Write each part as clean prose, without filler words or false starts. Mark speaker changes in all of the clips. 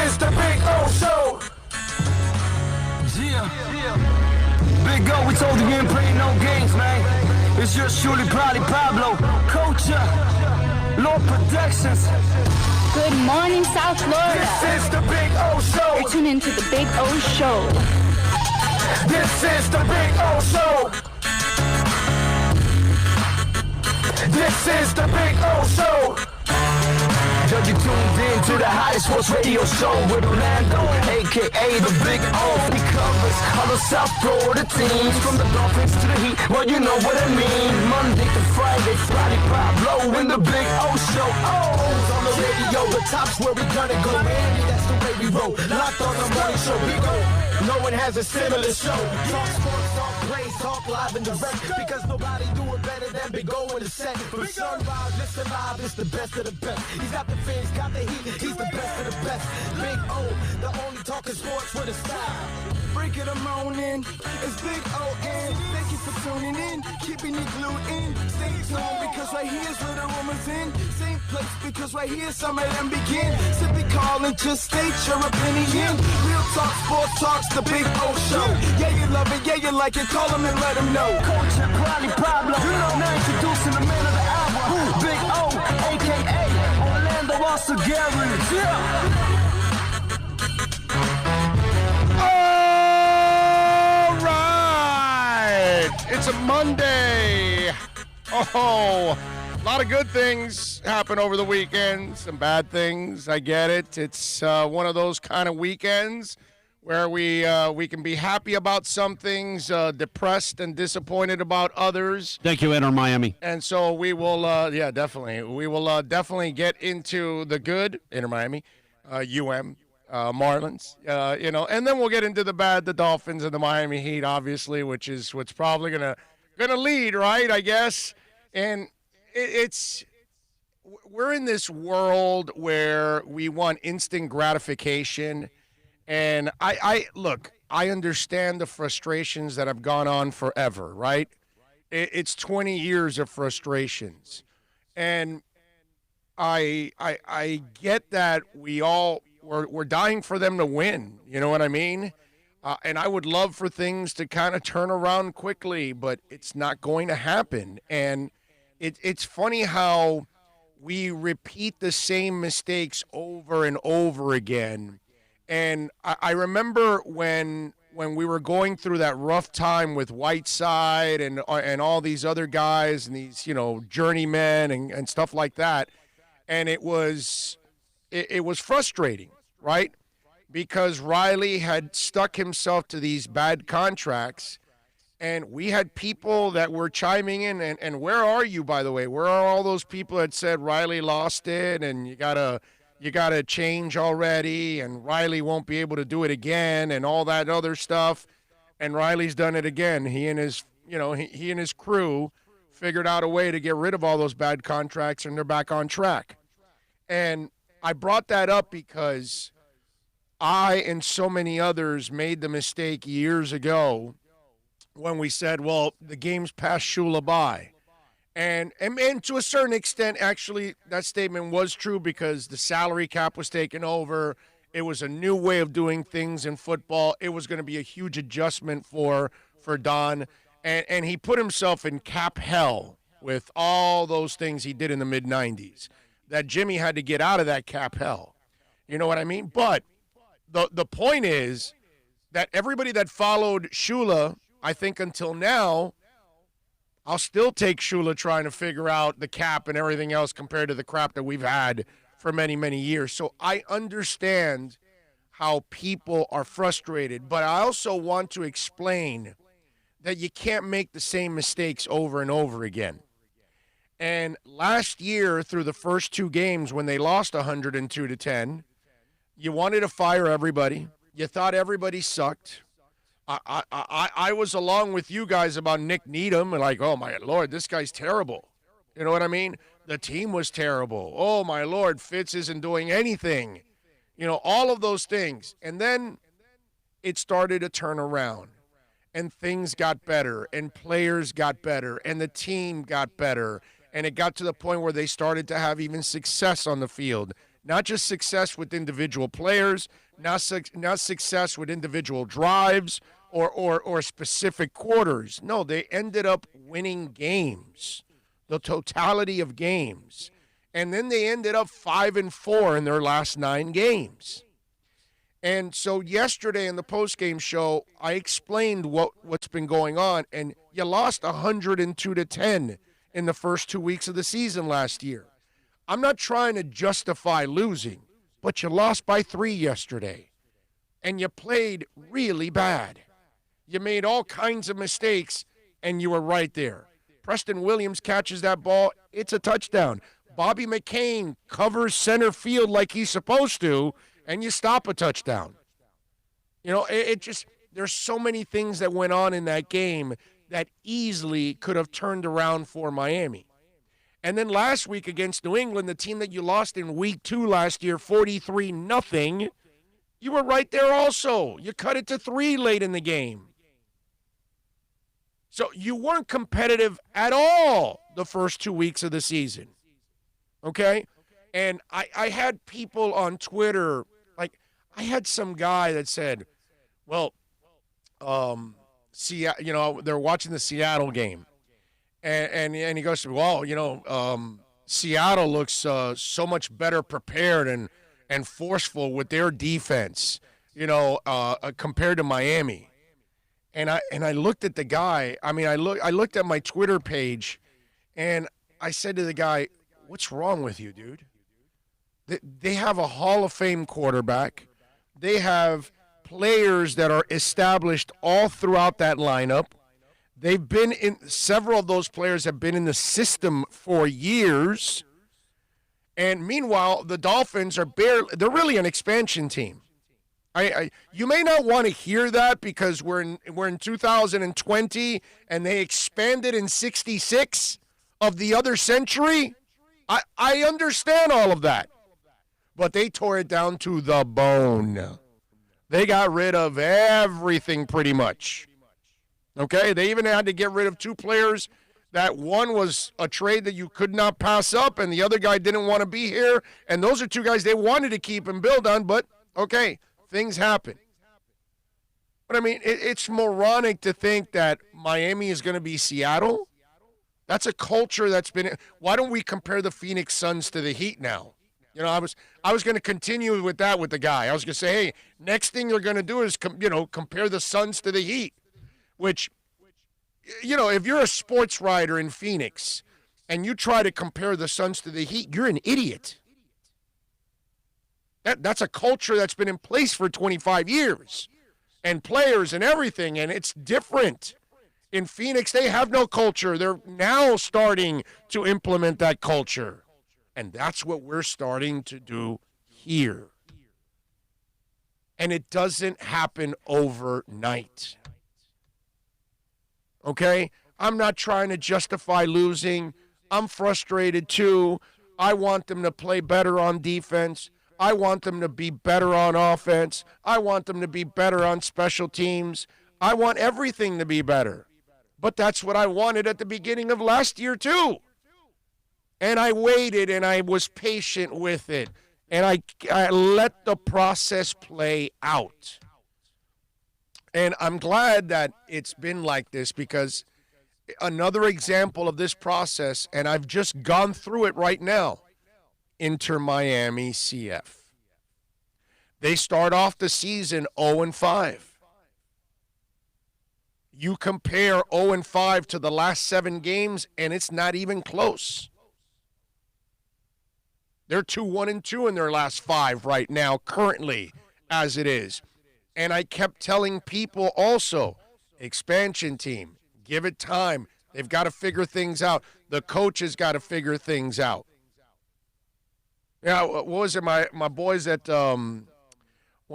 Speaker 1: is the Big O Show. Yeah. Big O, we told you we ain't playing no games, man. It's just surely probably Pablo, Culture, Lord Productions.
Speaker 2: Good morning, South Florida.
Speaker 1: This is the Big O Show.
Speaker 2: You're tuned into the Big O Show.
Speaker 1: This is the Big O Show. This is the Big O Show. You tuned in to the hottest sports radio show with Orlando, a.k.a. the Big O. He covers all the South Florida teams, from the Dolphins to the Heat, well, you know what I mean. Monday to Friday, Friday Pablo in the Big O Show. O's on the radio, the top's where we gonna go. Miami, that's the way we roll. Locked on the morning show, Big O. No one has a similar show. Talk sports, talk plays, talk live and direct, because nobody do it better than Big O in the set. From sunrise, listen live, it's the best of the best. He's got the fans, got the heat, he's the best of the best. Big O, the only talking sports with a style. Break it a morning, it's Big O-N. Thank you for tuning in, keeping it glued in. Stay tuned, because right here's where the rumors in. Same place, because right here some of them begin. Simply call and just state your opinion. Real talk, sports talks, the Big O Show. Yeah, you love it, yeah, you like it, call him and let him know. Culture, probably Pablo, now introducing the man of the hour. Big O, a.k.a. Orlando Gary.
Speaker 3: All right, it's a Monday. Oh, a lot of good things happen over the weekend, some bad things. I get it. It's one of those kind of weekends where we can be happy about some things, depressed and disappointed about others.
Speaker 4: Thank you, Inter Miami.
Speaker 3: And so we will, definitely. We will definitely get into the good, Inter Miami, Marlins, and then we'll get into the bad, the Dolphins and the Miami Heat, obviously, which is what's probably gonna lead, right? I guess. And we're in this world where we want instant gratification. And I understand the frustrations that have gone on forever, right? It's 20 years of frustrations. And I get that we're dying for them to win, you know what I mean? And I would love for things to kind of turn around quickly, but it's not going to happen. And it's funny how we repeat the same mistakes over and over again. And I remember when we were going through that rough time with Whiteside and all these other guys and these, journeymen and stuff like that. And it was frustrating, right? Because Riley had stuck himself to these bad contracts, and we had people that were chiming in. And where are you, by the way? Where are all those people that said Riley lost it and you gotta change already, and Riley won't be able to do it again, and all that other stuff? And Riley's done it again. He and his crew figured out a way to get rid of all those bad contracts, and they're back on track. And I brought that up because I and so many others made the mistake years ago when we said, well, the game's passed Shula by. And to a certain extent, actually, that statement was true because the salary cap was taken over. It was a new way of doing things in football. It was going to be a huge adjustment for Don. And he put himself in cap hell with all those things he did in the mid-'90s. That Jimmy had to get out of that cap hell. You know what I mean? But the point is that everybody that followed Shula, I think until now, I'll still take Shula trying to figure out the cap and everything else compared to the crap that we've had for many, many years. So I understand how people are frustrated, but I also want to explain that you can't make the same mistakes over and over again. And last year, through the first two games when they lost 102-10, you wanted to fire everybody. You thought everybody sucked. I was along with you guys about Nick Needham, and like, oh, my Lord, this guy's terrible. You know what I mean? The team was terrible. Oh, my Lord, Fitz isn't doing anything. All of those things. And then it started to turn around, and things got better, and players got better, and the team got better, and it got to the point where they started to have even success on the field. Not just success with individual players, not success with individual drives or specific quarters. No, they ended up winning games, the totality of games. And then they ended up 5-4 in their last 9 games. And so yesterday in the postgame show, I explained what's been going on, and you lost 102-10 in the first 2 weeks of the season last year. I'm not trying to justify losing, but you lost by 3 yesterday, and you played really bad. You made all kinds of mistakes, and you were right there. Preston Williams catches that ball. It's a touchdown. Bobby McCain covers center field like he's supposed to, and you stop a touchdown. You know, it just, there's so many things that went on in that game that easily could have turned around for Miami. And then last week against New England, the team that you lost in week 2 last year, 43-0, you were right there also. You cut it to 3 late in the game. So you weren't competitive at all the first 2 weeks of the season. Okay? And I had people on Twitter, like, I had some guy that said, well, they're watching the Seattle game. And he goes to me, well, Seattle looks so much better prepared and forceful with their defense, compared to Miami. And I looked at the guy. I mean, I looked at my Twitter page, and I said to the guy, "What's wrong with you, dude? They have a Hall of Fame quarterback. They have players that are established all throughout that lineup. They've been in, several of those players have been in the system for years. And meanwhile, the Dolphins they're really an expansion team. You may not want to hear that because we're in 2020 and they expanded in 66 of the other century. I understand all of that. But they tore it down to the bone. They got rid of everything pretty much. Okay? They even had to get rid of 2 players. That one was a trade that you could not pass up, and the other guy didn't want to be here. And those are 2 guys they wanted to keep and build on, but, okay, things happen. But, I mean, it's moronic to think that Miami is going to be Seattle. That's a culture that's been – why don't we compare the Phoenix Suns to the Heat now? I was going to continue with that with the guy. I was going to say, hey, next thing you're going to do is, compare the Suns to the Heat, which – if you're a sports writer in Phoenix and you try to compare the Suns to the Heat, you're an idiot. That's a culture that's been in place for 25 years and players and everything, and it's different. In Phoenix, they have no culture. They're now starting to implement that culture, and that's what we're starting to do here. And it doesn't happen overnight. Okay? I'm not trying to justify losing. I'm frustrated too. I want them to play better on defense. I want them to be better on offense. I want them to be better on special teams. I want everything to be better. But that's what I wanted at the beginning of last year too. And I waited and I was patient with it. And I let the process play out. And I'm glad that it's been like this because another example of this process, and I've just gone through it right now, Inter Miami CF. They start off the season 0-5. You compare 0-5 to the last 7 games, and it's not even close. They're 2-1-2 in their last 5 right now, currently, as it is. And I kept telling people also, expansion team, give it time. They've got to figure things out. The coach has got to figure things out. Yeah, what was it? My boys at one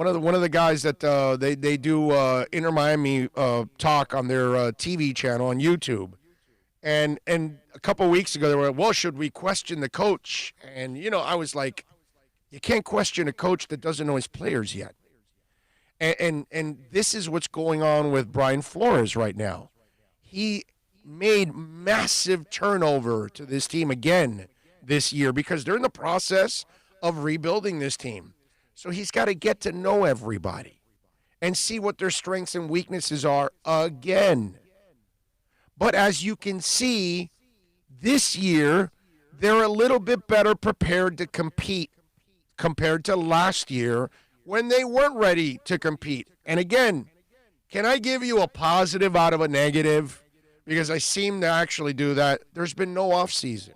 Speaker 3: of the guys that they do Inter Miami talk on their TV channel on YouTube, and a couple of weeks ago they were, well, should we question the coach? And I was like, you can't question a coach that doesn't know his players yet. And this is what's going on with Brian Flores right now. He made massive turnover to this team again this year because they're in the process of rebuilding this team. So he's got to get to know everybody and see what their strengths and weaknesses are again. But as you can see, this year, they're a little bit better prepared to compete compared to last year when they weren't ready to compete. And again, can I give you a positive out of a negative? Because I seem to actually do that. There's been no offseason.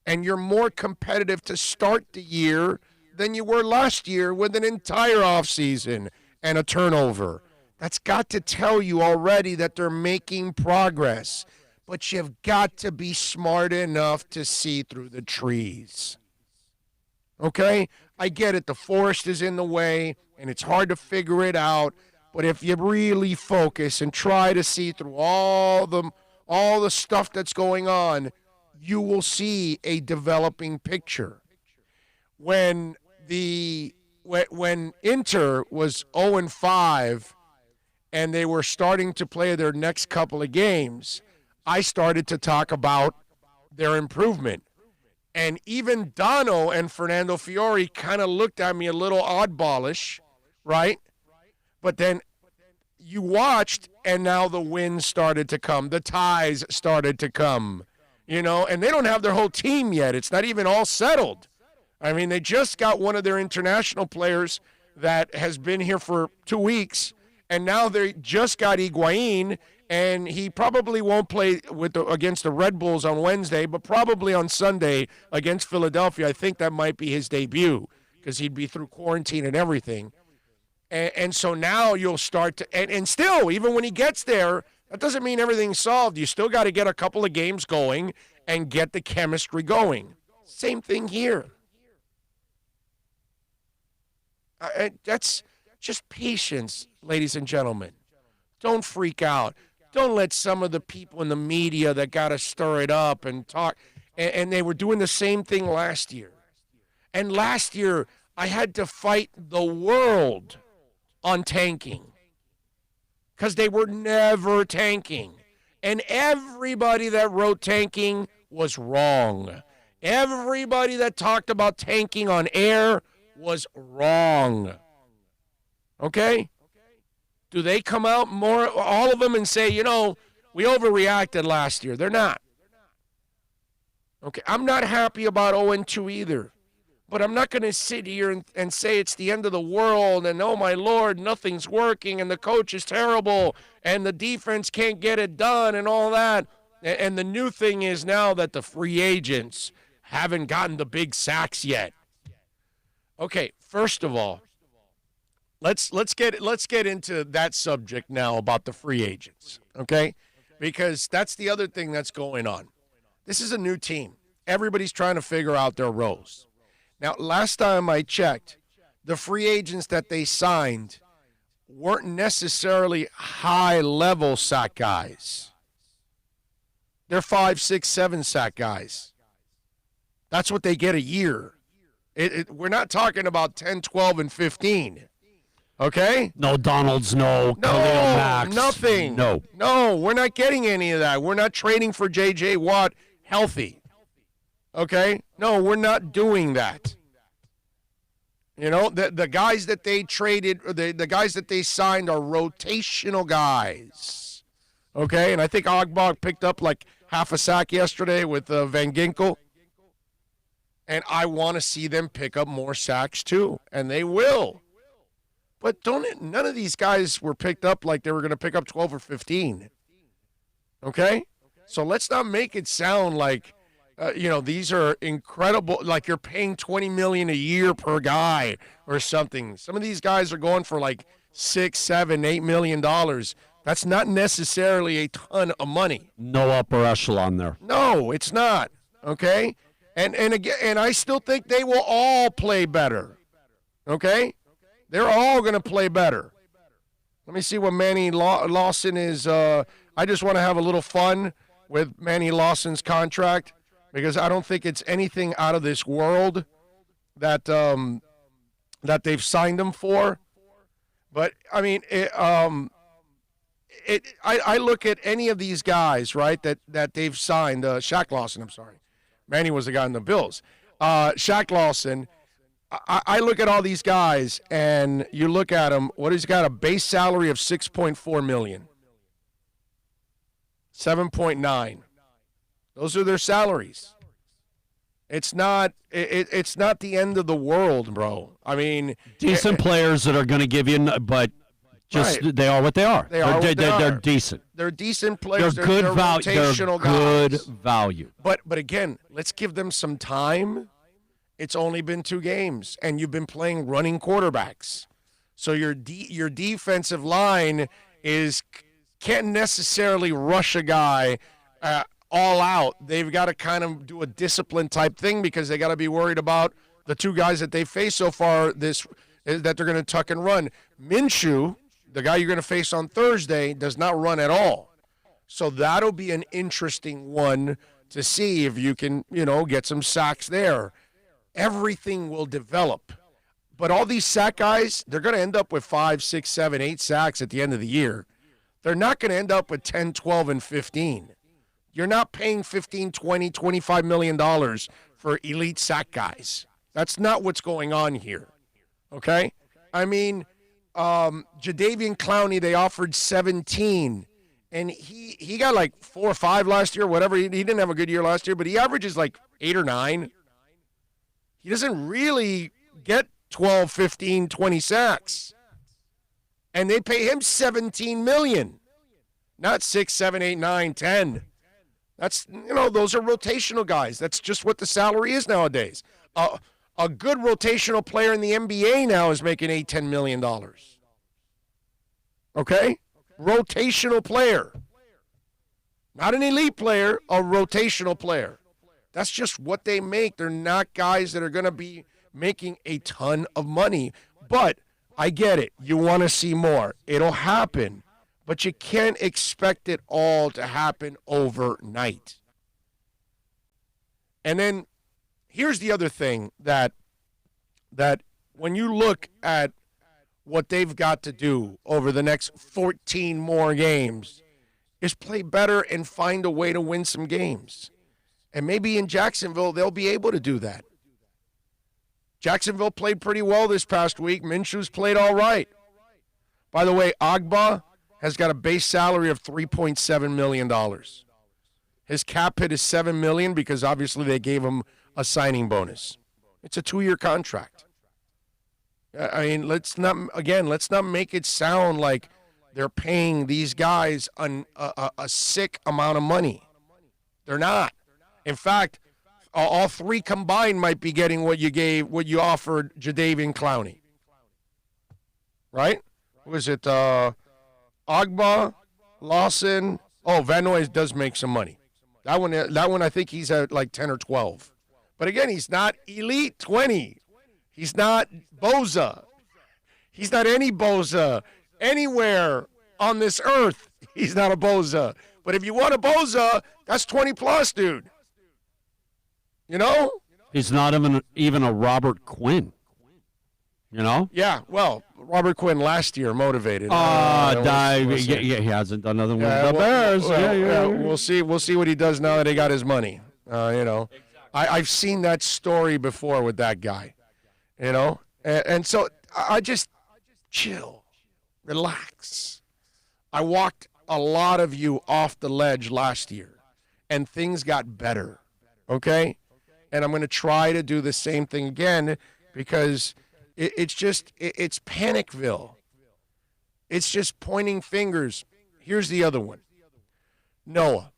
Speaker 3: And you're more competitive to start the year than you were last year with an entire offseason and a turnover. That's got to tell you already that they're making progress. But you've got to be smart enough to see through the trees. Okay? I get it. The forest is in the way, and it's hard to figure it out. But if you really focus and try to see through all the stuff that's going on, you will see a developing picture. When Inter was 0-5 and they were starting to play their next couple of games, I started to talk about their improvement. And even Dono and Fernando Fiore kind of looked at me a little oddballish, right? But then you watched, and now the wins started to come. The ties started to come, and they don't have their whole team yet. It's not even all settled. I mean, they just got one of their international players that has been here for 2 weeks, and now they just got Higuain, and he probably won't play against the Red Bulls on Wednesday, but probably on Sunday against Philadelphia. I think that might be his debut because he'd be through quarantine and everything. And so now you'll start to – and still, even when he gets there, that doesn't mean everything's solved. You still got to get a couple of games going and get the chemistry going. Same thing here. That's just patience, ladies and gentlemen. Don't freak out. Don't let some of the people in the media that got to stir it up and talk. And they were doing the same thing last year. And last year, I had to fight the world on tanking because they were never tanking. And everybody that wrote tanking was wrong. Everybody that talked about tanking on air was wrong. Okay? Do they come out more, all of them, and say, we overreacted last year? They're not. Okay, I'm not happy about 0-2 either. But I'm not going to sit here and say it's the end of the world and, oh, my Lord, nothing's working and the coach is terrible and the defense can't get it done and all that. And the new thing is now that the free agents haven't gotten the big sacks yet. Okay, first of all, let's get into that subject now about the free agents, okay? Because that's the other thing that's going on. This is a new team. Everybody's trying to figure out their roles. Now, last time I checked, the free agents that they signed weren't necessarily high-level sack guys. They're 5, 6, 7 sack guys. That's what they get a year. We're not talking about 10, 12, and 15. Okay?
Speaker 4: No Donalds, no Khalil Max.
Speaker 3: Nothing.
Speaker 4: No,
Speaker 3: we're not getting any of that. We're not trading for J.J. Watt healthy. Okay? No, we're not doing that. The guys that they traded, the guys that they signed are rotational guys. Okay? And I think Ogbach picked up like half a sack yesterday with Van Ginkel. And I want to see them pick up more sacks too. And they will. But none of these guys were picked up like they were going to pick up 12 or 15. Okay? So let's not make it sound like, these are incredible, like you're paying $20 million a year per guy or something. Some of these guys are going for like $6, $7, $8 million. That's not necessarily a ton of money.
Speaker 4: No upper echelon there.
Speaker 3: No, it's not. Okay? And again, and I still think they will all play better. Okay? They're all going to play better. Let me see what Manny Lawson is. I just want to have a little fun with Manny Lawson's contract because I don't think it's anything out of this world that they've signed him for. But, I mean, I look at any of these guys, right, that they've signed. Shaq Lawson, I'm sorry. Manny was the guy in the Bills. Shaq Lawson. I look at all these guys, and you look at him. What he's got a base salary of $6.4 million, 7.9. Those are their salaries. It's not. It's not the end of the world, bro. I mean,
Speaker 4: decent players that are going to give you, but just
Speaker 3: right.
Speaker 4: They are what they are. They're decent.
Speaker 3: They're decent players.
Speaker 4: They're good value.
Speaker 3: Rotational
Speaker 4: They're good
Speaker 3: guys.
Speaker 4: value.
Speaker 3: But again, let's give them some time. It's only been 2 games, and you've been playing running quarterbacks. So your defensive line can't necessarily rush a guy all out. They've got to kind of do a discipline type thing because they got to be worried about the 2 guys that they face so far that they're going to tuck and run. Minshew, the guy you're going to face on Thursday, does not run at all. So that'll be an interesting one to see if you can, get some sacks there. Everything will develop. But all these sack guys, they're going to end up with 5, 6, 7, 8 sacks at the end of the year. They're not going to end up with 10, 12, and 15. You're not paying $15, $20, $25 million for elite sack guys. That's not what's going on here. Okay? I mean, Jadeveon Clowney, they offered 17, and he got like 4 or 5 last year, whatever. He didn't have a good year last year, but he averages like 8 or 9. He doesn't really get 12, 15, 20 sacks. And they pay him $17 million, not 6, 7, 8, 9, 10. That's, those are rotational guys. That's just what the salary is nowadays. A good rotational player in the NBA now is making $8, $10 million. Okay? Rotational player. Not an elite player, a rotational player. That's just what they make. They're not guys that are going to be making a ton of money. But I get it. You want to see more. It'll happen. But you can't expect it all to happen overnight. And then here's the other thing that when you look at what they've got to do over the next 14 more games is play better and find a way to win some games. And maybe in Jacksonville, they'll be able to do that. Jacksonville played pretty well this past week. Minshew's played all right. By the way, Agba has got a base salary of $3.7 million. His cap hit is $7 million because obviously they gave him a signing bonus. It's a 2-year contract. I mean, let's not make it sound like they're paying these guys a sick amount of money. They're not. In fact, all 3 combined might be getting what you offered Jadeveon Clowney. Right? Who is it? Agba, Lawson. Oh, Van Noy does make some money. That one I think he's at like 10 or 12. But again, he's not elite 20. He's not Boza. He's not any Boza anywhere on this earth. He's not a Boza. But if you want a Boza, that's 20 plus, dude.
Speaker 4: He's not even a Robert Quinn.
Speaker 3: Yeah, well, Robert Quinn last year motivated.
Speaker 4: He hasn't done nothing with the Bears.
Speaker 3: We'll see what he does now that he got his money. I've seen that story before with that guy. And so I just chill, relax. I walked a lot of you off the ledge last year, and things got better. Okay, and I'm going to try to do the same thing again because it's Panicville. It's just pointing fingers. Here's the other one. Noah.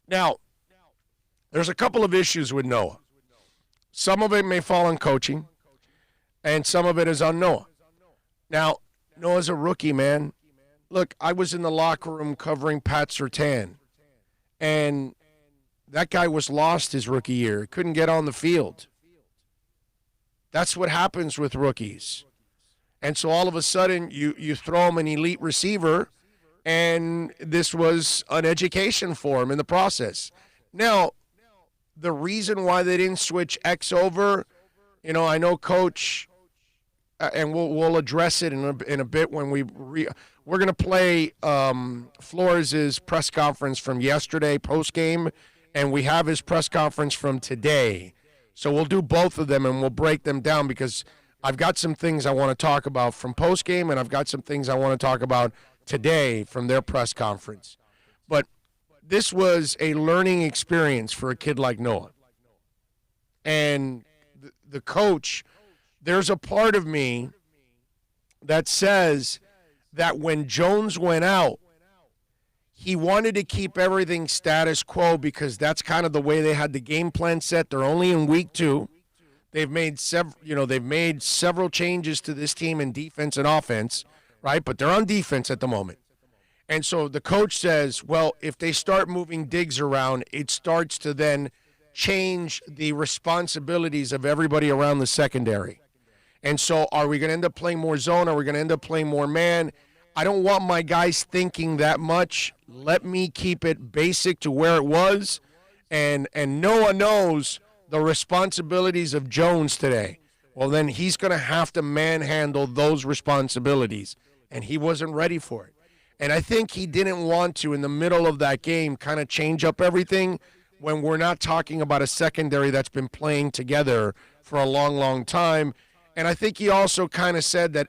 Speaker 3: Now, there's a couple of issues with Noah. Some of it may fall on coaching, and some of it is on Noah. Now, Noah's a rookie, man. Look, I was in the locker room covering Pat Surtain, and that guy was lost his rookie year. Couldn't get on the field. That's what happens with rookies. And so all of a sudden, you throw him an elite receiver, and this was an education for him in the process. Now, the reason why they didn't switch X over, I know Coach, and we'll address it in a bit when we're going to play Flores' press conference from yesterday post-game, and we have his press conference from today. So we'll do both of them, and we'll break them down because I've got some things I want to talk about from postgame, and I've got some things I want to talk about today from their press conference. But this was a learning experience for a kid like Noah. And the coach, there's a part of me that says that when Jones went out, he wanted to keep everything status quo because that's kind of the way they had the game plan set. They're only in week 2. They've made several changes to this team in defense and offense, right? But they're on defense at the moment. And so the coach says, well, if they start moving Diggs around, it starts to then change the responsibilities of everybody around the secondary. And so are we going to end up playing more zone? Are we going to end up playing more man? I don't want my guys thinking that much. Let me keep it basic to where it was. And Noah knows the responsibilities of Jones today. Well, then he's going to have to manhandle those responsibilities. And he wasn't ready for it. And I think he didn't want to, in the middle of that game, kind of change up everything when we're not talking about a secondary that's been playing together for a long, long time. And I think he also kind of said that,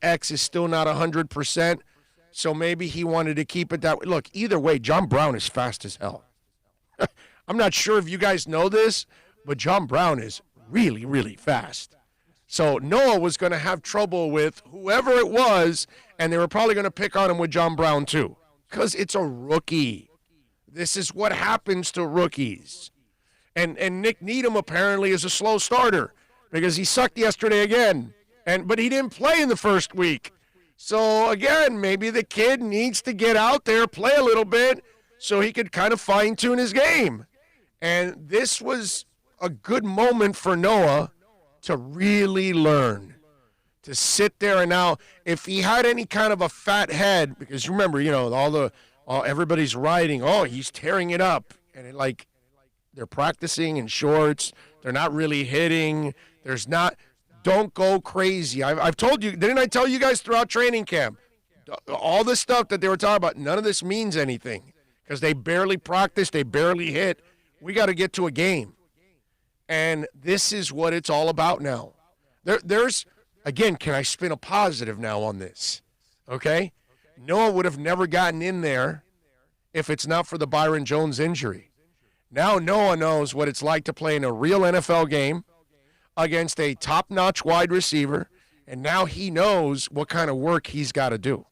Speaker 3: X is still not 100%, so maybe he wanted to keep it that way. Look, either way, John Brown is fast as hell. I'm not sure if you guys know this, but John Brown is really, really fast. So Noah was going to have trouble with whoever it was, and they were probably going to pick on him with John Brown too, because it's a rookie. This is what happens to rookies. And Nick Needham apparently is a slow starter because he sucked yesterday again. But he didn't play in the first week. So, again, maybe the kid needs to get out there, play a little bit, so he could kind of fine-tune his game. And this was a good moment for Noah to really learn, to sit there. And now, if he had any kind of a fat head, because you remember, everybody's writing, he's tearing it up. And they're practicing in shorts. They're not really hitting. Don't go crazy. I've told you, didn't I tell you guys throughout training camp, all the stuff that they were talking about, none of this means anything because they barely practice, they barely hit. We got to get to a game. And this is what it's all about now. There's, again, can I spin a positive now on this? Okay? Noah would have never gotten in there if it's not for the Byron Jones injury. Now Noah knows what it's like to play in a real NFL game against a top-notch wide receiver, and now he knows what kind of work he's got to do.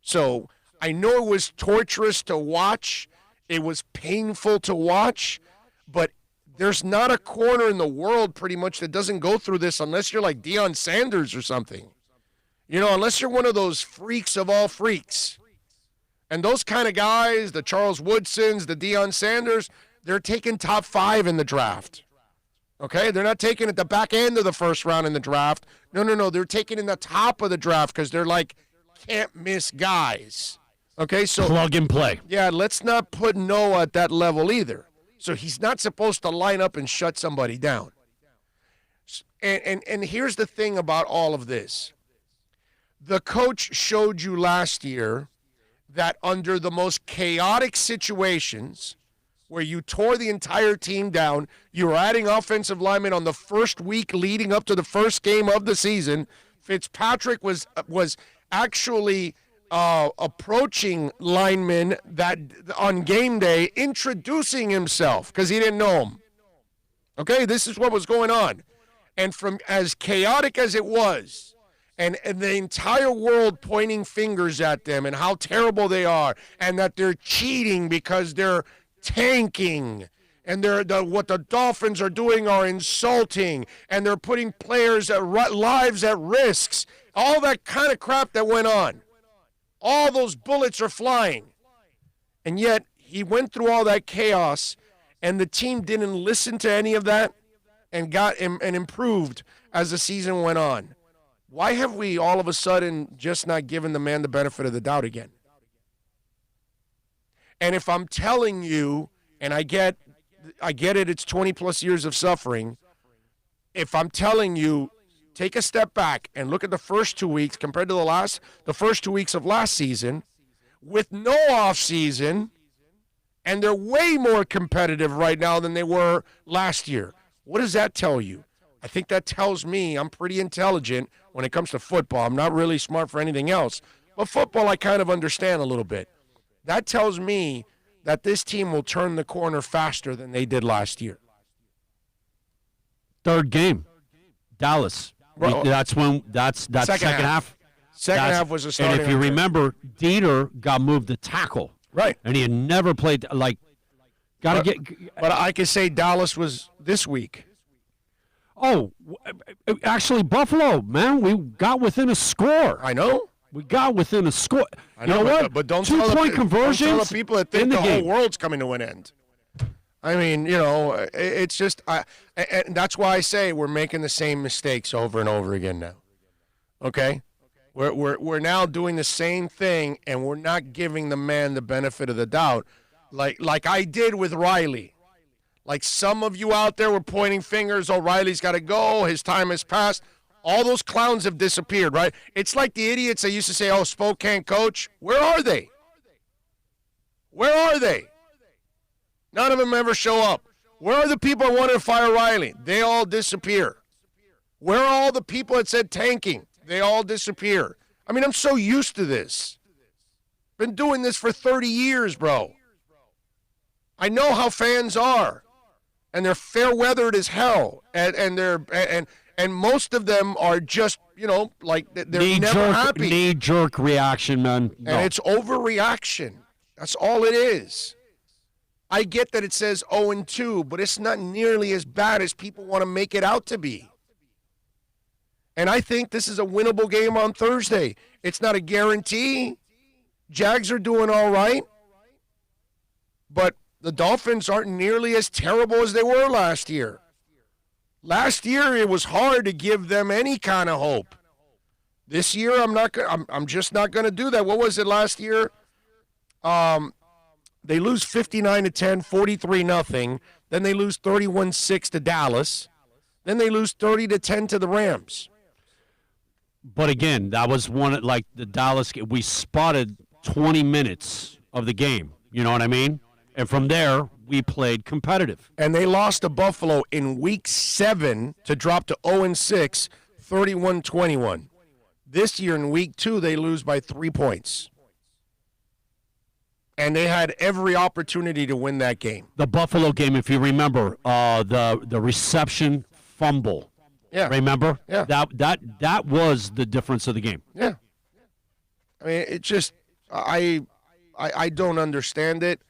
Speaker 3: So I know it was torturous to watch. It was painful to watch, but there's not a corner in the world pretty much that doesn't go through this unless you're like Deion Sanders or something. Unless you're one of those freaks of all freaks. And those kind of guys, the Charles Woodsons, the Deion Sanders, they're taking top 5 in the draft. Okay, they're not taking it the back end of the first round in the draft. No. They're taking in the top of the draft because they're like can't miss guys. Okay, so
Speaker 4: plug and play.
Speaker 3: Yeah, let's not put Noah at that level either. So he's not supposed to line up and shut somebody down. And here's the thing about all of this. The coach showed you last year that under the most chaotic situations, where you tore the entire team down, you were adding offensive linemen on the first week leading up to the first game of the season. Fitzpatrick was actually approaching linemen that on game day, introducing himself because he didn't know him. Okay, this is what was going on. And from as chaotic as it was, and the entire world pointing fingers at them and how terrible they are and that they're cheating because they're tanking, and what the Dolphins are doing are insulting, and they're putting players' lives at risks. All that kind of crap that went on. All those bullets are flying. And yet, he went through all that chaos, and the team didn't listen to any of that and improved as the season went on. Why have we all of a sudden just not given the man the benefit of the doubt again? And if I'm telling you, and I get it, it's 20-plus years of suffering. If I'm telling you, take a step back and look at the first 2 weeks compared to the first 2 weeks of last season with no offseason, and they're way more competitive right now than they were last year. What does that tell you? I think that tells me I'm pretty intelligent when it comes to football. I'm not really smart for anything else. But football, I kind of understand a little bit. That tells me that this team will turn the corner faster than they did last year.
Speaker 4: Third game, Dallas.
Speaker 3: Well,
Speaker 4: that's second half.
Speaker 3: Second half was a starting.
Speaker 4: And if you remember, Dieter got moved to tackle.
Speaker 3: Right.
Speaker 4: And he had never played, But
Speaker 3: I could say Dallas was this week.
Speaker 4: Oh, actually, Buffalo, man, we got within a score.
Speaker 3: I know.
Speaker 4: We got within a score.
Speaker 3: I know,
Speaker 4: you know what?
Speaker 3: But don't
Speaker 4: 2-point conversions.
Speaker 3: Don't tell the people that think the whole
Speaker 4: game.
Speaker 3: world's coming to an end. I mean, it's just, and that's why I say we're making the same mistakes over and over again now. Okay, we're now doing the same thing, and we're not giving the man the benefit of the doubt, like I did with Riley. Like some of you out there were pointing fingers. Oh, Riley's got to go. His time has passed. All those clowns have disappeared, right? It's like the idiots that used to say, "Oh, Spoke can't coach." Where are they? Where are they? None of them ever show up. Where are the people that wanted to fire Riley? They all disappear. Where are all the people that said tanking? They all disappear. I mean, I'm so used to this. Been doing this for 30 years, bro. I know how fans are. And they're fair-weathered as hell. And most of them are just, they're never happy.
Speaker 4: Knee-jerk reaction, man. No.
Speaker 3: And it's overreaction. That's all it is. I get that it says 0-2, but it's not nearly as bad as people want to make it out to be. And I think this is a winnable game on Thursday. It's not a guarantee. Jags are doing all right. But the Dolphins aren't nearly as terrible as they were last year. Last year, it was hard to give them any kind of hope. This year, I'm just not going to do that. What was it last year? They lose 59-10, 43-0. Then they lose 31-6 to Dallas. Then they lose 30-10 to the Rams.
Speaker 4: But again, that was the Dallas game. We spotted 20 minutes of the game. You know what I mean? And from there, we played competitive.
Speaker 3: And they lost to Buffalo in Week 7 to drop to 0-6, 31-21. This year in Week 2, they lose by 3 points. And they had every opportunity to win that game.
Speaker 4: The Buffalo game, if you remember, the reception fumble.
Speaker 3: Yeah.
Speaker 4: Remember?
Speaker 3: Yeah.
Speaker 4: That was the difference of the game.
Speaker 3: Yeah. I mean, it just I don't understand it.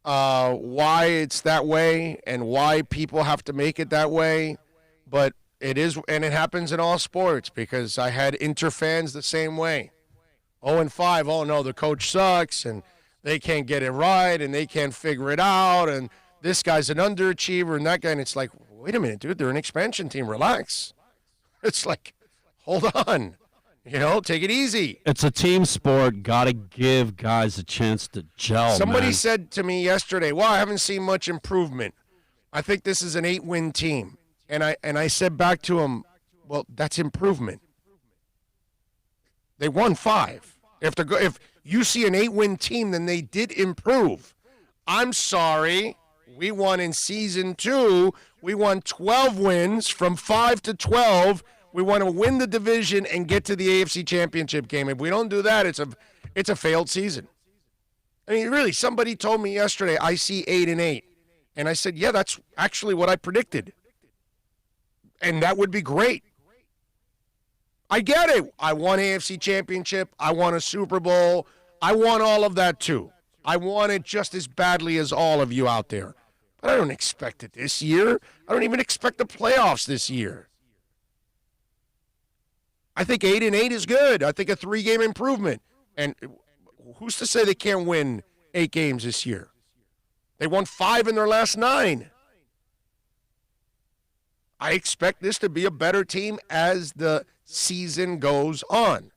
Speaker 3: Why it's that way and why people have to make it that way, but it is, and it happens in all sports because I had Inter fans the same way. 0-5, oh no, the coach sucks and they can't get it right and they can't figure it out and this guy's an underachiever and that guy, and it's like, wait a minute, dude, they're an expansion team, relax. It's like, hold on. Take it easy.
Speaker 4: It's a team sport. Got to give guys a chance to gel.
Speaker 3: Somebody said to me yesterday, well, I haven't seen much improvement. I think this is an 8-win team. And I said back to him, well, that's improvement. They won 5. If you see an 8-win team, then they did improve. I'm sorry. We won in season 2. We won 12 wins from 5 to 12. We want to win the division and get to the AFC Championship game. If we don't do that, it's a failed season. I mean, really, somebody told me yesterday, I see 8-8. And I said, yeah, that's actually what I predicted. And that would be great. I get it. I want AFC Championship. I want a Super Bowl. I want all of that too. I want it just as badly as all of you out there. But I don't expect it this year. I don't even expect the playoffs this year. I think 8-8 is good. I think a 3-game improvement. And who's to say they can't win 8 games this year? They won 5 in their last 9. I expect this to be a better team as the season goes on.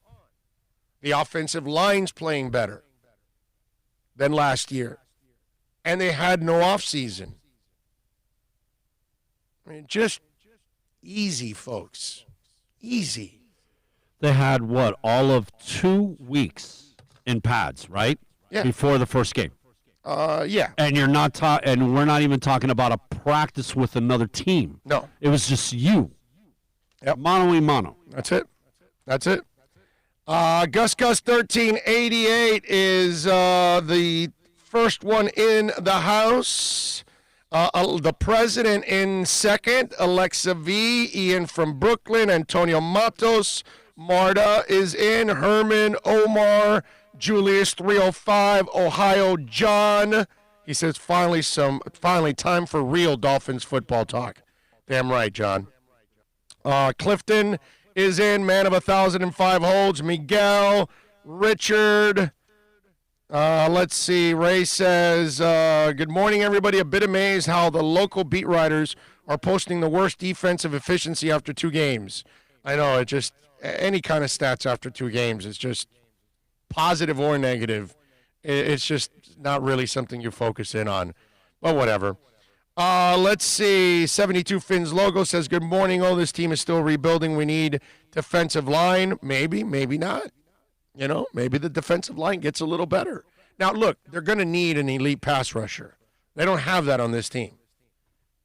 Speaker 3: The offensive line's playing better than last year. And they had no offseason. I mean, just easy, folks. Easy.
Speaker 4: They had, all of 2 weeks in pads, right?
Speaker 3: Yeah.
Speaker 4: Before the first game.
Speaker 3: Yeah.
Speaker 4: And you're not and we're not even talking about a practice with another team.
Speaker 3: No.
Speaker 4: It was just you.
Speaker 3: Yep.
Speaker 4: Mano y mano.
Speaker 3: That's it. Gus 1388 is the first one in the house. The president in second, Alexa V, Ian from Brooklyn, Antonio Matos, Marta is in, Herman, Omar, Julius 305, Ohio John. He says finally time for real Dolphins football talk. Damn right, John. Clifton is in, man of 1,005 holds, Miguel, Richard. Let's see. Ray says, good morning, everybody. A bit amazed how the local beat writers are posting the worst defensive efficiency after 2 games. I know, it just, any kind of stats after 2 games is just positive or negative. It's just not really something you focus in on. But whatever. Let's see. 72 Finn's logo says, good morning. Oh, this team is still rebuilding. We need defensive line. Maybe, maybe not. You know, maybe the defensive line gets a little better. Now, look, they're going to need an elite pass rusher. They don't have that on this team.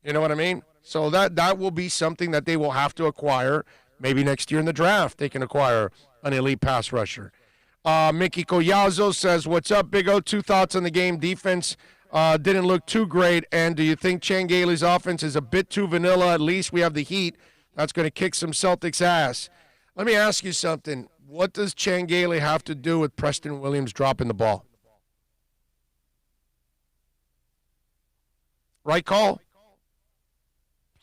Speaker 3: You know what I mean? So that will be something that they will have to acquire. Maybe next year in the draft they can acquire an elite pass rusher. Mickey Collazo says, what's up, Big O? 2 thoughts on the game. Defense didn't look too great. And do you think Chan Gailey's offense is a bit too vanilla? At least we have the heat. That's going to kick some Celtics ass. Let me ask you something. What does Chan Gailey have to do with Preston Williams dropping the ball? Right call?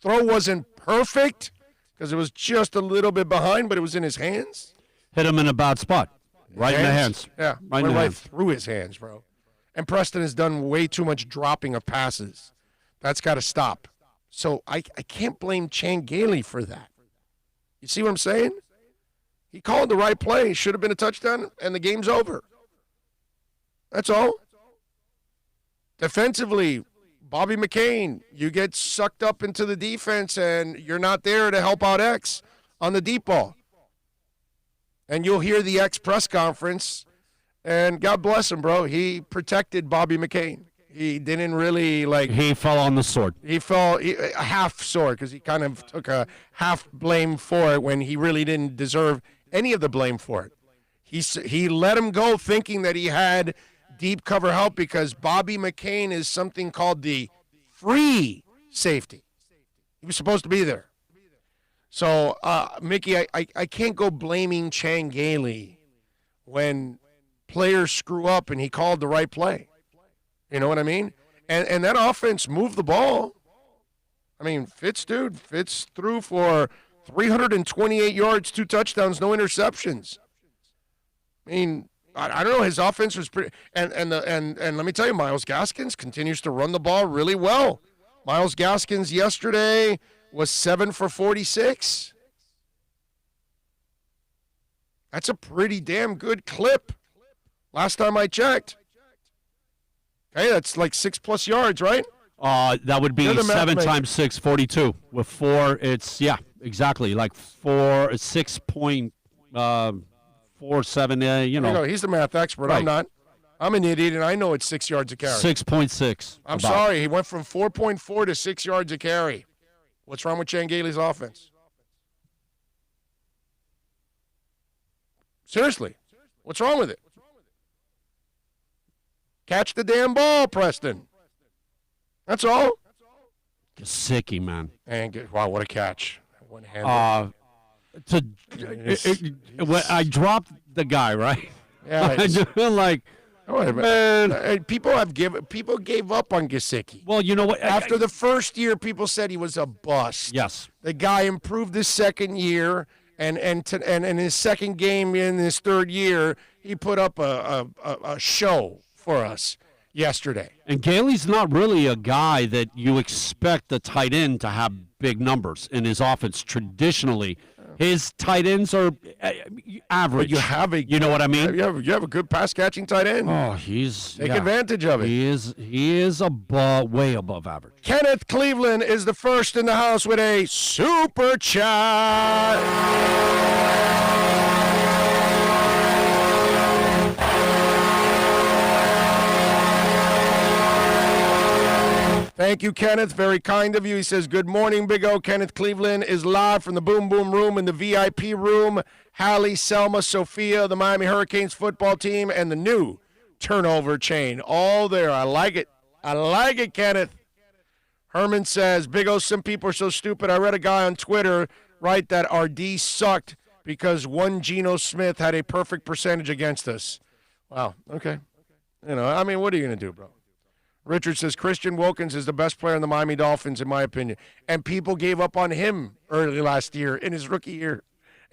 Speaker 3: Throw wasn't perfect because it was just a little bit behind, but it was in his hands.
Speaker 4: Hit him in a bad spot. Right in the hands.
Speaker 3: Yeah, right through his hands, bro. And Preston has done way too much dropping of passes. That's got to stop. So I can't blame Chan Gailey for that. You see what I'm saying? He called the right play. Should have been a touchdown, and the game's over. That's all. Defensively, Bobby McCain, you get sucked up into the defense, and you're not there to help out X on the deep ball. And you'll hear the X press conference, and God bless him, bro. He protected Bobby McCain. He didn't really,
Speaker 4: He fell on the sword.
Speaker 3: He fell a half sword because he kind of took a half blame for it when he really didn't deserve any of the blame for it. He let him go thinking that he had deep cover help because Bobby McCain is something called the free safety. He was supposed to be there. So, Mickey, I can't go blaming Chan Gailey when players screw up and he called the right play. You know what I mean? And that offense moved the ball. I mean, Fitz threw for 328 yards, 2 touchdowns, no interceptions. I mean, I don't know. His offense was pretty. And let me tell you, Myles Gaskins continues to run the ball really well. Myles Gaskins yesterday was 7 for 46. That's a pretty damn good clip. Last time I checked. Hey, that's like 6+ yards, right?
Speaker 4: That would be 7 times 6, 42. With 4, it's, yeah, exactly. Like 6.47, you know.
Speaker 3: He's the math expert. Right. I'm not. I'm an idiot, and I know it's 6 yards a carry.
Speaker 4: 6.6.
Speaker 3: I'm sorry. He went from 4.4 to 6 yards a carry. What's wrong with Chan Gailey's offense? Seriously. What's wrong with it? Catch the damn ball, Preston. That's all.
Speaker 4: Gesicki, man.
Speaker 3: And wow, what a catch. One-handed.
Speaker 4: I dropped the guy, right?
Speaker 3: Yeah.
Speaker 4: I just feel like, man.
Speaker 3: People gave up on Gesicki.
Speaker 4: Well, you know what?
Speaker 3: After the first year, people said he was a bust.
Speaker 4: Yes.
Speaker 3: The guy improved his second year, and in his second game in his third year, he put up a show for us yesterday.
Speaker 4: And Gailey's not really a guy that you expect a tight end to have big numbers in his offense. Traditionally, his tight ends are average.
Speaker 3: But
Speaker 4: you know what I mean?
Speaker 3: You have a good pass catching tight end.
Speaker 4: Oh, take
Speaker 3: advantage of it.
Speaker 4: He is way above average.
Speaker 3: Kenneth Cleveland is the first in the house with a super chat. Thank you, Kenneth. Very kind of you. He says, good morning, Big O. Kenneth Cleveland is live from the Boom Boom Room in the VIP room. Hallie, Selma, Sophia, the Miami Hurricanes football team, and the new turnover chain. All there. I like it. I like it, Kenneth. Herman says, Big O, some people are so stupid. I read a guy on Twitter write that our D sucked because one Geno Smith had a perfect percentage against us. Wow, okay. You know, I mean, what are you going to do, bro? Richard says, Christian Wilkins is the best player in the Miami Dolphins, in my opinion. And people gave up on him early last year in his rookie year.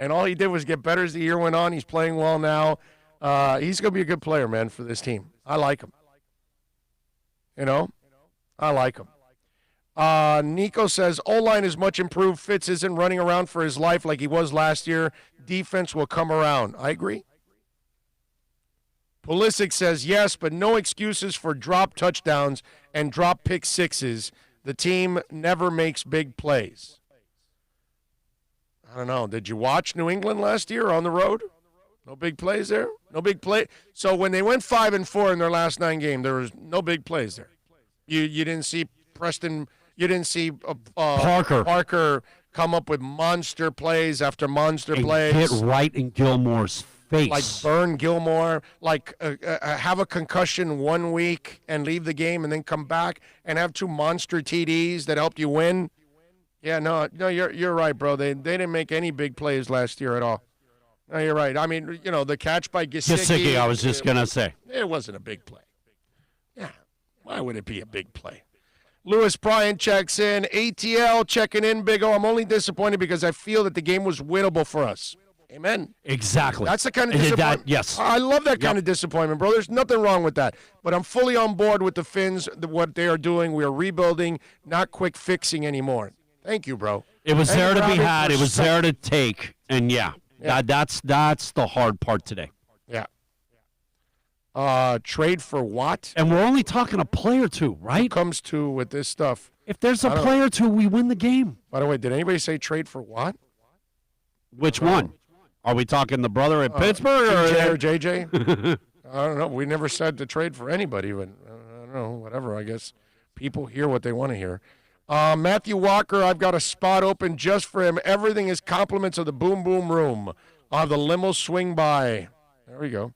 Speaker 3: And all he did was get better as the year went on. He's playing well now. He's going to be a good player, man, for this team. I like him. You know? I like him. Nico says, O-line is much improved. Fitz isn't running around for his life like he was last year. Defense will come around. I agree. Pulisic says, yes, but no excuses for drop touchdowns and drop pick sixes. The team never makes big plays. I don't know. Did you watch New England last year on the road? No big plays there? No big play. So when they went 5-4 in their last 9 games, there was no big plays there. You didn't see Preston. You didn't see Parker come up with monster plays after monster plays.
Speaker 4: Get right in Gilmore's face.
Speaker 3: Like burn Gilmore, like have a concussion 1 week and leave the game and then come back and have 2 monster TDs that helped you win. Yeah, no, you're right, bro. They didn't make any big plays last year at all. No, you're right. I mean, you know, the catch by Gesicki.
Speaker 4: I was just going to say.
Speaker 3: It wasn't a big play. Yeah, why would it be a big play? Lewis Bryant checks in. ATL checking in, Big O. I'm only disappointed because I feel that the game was winnable for us. Amen.
Speaker 4: Exactly.
Speaker 3: That's the kind of disappointment.
Speaker 4: Yes.
Speaker 3: I love that kind of disappointment, bro. There's nothing wrong with that. But I'm fully on board with the Finns, what they are doing. We are rebuilding, not quick fixing anymore. Thank you, bro.
Speaker 4: It was there to be had. It was there to take. And, that's the hard part today.
Speaker 3: Yeah. Trade for what?
Speaker 4: And we're only talking a play or two, right?
Speaker 3: Who comes to with this stuff?
Speaker 4: If there's a play or two, we win the game.
Speaker 3: By the way, did anybody say trade for what?
Speaker 4: Which one? Are we talking the brother at Pittsburgh
Speaker 3: or JJ? I don't know. We never said to trade for anybody, but I don't know. Whatever. I guess people hear what they want to hear. Matthew Walker, I've got a spot open just for him. Everything is compliments of the Boom Boom Room. The limo swing by. There we go.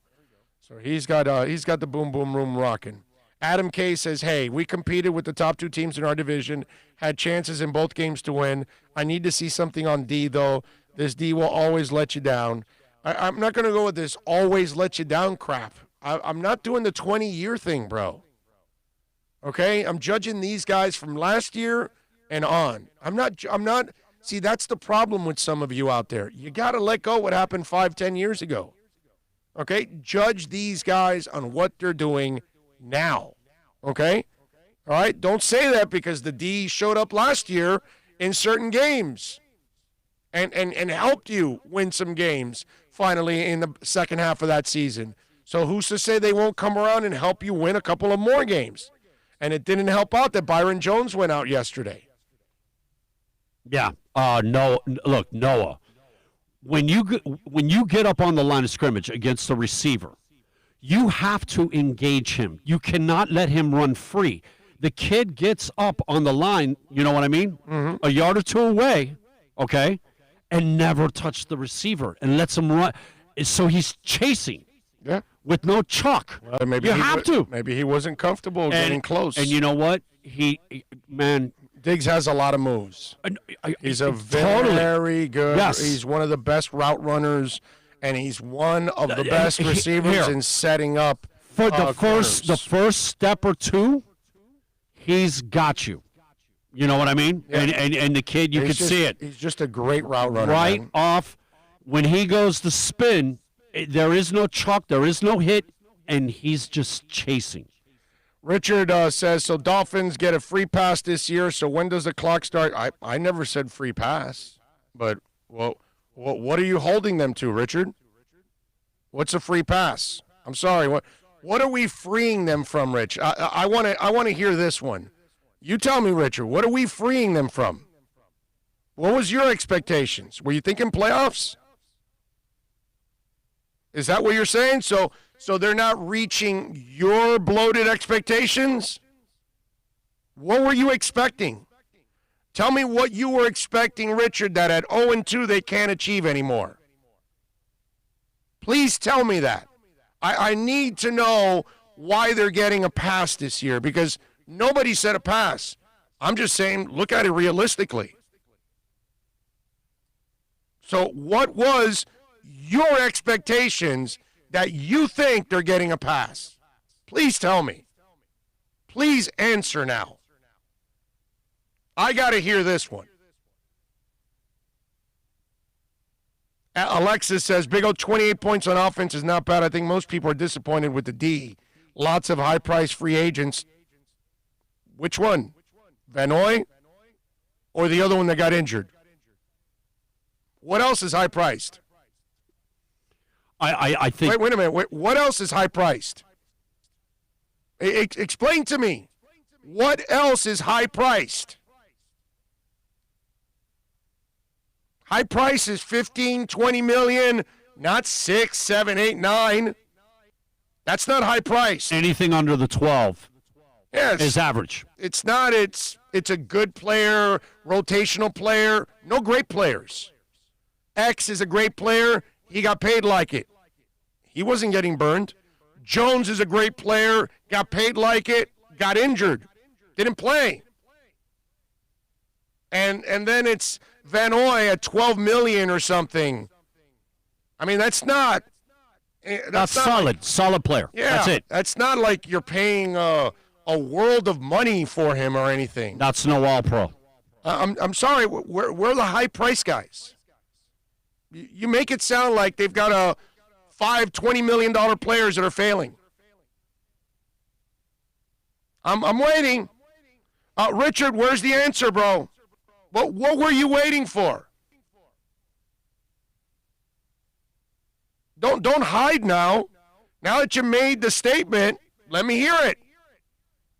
Speaker 3: So he's got the Boom Boom Room rocking. Adam K says, hey, we competed with the top 2 teams in our division, had chances in both games to win. I need to see something on D, though. This D will always let you down. I'm not going to go with this always let you down crap. I'm not doing the 20-year thing, bro. Okay? I'm judging these guys from last year and on. I'm not. See, that's the problem with some of you out there. You got to let go what happened 5-10 years ago. Okay? Judge these guys on what they're doing now. Okay? All right? Don't say that because the D showed up last year in certain games and helped you win some games finally in the second half of that season. So who's to say they won't come around and help you win a couple of more games? And it didn't help out that Byron Jones went out yesterday.
Speaker 4: Yeah. Look, Noah, when you get up on the line of scrimmage against the receiver, you have to engage him. You cannot let him run free. The kid gets up on the line, you know what I mean? Mm-hmm. A yard or 2 away, okay, and never touch the receiver and lets him run. So he's chasing.
Speaker 3: Yeah.
Speaker 4: With no chuck.
Speaker 3: Well, maybe
Speaker 4: you have to.
Speaker 3: Maybe he wasn't comfortable getting close.
Speaker 4: And you know what?
Speaker 3: Diggs has a lot of moves. He's a very good.
Speaker 4: Yes.
Speaker 3: He's one of the best route runners, and he's one of the best receivers in setting up.
Speaker 4: For the first step or 2, he's got you. You know what I mean? Yeah. And the kid, you could see it.
Speaker 3: He's just a great route runner.
Speaker 4: Right
Speaker 3: man.
Speaker 4: off, when he goes to spin, there is no chuck, there is no hit, and he's just chasing.
Speaker 3: Richard says, so Dolphins get a free pass this year, so when does the clock start? I never said free pass, but what are you holding them to, Richard? What's a free pass? I'm sorry, what are we freeing them from, Rich? I want to hear this one. You tell me, Richard, what are we freeing them from? What was your expectations? Were you thinking playoffs? Is that what you're saying? So they're not reaching your bloated expectations? What were you expecting? Tell me what you were expecting, Richard, that at 0-2 they can't achieve anymore. Please tell me that. I need to know why they're getting a pass this year, because nobody said a pass. I'm just saying, look at it realistically. So what was your expectations that you think they're getting a pass? Please tell me. Please answer now. I got to hear this one. Alexis says, Big O, 28 points on offense is not bad. I think most people are disappointed with the D. Lots of high-priced free agents. Which one? Vanoy or the other one that got injured? What else is high-priced?
Speaker 4: I think.
Speaker 3: Wait a minute. What else is high-priced? Explain to me. What else is high-priced? High price is 15, 20 million, not 6, 7, 8, 9. That's not high price.
Speaker 4: Anything under the 12
Speaker 3: Yes.
Speaker 4: is average.
Speaker 3: It's not. It's a good player, rotational player. No great players. X is a great player. He got paid like it. He wasn't getting burned. Jones is a great player. Got paid like it. Got injured. Didn't play. And then it's Vanoy at $12 million or something. I mean, that's not.
Speaker 4: That's solid. Solid player.
Speaker 3: Yeah,
Speaker 4: that's it.
Speaker 3: That's not like you're paying a world of money for him or anything.
Speaker 4: That's no all-pro.
Speaker 3: I'm sorry. We're the high price guys. You make it sound like they've got $20 million players that are failing. I'm waiting. Richard, where's the answer, bro? What were you waiting for? Don't hide now. Now that you made the statement, let me hear it.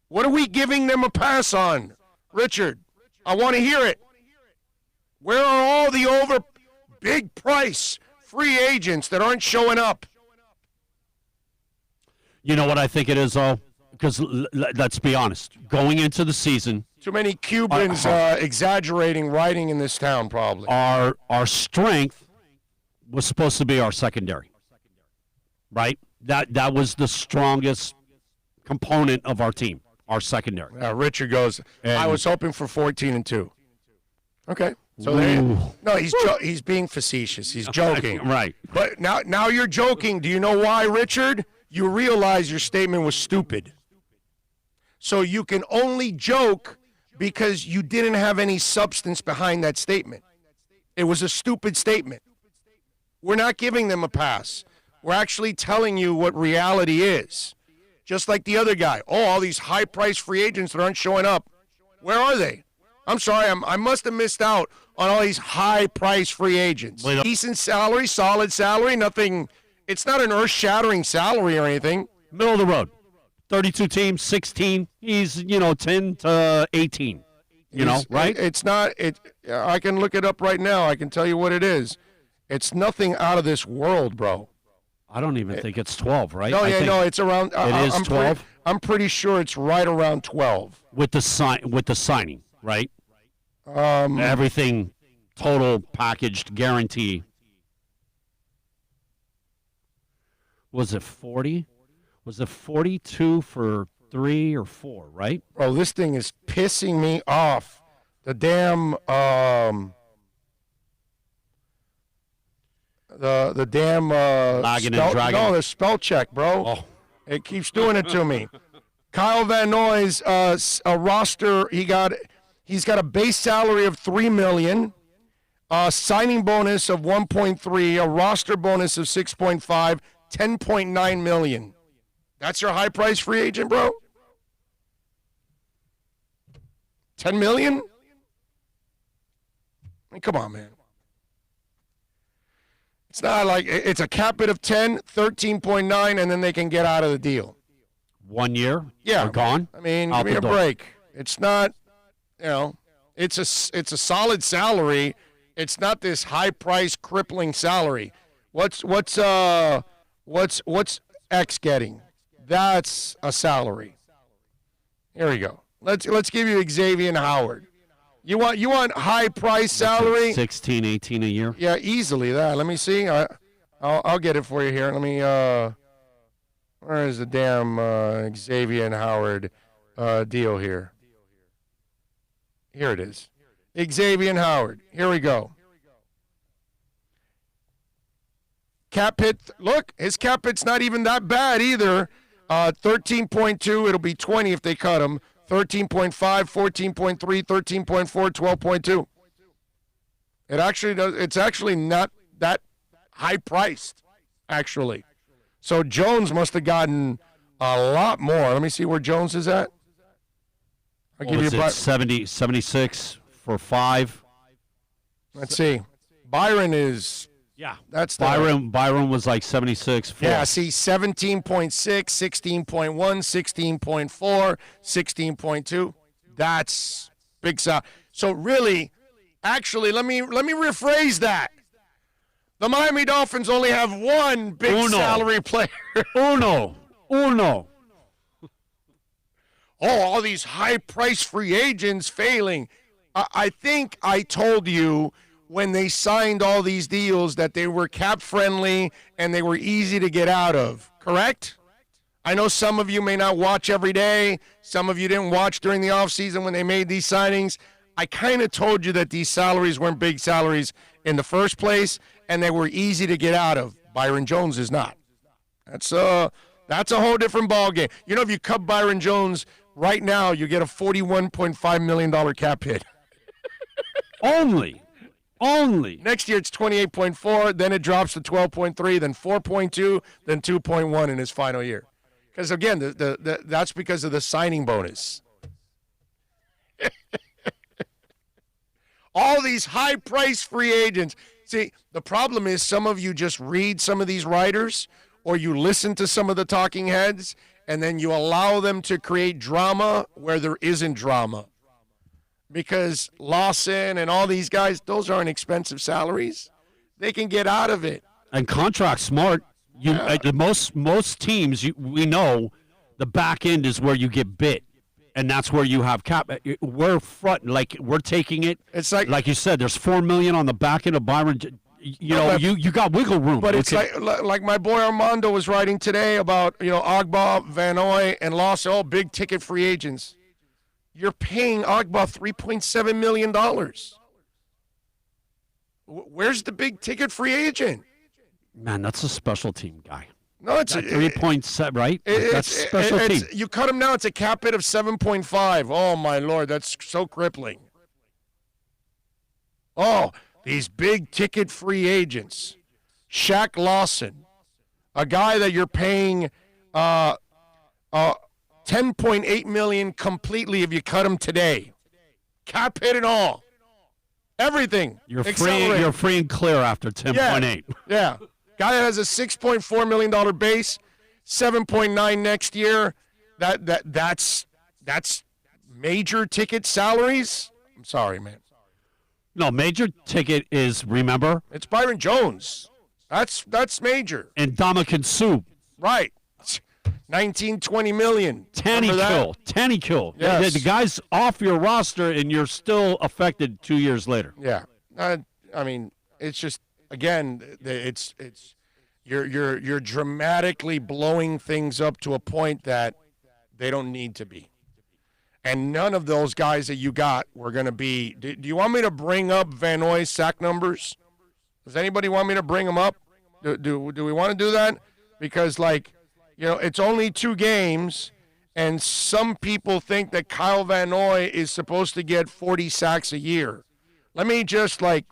Speaker 3: What are we giving them a pass on? Richard, I want to hear it. Where are all the big price free agents that aren't showing up?
Speaker 4: You know what I think it is, though? Because let's be honest. Going into the season,
Speaker 3: too many Cubans exaggerating writing in this town, probably.
Speaker 4: Our strength was supposed to be our secondary, right? That was the strongest component of our team, our secondary.
Speaker 3: Richard goes, I was hoping for 14-2. Okay. So he's being facetious. He's joking.
Speaker 4: Right.
Speaker 3: But now you're joking. Do you know why, Richard? You realize your statement was stupid. So you can only joke because you didn't have any substance behind that statement. It was a stupid statement. We're not giving them a pass. We're actually telling you what reality is. Just like the other guy. All these high-priced free agents that aren't showing up. Where are they? I'm sorry, I must have missed out on all these high-priced free agents. Decent salary, solid salary, nothing. It's not an earth-shattering salary or anything.
Speaker 4: Middle of the road. 32 teams, 16. He's, 10 to 18. Right?
Speaker 3: It's not. I can look it up right now. I can tell you what it is. It's nothing out of this world, bro.
Speaker 4: I don't even think it's 12, right?
Speaker 3: No, it's around.
Speaker 4: It is 12.
Speaker 3: I'm pretty sure it's right around 12
Speaker 4: with the signing, right? Everything total packaged guarantee. Was it 40? Was it 42 for 3 or 4, right?
Speaker 3: Bro, this thing is pissing me off. The damn the damn
Speaker 4: Lagging and dragging.
Speaker 3: No, the spell check, bro.
Speaker 4: Oh.
Speaker 3: It keeps doing it to me. Kyle Van Noy's a roster. He's got a base salary of $3 million, a signing bonus of 1.3, a roster bonus of 6.5, $10.9 million. That's your high price free agent, bro? $10 million? I mean, come on, man. It's not like it's a cap bid of 10, 13.9, and then they can get out of the deal.
Speaker 4: 1 year?
Speaker 3: Yeah.
Speaker 4: Or gone?
Speaker 3: I mean,
Speaker 4: Out
Speaker 3: give me
Speaker 4: the
Speaker 3: a
Speaker 4: door.
Speaker 3: break. It's not, it's a solid salary. It's not this high price crippling salary. What's X getting? That's a salary. Here we go. Let's give you Xavier Howard. You want high price salary?
Speaker 4: 16, 18 a year.
Speaker 3: Yeah, easily that. Let me see. I'll get it for you here. Let me. Where is the damn Xavier Howard deal here? Here it is. Xavier Howard. Here we go. Cap hit. Look, his cap hit's not even that bad either. 13.2. It'll be 20 if they cut him. 13.5, 14.3, 13.4, 12.2. It actually does. It's actually not that high priced, actually. So Jones must have gotten a lot more. Let me see where Jones is at. I'll give you
Speaker 4: 76 for 5.
Speaker 3: Let's see. Byron is.
Speaker 4: Yeah,
Speaker 3: that's
Speaker 4: Byron was like 76.
Speaker 3: Yeah, see, 17.6, 16.1, 16.4, 16.2. That's big salary. So really, actually, let me rephrase that. The Miami Dolphins only have one big salary player.
Speaker 4: Uno.
Speaker 3: Oh, all these high-priced free agents failing. I think I told you when they signed all these deals that they were cap-friendly and they were easy to get out of, correct? I know some of you may not watch every day. Some of you didn't watch during the offseason when they made these signings. I kind of told you that these salaries weren't big salaries in the first place, and they were easy to get out of. Byron Jones is not. That's a whole different ballgame. You know, if you cut Byron Jones right now, you get a $41.5 million cap hit.
Speaker 4: Only.
Speaker 3: Next year it's 28.4, then it drops to 12.3, then 4.2, then 2.1 in his final year. Because again, that's because of the signing bonus. All these high-priced free agents. See, the problem is some of you just read some of these writers or you listen to some of the talking heads and then you allow them to create drama where there isn't drama. Because Lawson and all these guys, those aren't expensive salaries. They can get out of it.
Speaker 4: And contract smart. Most teams, we know the back end is where you get bit. And that's where you have cap. We're front, like we're taking it.
Speaker 3: It's like
Speaker 4: you said, there's $4 million on the back end of Byron. You got wiggle room.
Speaker 3: But it's like my boy Armando was writing today about, Agba, Van Noy, and Lawson, all big ticket free agents. You're paying Agba $3.7 million. Where's the big ticket free agent?
Speaker 4: Man, that's a special team guy.
Speaker 3: No, it's
Speaker 4: 3.7, right? That's special team.
Speaker 3: You cut him now, it's a cap hit of 7.5. Oh, my Lord, that's so crippling. Oh, these big ticket free agents. Shaq Lawson, a guy that you're paying $10.8 million completely if you cut him today. Cap hit and all. Everything.
Speaker 4: You're free and clear after 10.8.
Speaker 3: Yeah. Guy that has a $6.4 million base, 7.9 next year. That's major ticket salaries. I'm sorry, man.
Speaker 4: No, major ticket is, remember?
Speaker 3: It's Byron Jones. That's major.
Speaker 4: And Ndamukong Suh.
Speaker 3: Right. 19, 20 million.
Speaker 4: Tanny kill.
Speaker 3: Yes.
Speaker 4: The guy's off your roster, and you're still affected 2 years later.
Speaker 3: Yeah. I mean, it's just, again, it's you're dramatically blowing things up to a point that they don't need to be. And none of those guys that you got were going to be. Do you want me to bring up Van Noy's sack numbers? Does anybody want me to bring them up? Do we want to do that? Because, it's only 2 games, and some people think that Kyle Van Noy is supposed to get 40 sacks a year. Let me just, let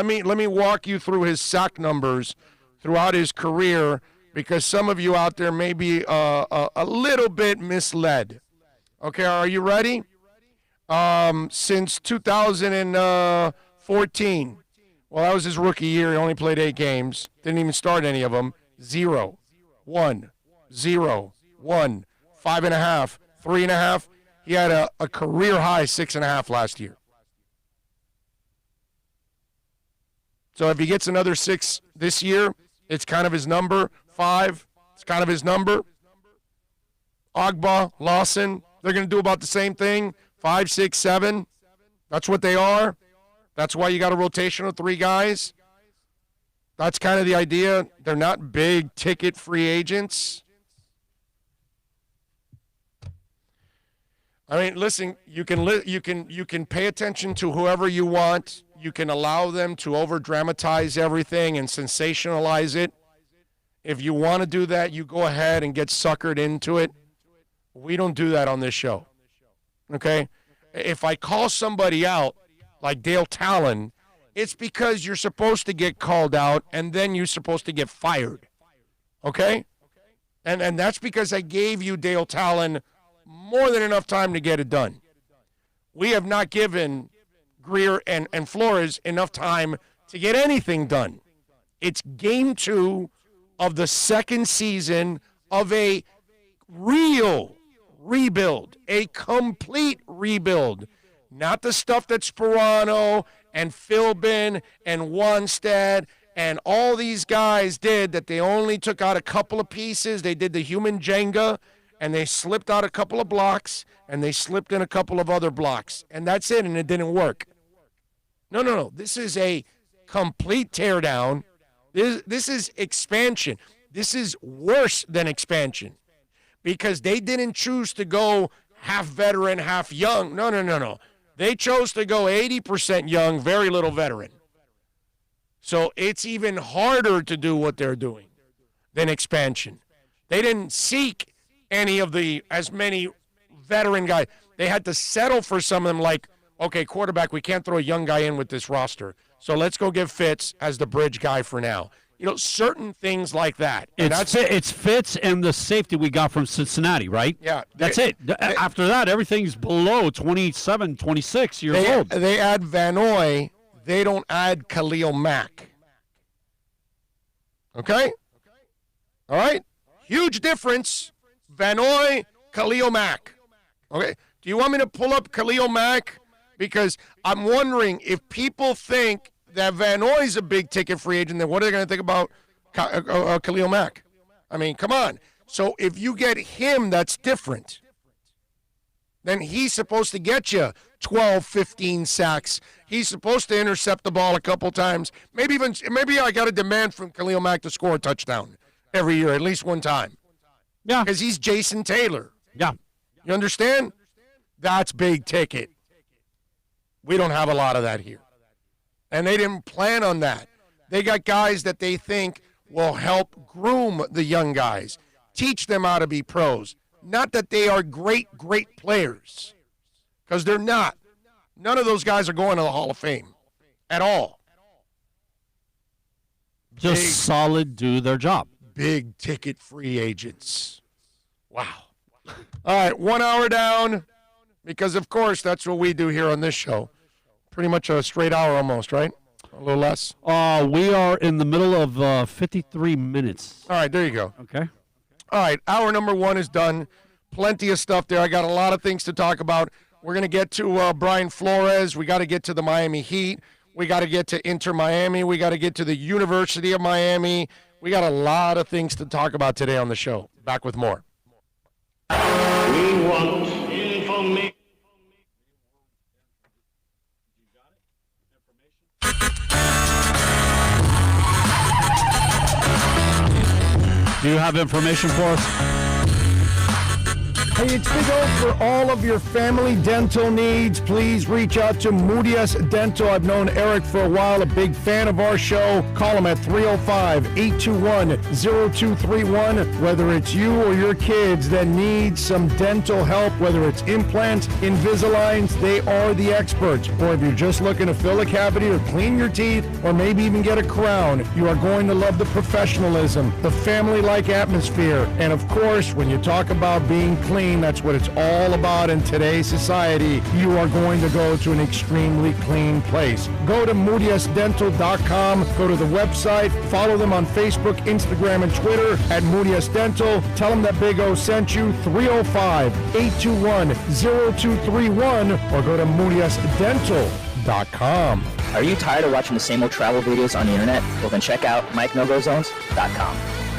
Speaker 3: me walk you through his sack numbers throughout his career, because some of you out there may be a little bit misled. Okay, are you ready? Since 2014, well, that was his rookie year. He only played 8 games. Didn't even start any of them. 0, 1, 0, 1, 5.5, 3.5. He had a career high 6.5 last year. So if he gets another 6 this year, it's kind of his number. 5, it's kind of his number. Agba, Lawson, They're going to do about the same thing, 5, 6, 7. That's what they are. That's why you got a rotation of 3 guys. That's kind of the idea. They're not big ticket free agents. I mean, listen, you can pay attention to whoever you want. You can allow them to over-dramatize everything and sensationalize it. If you want to do that, you go ahead and get suckered into it. We don't do that on this show, okay? If I call somebody out, like Dale Talon, it's because you're supposed to get called out and then you're supposed to get fired, okay? And that's because I gave you, Dale Talon, more than enough time to get it done. We have not given Greer and Flores enough time to get anything done. It's game 2 of the second season of a real rebuild, a complete rebuild. Not the stuff that Sperano and Philbin and Wanstead and all these guys did that they only took out a couple of pieces. They did the human Jenga, and they slipped out a couple of blocks, and they slipped in a couple of other blocks. And that's it, and it didn't work. No. This is a complete teardown. This is expansion. This is worse than expansion because they didn't choose to go half veteran, half young. No. They chose to go 80% young, very little veteran. So it's even harder to do what they're doing than expansion. They didn't seek any of as many veteran guys. They had to settle for some of them like, okay, quarterback, we can't throw a young guy in with this roster. So let's go give Fitz as the bridge guy for now. Certain things like that.
Speaker 4: It's Fitz and the safety we got from Cincinnati, right?
Speaker 3: Yeah.
Speaker 4: That's it. After that, everything's below 27, 26 years old.
Speaker 3: They add Vanoy. They don't add Khalil Mack. Okay? All right? Huge difference. Vanoy, Khalil Mack. Okay? Do you want me to pull up Khalil Mack? Because I'm wondering if people think that Vanoy's a big-ticket free agent, then what are they going to think about Khalil Mack? I mean, come on. So if you get him, that's different. Then he's supposed to get you 12, 15 sacks. He's supposed to intercept the ball a couple times. Maybe I got to demand from Khalil Mack to score a touchdown every year, at least one time.
Speaker 4: Yeah.
Speaker 3: Because he's Jason Taylor.
Speaker 4: Yeah.
Speaker 3: You understand? That's big ticket. We don't have a lot of that here. And they didn't plan on that. They got guys that they think will help groom the young guys, teach them how to be pros. Not that they are great players, because they're not. None of those guys are going to the Hall of Fame at all.
Speaker 4: Just solid, do their job.
Speaker 3: Big ticket free agents. Wow. All right, 1 hour down, because, of course, that's what we do here on this show. Pretty much a straight hour almost, right? A little less?
Speaker 4: We are in the middle of 53 minutes.
Speaker 3: All right, there you go.
Speaker 4: Okay.
Speaker 3: All right, hour number 1 is done. Plenty of stuff there. I got a lot of things to talk about. We're going to get to Brian Flores. We got to get to the Miami Heat. We got to get to Inter Miami. We got to get to the University of Miami. We got a lot of things to talk about today on the show. Back with more.
Speaker 5: We want information.
Speaker 4: Do you have information for us?
Speaker 6: Hey, it's Big O for all of your family dental needs. Please reach out to Moody S Dental. I've known Eric for a while, a big fan of our show. Call him at 305-821-0231. Whether it's you or your kids that need some dental help, whether it's implants, Invisaligns, they are the experts. Or if you're just looking to fill a cavity or clean your teeth, or maybe even get a crown, you are going to love the professionalism, the family-like atmosphere. And of course, when you talk about being clean, that's what it's all about in today's society. You are going to go to an extremely clean place. Go to MoodySDental.com. Go to the website. Follow them on Facebook, Instagram, and Twitter at Moody S Dental. Tell them that Big O sent you. 305-821-0231 or go to MoodySDental.com.
Speaker 7: Are you tired of watching the same old travel videos on the internet? Well, then check out MikeNoGoZones.com.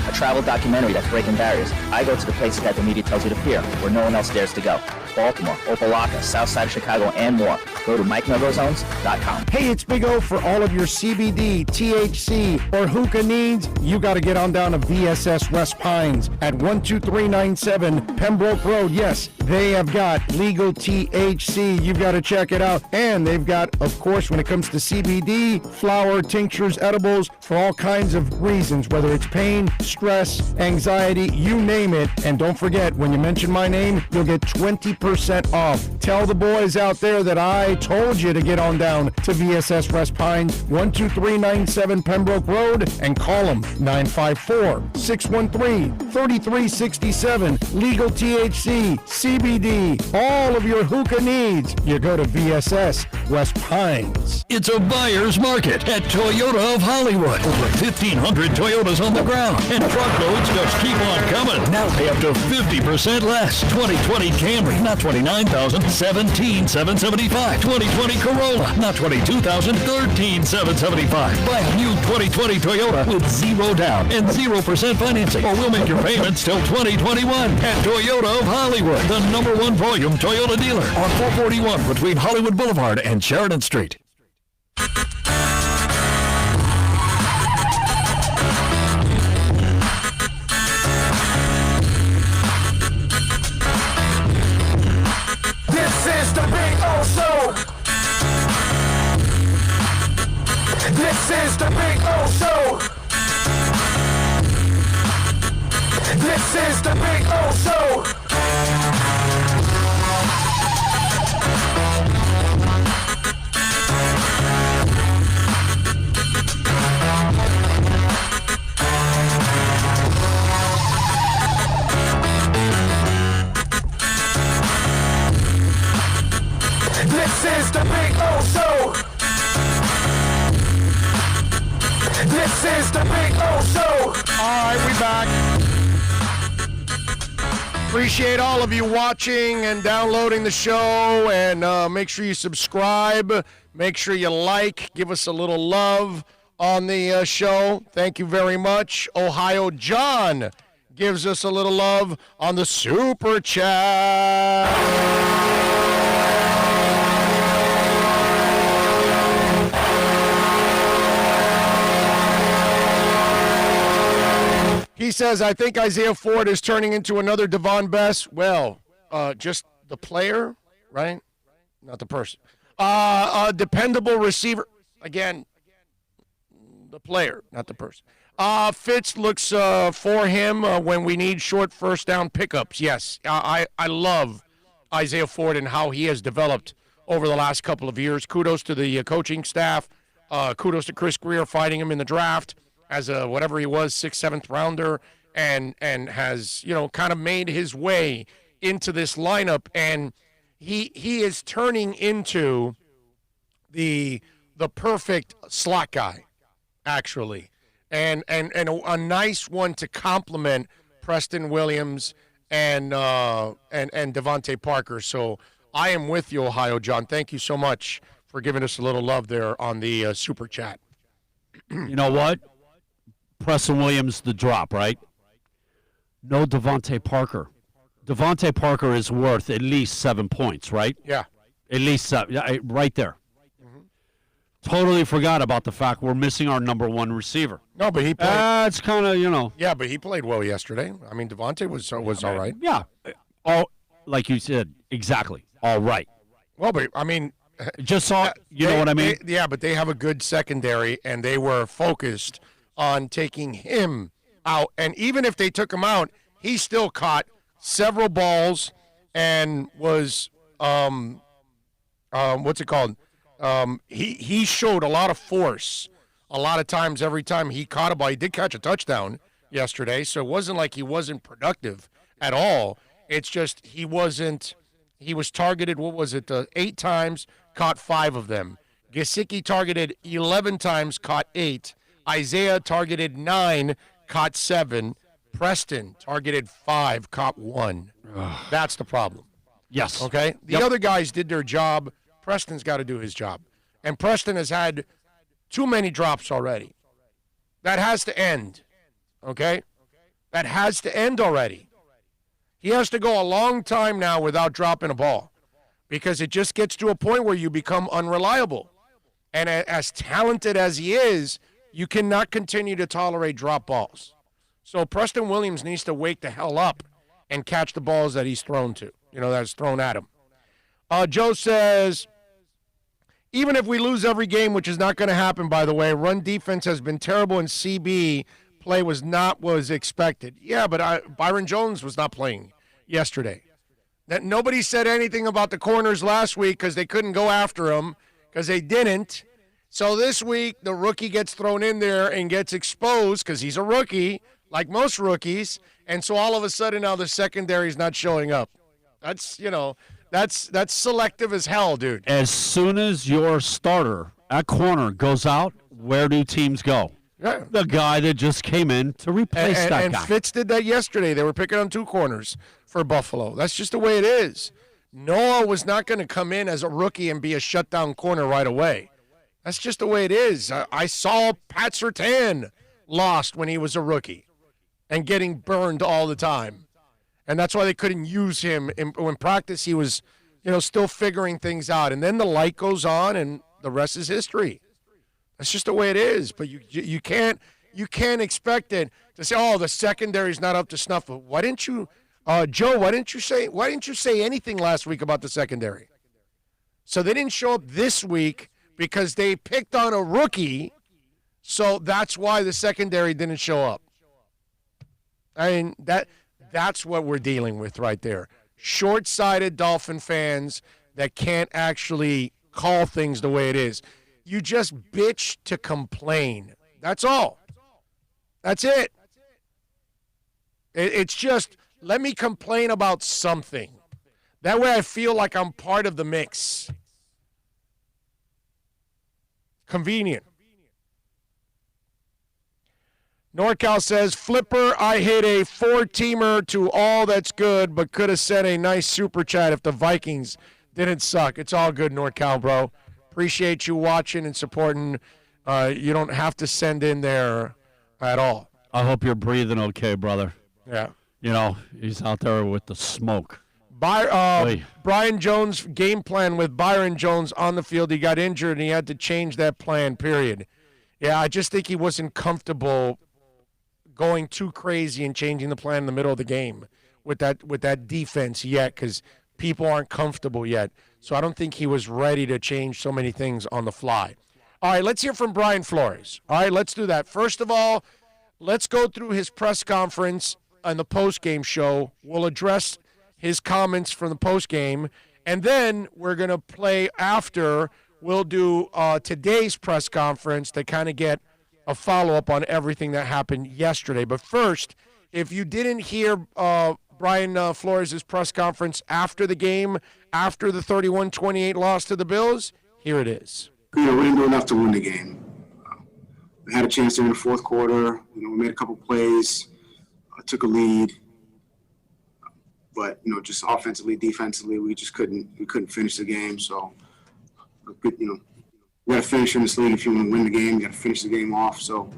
Speaker 7: a travel documentary that's breaking barriers. I go to the places that the media tells you to peer, where no one else dares to go. Baltimore, Opelika, South Side of Chicago, and more. Go to MikeNovoZones.com.
Speaker 6: Hey, it's Big O for all of your CBD, THC, or hookah needs. You got to get on down to VSS West Pines at 12397 Pembroke Road. Yes, they have got legal THC. You've got to check it out. And they've got, of course, when it comes to CBD, flower, tinctures, edibles, for all kinds of reasons, whether it's pain, stress, anxiety, you name it. And don't forget, when you mention my name, you'll get 20% off. Tell the boys out there that I told you to get on down to VSS West Pines, 12397 Pembroke Road, and call them 954-613-3367. Legal THC, CBD, all of your hookah needs. You go to VSS West Pines.
Speaker 8: It's a buyer's market at Toyota of Hollywood. Over 1,500 Toyotas on the ground, and truckloads just keep on coming. Now pay up to 50% less. 2020 Camry, not $29,000, $17,775. 2020 Corolla, not $22,000, $13,775. Buy a new 2020 Toyota with zero down and 0% financing, or we'll make your payments till 2021 at Toyota of Hollywood, the #1 volume Toyota dealer on 441 between Hollywood Boulevard and Sheridan Street.
Speaker 1: This is the Big O Show. This is the Big O Show. This is the Big O Show. This is the Big O Show. This is the Big O Show.
Speaker 3: All right, we back. Appreciate all of you watching and downloading the show, and make sure you subscribe. Make sure you like. Give us a little love on the show. Thank you very much. Ohio John gives us a little love on the Super Chat. He says, I think Isaiah Ford is turning into another Devon Best. Well, just the player, right? Not the person. A dependable receiver. Again, the player, not the person. Fitz looks for him when we need short first down pickups. Yes, I love Isaiah Ford and how he has developed over the last couple of years. Kudos to the coaching staff. Kudos to Chris Greer fighting him in the draft as a whatever he was, 6th, 7th rounder, and has, kind of made his way into this lineup. And he is turning into the perfect slot guy, actually. And a nice one to complement Preston Williams and Devante Parker. So I am with you, Ohio John. Thank you so much for giving us a little love there on the Super Chat.
Speaker 4: You know what? Preston Williams, the drop, right? No Devante Parker. Devante Parker is worth at least 7 points, right?
Speaker 3: Yeah.
Speaker 4: At least 7. Yeah, right there. Mm-hmm. Totally forgot about the fact we're missing our #1 receiver.
Speaker 3: No, but he played.
Speaker 4: That's kind of,
Speaker 3: Yeah, but he played well yesterday. I mean, Devante was all right.
Speaker 4: Yeah. All, like you said, exactly. All right.
Speaker 3: Well, but, I mean.
Speaker 4: Just saw, know what I mean?
Speaker 3: But they have a good secondary, and they were focused on taking him out. And even if they took him out, he still caught several balls and was what's it called? He showed a lot of force a lot of times. Every time he caught a ball, he did catch a touchdown yesterday, so it wasn't like he wasn't productive at all. It's just he was targeted, 8 times, caught 5 of them. Gesicki targeted 11 times, caught 8. Isaiah targeted 9, caught 7. Preston targeted 5, caught 1. That's the problem.
Speaker 4: Yes.
Speaker 3: Okay? The other guys did their job. Preston's got to do his job. And Preston has had too many drops already. That has to end. Okay? That has to end already. He has to go a long time now without dropping a ball because it just gets to a point where you become unreliable. And as talented as he is, you cannot continue to tolerate drop balls. So Preston Williams needs to wake the hell up and catch the balls that he's thrown to, that's thrown at him. Joe says, even if we lose every game, which is not going to happen, by the way, run defense has been terrible and CB play was not what was expected. Yeah, but Byron Jones was not playing yesterday. That nobody said anything about the corners last week because they couldn't go after him because they didn't. So this week, the rookie gets thrown in there and gets exposed because he's a rookie, like most rookies. And so all of a sudden now the secondary is not showing up. That's selective as hell, dude.
Speaker 4: As soon as your starter at corner goes out, where do teams go?
Speaker 3: Yeah.
Speaker 4: The guy that just came in to replace that guy.
Speaker 3: And Fitz did that yesterday. They were picking on two corners for Buffalo. That's just the way it is. Noah was not going to come in as a rookie and be a shutdown corner right away. That's just the way it is. I saw Pat Surtain lost when he was a rookie and getting burned all the time. And that's why they couldn't use him. In practice, he was, still figuring things out. And then the light goes on, and the rest is history. That's just the way it is. But you can't expect it to say, oh, the secondary's not up to snuff. Why didn't you, Joe? Why didn't you say anything last week about the secondary? So they didn't show up this week because they picked on a rookie. So that's why the secondary didn't show up. I mean that's what we're dealing with right there. Short-sighted Dolphin fans that can't actually call things the way it is. You just bitch to complain. That's all. That's it. It's just, let me complain about something. That way I feel like I'm part of the mix. Convenient. NorCal says, Flipper, I hit a 4-teamer to all that's good, but could have sent a nice super chat if the Vikings didn't suck. It's all good, NorCal, bro. Appreciate you watching and supporting. You don't have to send in there at all.
Speaker 4: I hope you're breathing okay, brother.
Speaker 3: Yeah.
Speaker 4: He's out there with the smoke.
Speaker 3: Brian Jones' game plan with Byron Jones on the field. He got injured, and he had to change that plan, period. Yeah, I just think he wasn't comfortable going too crazy and changing the plan in the middle of the game with that defense yet because people aren't comfortable yet. So I don't think he was ready to change so many things on the fly. All right, let's hear from Brian Flores. All right, let's do that. First of all, let's go through his press conference and the postgame show. We'll address his comments from the postgame, and then we're going to play after. We'll do today's press conference to kind of get a follow-up on everything that happened yesterday. But first, if you didn't hear Brian Flores' press conference after the game, after the 31-28 loss to the Bills, here it is.
Speaker 9: We didn't do enough to win the game. We had a chance during the fourth quarter. We made a couple plays, took a lead. But, just offensively, defensively, we couldn't finish the game. So, you got to finish in this league if you want to win the game. You got to finish the game off. So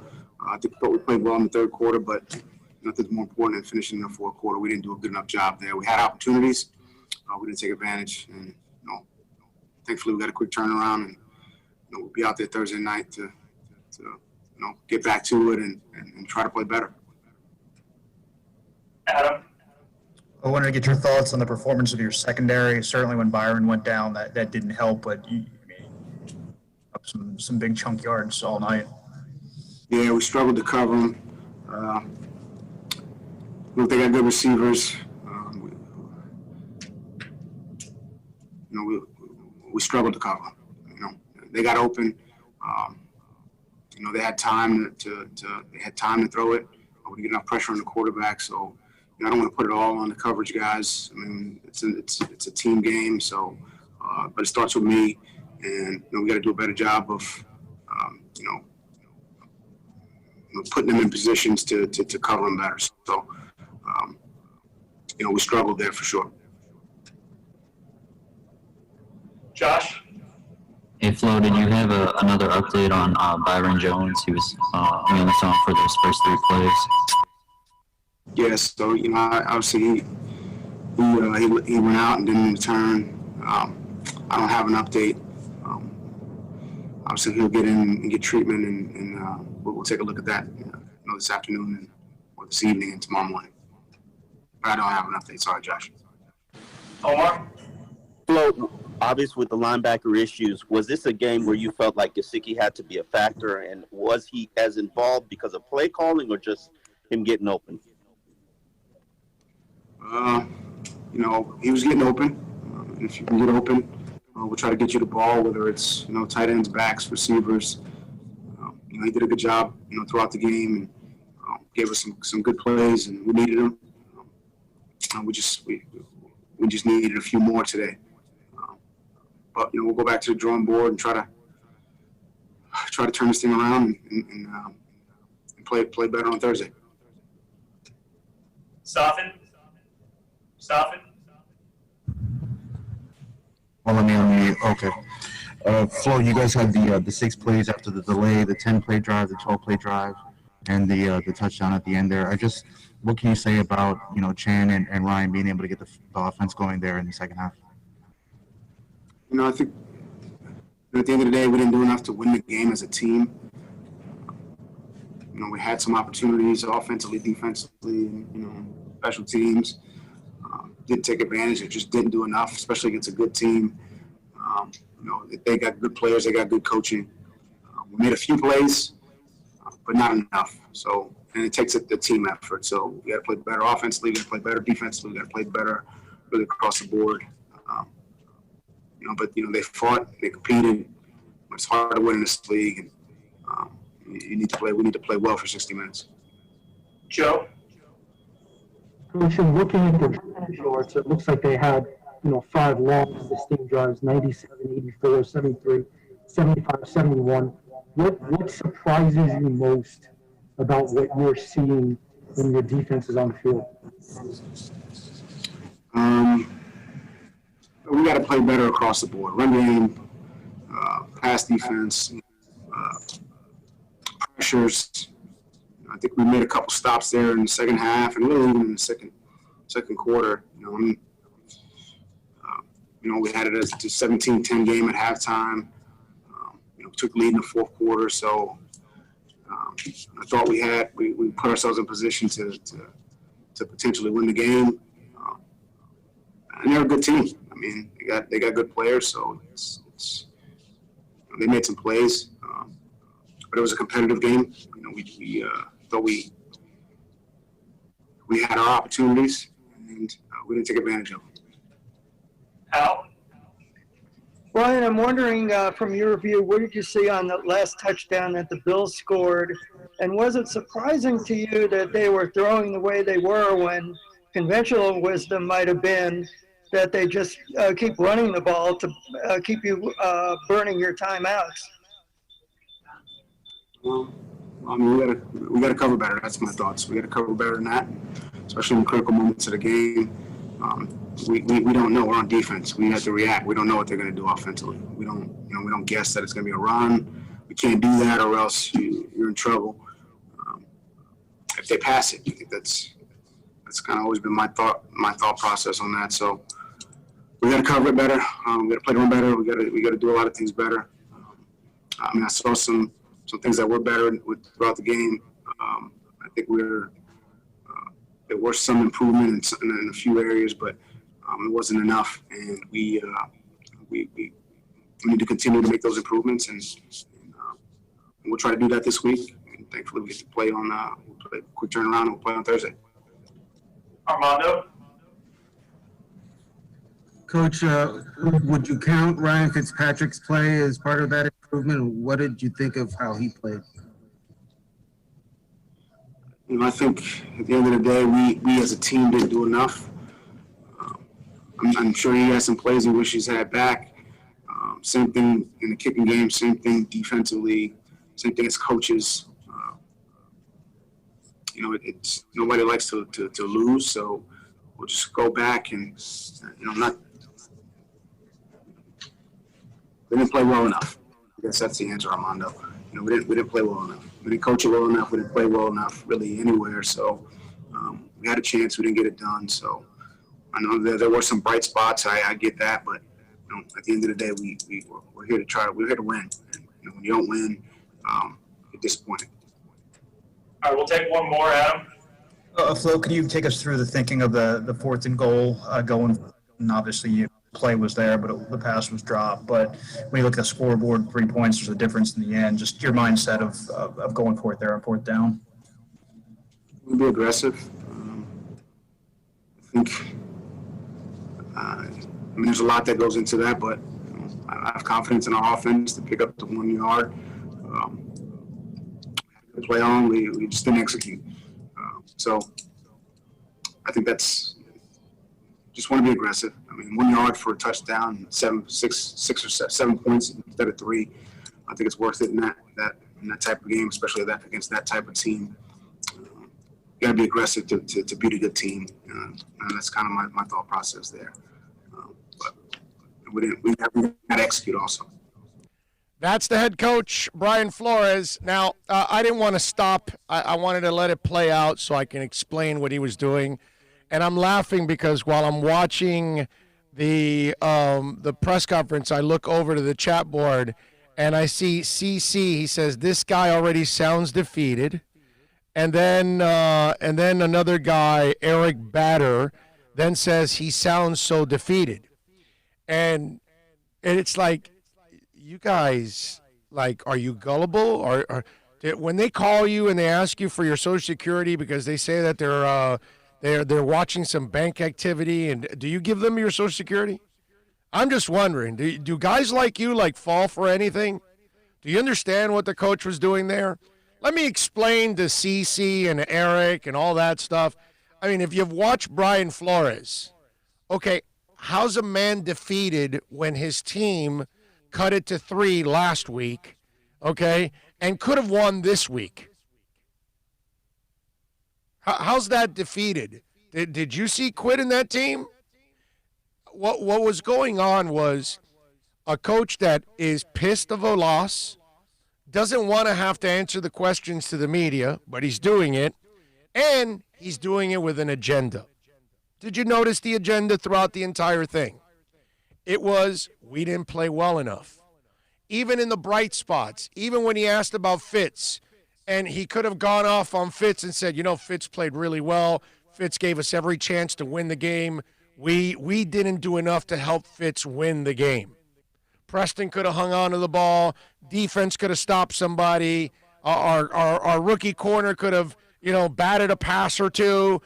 Speaker 9: I think we played well in the third quarter, but nothing's more important than finishing in the fourth quarter. We didn't do a good enough job there. We had opportunities. We didn't take advantage. And, thankfully we got a quick turnaround. And, we'll be out there Thursday night to get back to it and try to play better.
Speaker 10: Adam? I wanted to get your thoughts on the performance of your secondary. Certainly when Byron went down, that didn't help, but some big chunk yards all night.
Speaker 9: Yeah, we struggled to cover them. Look, they got good receivers. We struggled to cover them. They got open. They had time to throw it. We get enough pressure on the quarterback, so I don't want to put it all on the coverage guys. It's a team game, so but it starts with me, and we got to do a better job of putting them in positions to cover them better. So we struggled there for sure.
Speaker 10: Josh?
Speaker 11: Hey, Flo, did you have another update on Byron Jones? He was only on for those first 3 plays.
Speaker 9: Yeah, so obviously he went out and didn't return. I don't have an update. Obviously he'll get in and get treatment, and we'll take a look at that this afternoon or this evening and tomorrow morning. But I don't have an update. Sorry, Josh.
Speaker 12: Omar? Flo, obviously with the linebacker issues, was this a game where you felt like Gesicki had to be a factor, and was he as involved because of play calling or just him getting open?
Speaker 9: He was getting open. If you can get open, we'll try to get you the ball, whether it's, tight ends, backs, receivers. He did a good job, throughout the game, and gave us some good plays, and we needed them. We just needed a few more today. But we'll go back to the drawing board and try to turn this thing around and play better on Thursday.
Speaker 12: Soften.
Speaker 13: Flo, you guys had the 6 plays after the delay, the 10-play drive, the 12-play drive, and the touchdown at the end there. What can you say about Chan and Ryan being able to get the offense going there in the second half?
Speaker 9: I think at the end of the day, we didn't do enough to win the game as a team. We had some opportunities offensively, defensively, and special teams. Didn't take advantage. It just didn't do enough, especially against a good team. They got good players. They got good coaching. We made a few plays, but not enough. And it takes a team effort. So we got to play better offensively. We got to play better defensively. We got to play better really across the board. But they fought. They competed. It's hard to win in this league. And we need to play well for 60 minutes.
Speaker 12: Joe?
Speaker 14: Coach, looking at the shorts, it looks like they had, 5 long, distinct drives, 97, 84, 73, 75, 71. What surprises you most about what you're seeing when your defense is on the field?
Speaker 9: We got to play better across the board. Run game, pass defense, pressures. I think we made a couple stops there in the second half, and really even in the second quarter. We had it as a 17-10 game at halftime. We took the lead in the fourth quarter, so I thought we put ourselves in position to potentially win the game. And they're a good team. I mean, they got good players, so they made some plays, but it was a competitive game. We thought we had our opportunities, and we didn't take advantage of them.
Speaker 12: Al?
Speaker 15: Ryan, I'm wondering from your view, what did you see on the last touchdown that the Bills scored? And was it surprising to you that they were throwing the way they were when conventional wisdom might have been that they just keep running the ball to keep you burning your timeouts?
Speaker 9: Well, I mean, we got to cover better. That's my thoughts. We got to cover better than that, especially in the critical moments of the game. We don't know. We're on defense. We have to react. We don't know what they're going to do offensively. We don't guess that it's going to be a run. We can't do that, or else you're in trouble. If they pass it, I think that's kind of always been my thought process on that. So we got to cover it better. We got to play the run better. We got to do a lot of things better. I saw some things that were better throughout the game. I think there were some improvement in a few areas, but it wasn't enough, and we need to continue to make those improvements, and we'll try to do that this week. And thankfully, we get to play on we'll play a quick turnaround, and we'll play on Thursday.
Speaker 12: Armando?
Speaker 13: Coach, would you count Ryan Fitzpatrick's play as part of that improvement? What did you think of how he played?
Speaker 9: I think at the end of the day, we as a team didn't do enough. I'm sure he has some plays he wishes he had back. Same thing in the kicking game, same thing defensively, same thing as coaches. It's nobody likes to lose, so we'll just go back and we didn't play well enough. I guess that's the answer, Armando. We didn't play well enough. We didn't coach it well enough. We didn't play well enough really anywhere. So We had a chance, we didn't get it done. So I know there were some bright spots. I get that, but at the end of the day, we're here to we're here to win. And when you don't win, you're disappointed.
Speaker 10: All right, we'll take one more, Adam. Flo, can you take us through the thinking of the 4th and goal going? And obviously, play was there, but the pass was dropped. But when you look at the scoreboard, 3 points, there's a difference in the end. Just your mindset of going for it there on 4th down.
Speaker 9: We'll be aggressive. I think, there's a lot that goes into that, but I have confidence in our offense to pick up the 1 yard. Play on, we just didn't execute. So I think that's just want to be aggressive. 1 yard for a touchdown, 6 or 7 points instead of 3. I think it's worth it in that type of game, especially against that type of team. You got to be aggressive to beat a good team, and that's kind of my thought process there. But we got to execute also.
Speaker 3: That's the head coach, Brian Flores. Now, I didn't want to stop. I wanted to let it play out so I can explain what he was doing. And I'm laughing because while I'm watching the press conference, I look over to the chat board and I see CC. He says, this guy already sounds defeated. And then another guy, Eric Batter, then says he sounds so defeated. And it's like, you guys, are you gullible? Or when they call you and they ask you for your Social Security because they say that they're watching some bank activity, and do you give them your Social Security? I'm just wondering, do guys like you fall for anything? Do you understand what the coach was doing there? Let me explain to CC and Eric and all that stuff. If you've watched Brian Flores, okay, how's a man defeated when his team cut it to 3 last week, okay, and could have won this week? How's that defeated? Did you see quit in that team? What was going on was a coach that is pissed of a loss, doesn't want to have to answer the questions to the media, but he's doing it, and he's doing it with an agenda. Did you notice the agenda throughout the entire thing? It was, we didn't play well enough. Even in the bright spots, even when he asked about Fitz, and he could have gone off on Fitz and said, Fitz played really well. Fitz gave us every chance to win the game. We didn't do enough to help Fitz win the game. Preston could have hung on to the ball. Defense could have stopped somebody. Our rookie corner could have, batted a pass or two.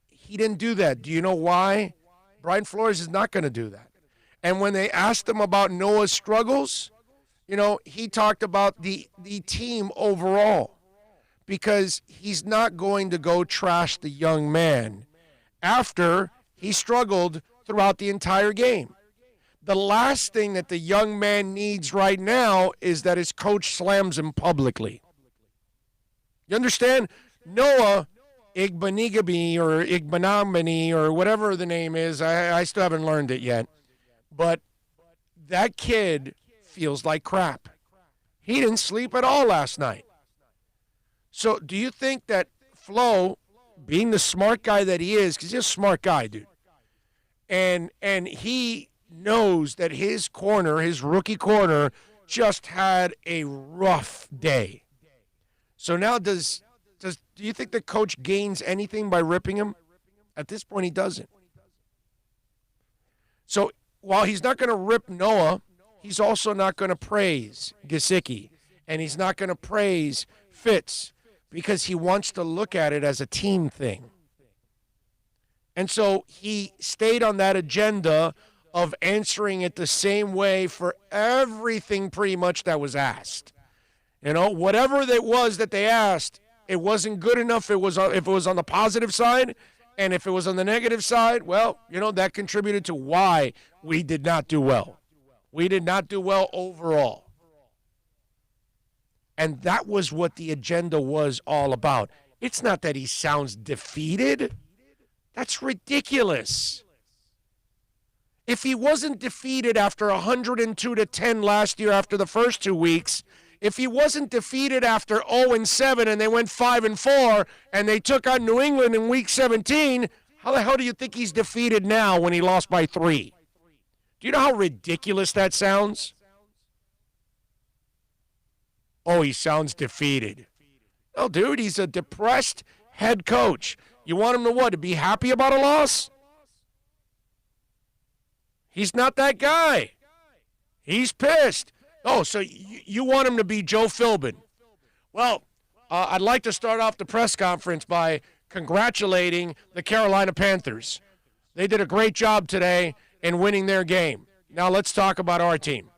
Speaker 3: He didn't do that. Do you know why? Brian Flores is not going to do that. And when they asked him about Noah's struggles, he talked about the team overall, because he's not going to go trash the young man after he struggled throughout the entire game. The last thing that the young man needs right now is that his coach slams him publicly. You understand? Noah Igbanigami or Igbanamani or whatever the name is, I still haven't learned it yet. But that kid feels like crap. He didn't sleep at all last night. So do you think that Flo, being the smart guy that he is, because he's a smart guy, dude, and he knows that his rookie corner, just had a rough day. So now do you think the coach gains anything by ripping him? At this point, he doesn't. So while he's not going to rip Noah, he's also not going to praise Gesicki, and he's not going to praise Fitz, because he wants to look at it as a team thing. And so he stayed on that agenda of answering it the same way for everything pretty much that was asked. Whatever it was that they asked, it wasn't good enough. If it was on the positive side, and if it was on the negative side, well, that contributed to why we did not do well. We did not do well overall. And that was what the agenda was all about. It's not that he sounds defeated. That's ridiculous. If he wasn't defeated after 102-10 last year after the first 2 weeks, If he wasn't defeated after 0-7 and they went 5-4 and they took on New England in Week 17, how the hell do you think he's defeated now when he lost by 3? Do you know how ridiculous that sounds? Oh, he sounds defeated. Oh, dude, he's a depressed head coach. You want him to what? To be happy about a loss? He's not that guy. He's pissed. Oh, so you want him to be Joe Philbin. Well, I'd like to start off the press conference by congratulating the Carolina Panthers. They did a great job today in winning their game. Now let's talk about our team.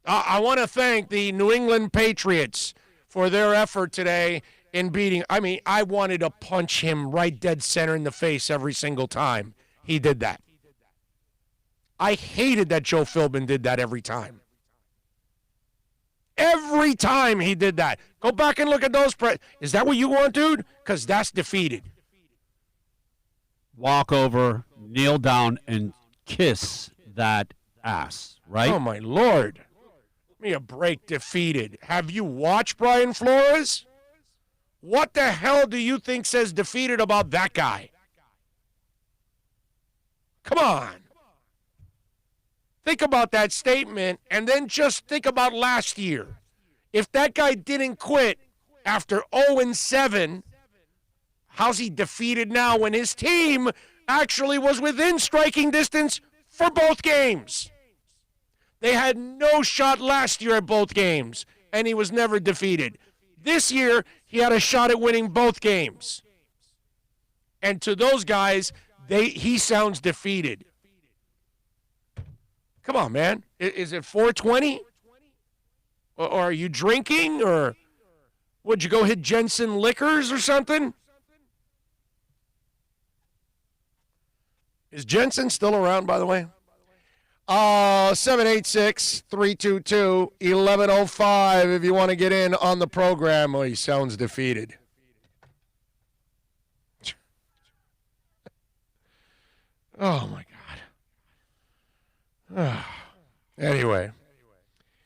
Speaker 3: I want to thank the New England Patriots for their effort today in beating. I mean, I wanted to punch him right dead center in the face every single time he did that. I hated that Joe Philbin did that every time. Every time he did that. Go back and look at those. Is that what you want, dude? Because that's defeated.
Speaker 4: Walk over, kneel down, and kiss that ass, right?
Speaker 3: Oh, my Lord. Give me a break, defeated. Have you watched Brian Flores? What the hell do you think says defeated about that guy? Come on. Think about that statement, and then just think about last year. If that guy didn't quit after 0-7, how's he defeated now when his team actually was within striking distance for both games? They had no shot last year at both games, and he was never defeated. This year, he had a shot at winning both games. And to those guys, he sounds defeated. Come on, man. Is it 420? Or are you drinking? Or would you go hit Jensen Liquors or something? Is Jensen still around, by the way? 786-322-1105 if you want to get in on the program. Oh, he sounds defeated. Oh, my God. Anyway.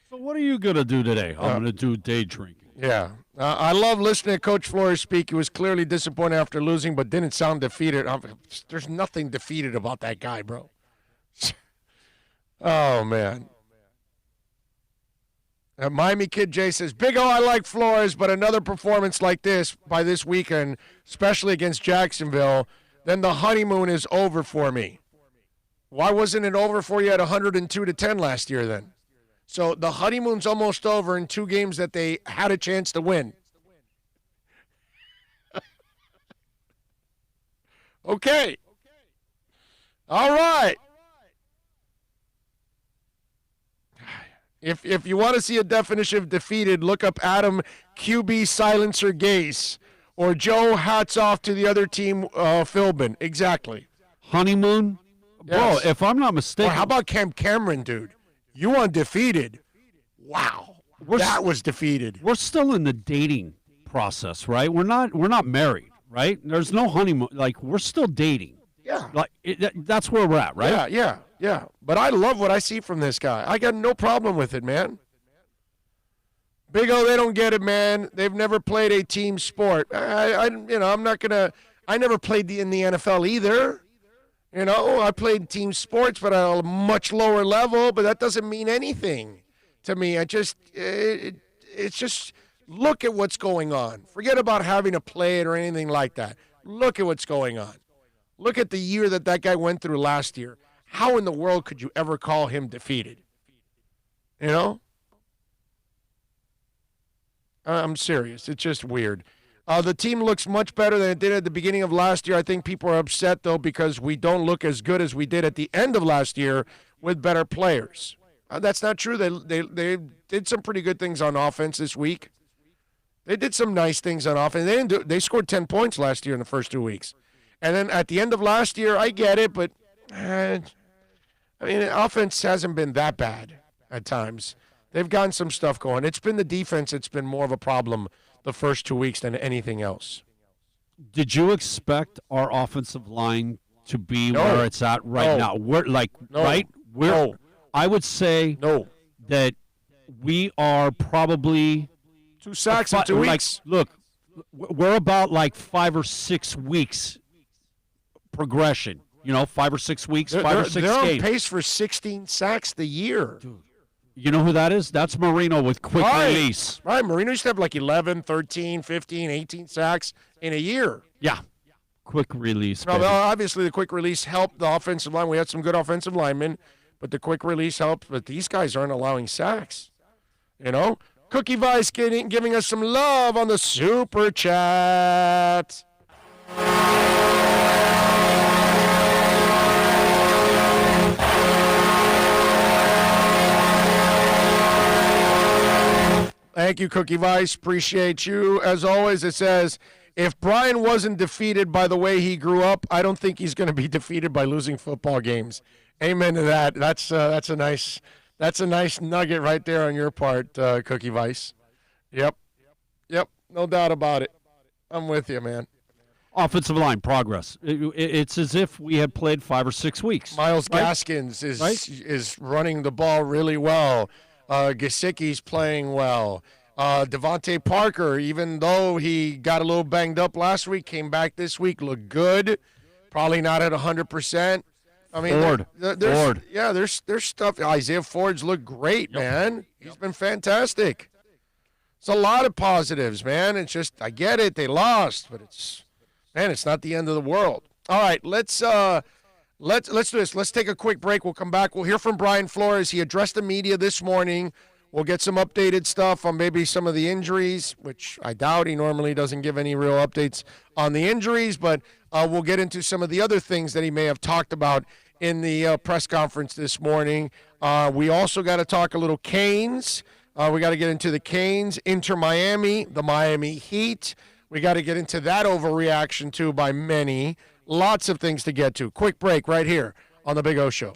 Speaker 4: So what are you going to do today? I'm going to do day drinking.
Speaker 3: Yeah. I love listening to Coach Flores speak. He was clearly disappointed after losing, but didn't sound defeated. There's nothing defeated about that guy, bro. Oh, man. Miami Kid J says, Big O, I like Flores, but another performance like this by this weekend, especially against Jacksonville, then the honeymoon is over for me. Why wasn't it over for you at 102-10 last year then? So the honeymoon's almost over in 2 games that they had a chance to win. Okay. All right. If you want to see a definition of defeated, look up Adam QB Silencer Gase or Joe Hats Off to the other team, Philbin. Exactly.
Speaker 4: Honeymoon?
Speaker 3: Yes.
Speaker 4: Bro, if I'm not mistaken.
Speaker 3: Or how about Camp Cameron, dude? You want defeated. Wow. That was defeated.
Speaker 4: We're still in the dating process, right? We're not married, right? There's no honeymoon. Like, we're still dating.
Speaker 3: Yeah.
Speaker 4: Like that's where we're at, right?
Speaker 3: Yeah. But I love what I see from this guy. I got no problem with it, man. Big O, they don't get it, man. They've never played a team sport. I never played in the NFL either. You know, I played team sports, but at a much lower level. But that doesn't mean anything to me. It's just look at what's going on. Forget about having to play it or anything like that. Look at what's going on. Look at the year that guy went through last year. How in the world could you ever call him defeated? You know? I'm serious. It's just weird. The team looks much better than it did at the beginning of last year. I think people are upset, though, because we don't look as good as we did at the end of last year with better players. That's not true. They did some pretty good things on offense this week. They did some nice things on offense. They scored 10 points last year in the first 2 weeks. And then at the end of last year, I get it, but, offense hasn't been that bad at times. They've gotten some stuff going. It's been the defense that's been more of a problem the first 2 weeks than anything else.
Speaker 4: Did you expect our offensive line to be where it's at right now? We're like, right? I would say that we are probably
Speaker 3: 2 sacks in 2 weeks.
Speaker 4: Look, we're about like 5 or 6 weeks progression. 5 or 6 weeks,
Speaker 3: They're
Speaker 4: 5 or 6
Speaker 3: on
Speaker 4: games.
Speaker 3: pace for 16 sacks the year.
Speaker 4: Dude, you know who that is? That's Marino with quick release.
Speaker 3: Right, Marino used to have like 11, 13, 15, 18 sacks in a year.
Speaker 4: Yeah, quick release.
Speaker 3: Now,
Speaker 4: baby.
Speaker 3: obviously, the quick release helped the offensive line. We had some good offensive linemen, but the quick release helped. But these guys aren't allowing sacks. Cookie Vice giving us some love on the Super Chat. Thank you, Cookie Vice. Appreciate you. As always, it says, if Brian wasn't defeated by the way he grew up, I don't think he's going to be defeated by losing football games. Amen to that. That's a nice nugget right there on your part, Cookie Vice. Yep, no doubt about it. I'm with you, man.
Speaker 4: Offensive line progress. It's as if we had played 5 or 6 weeks.
Speaker 3: Miles Gaskins is running the ball really well. Gesicki's playing well. Devante Parker, even though he got a little banged up last week, came back this week, looked good. Probably not at 100%. I mean,
Speaker 4: Ford.
Speaker 3: There's stuff. Isaiah Ford's looked great, man. He's been fantastic. It's a lot of positives, man. It's just, I get it, they lost, but it's not the end of the world. All right, let's do this. Let's take a quick break. We'll come back. We'll hear from Brian Flores. He addressed the media this morning. We'll get some updated stuff on maybe some of the injuries, which I doubt. He normally doesn't give any real updates on the injuries, but we'll get into some of the other things that he may have talked about in the press conference this morning. We also got to talk a little Canes. We got to get into the Canes, Inter Miami, the Miami Heat. We got to get into that overreaction, too, by many. Lots of things to get to. Quick break right here on The Big O Show.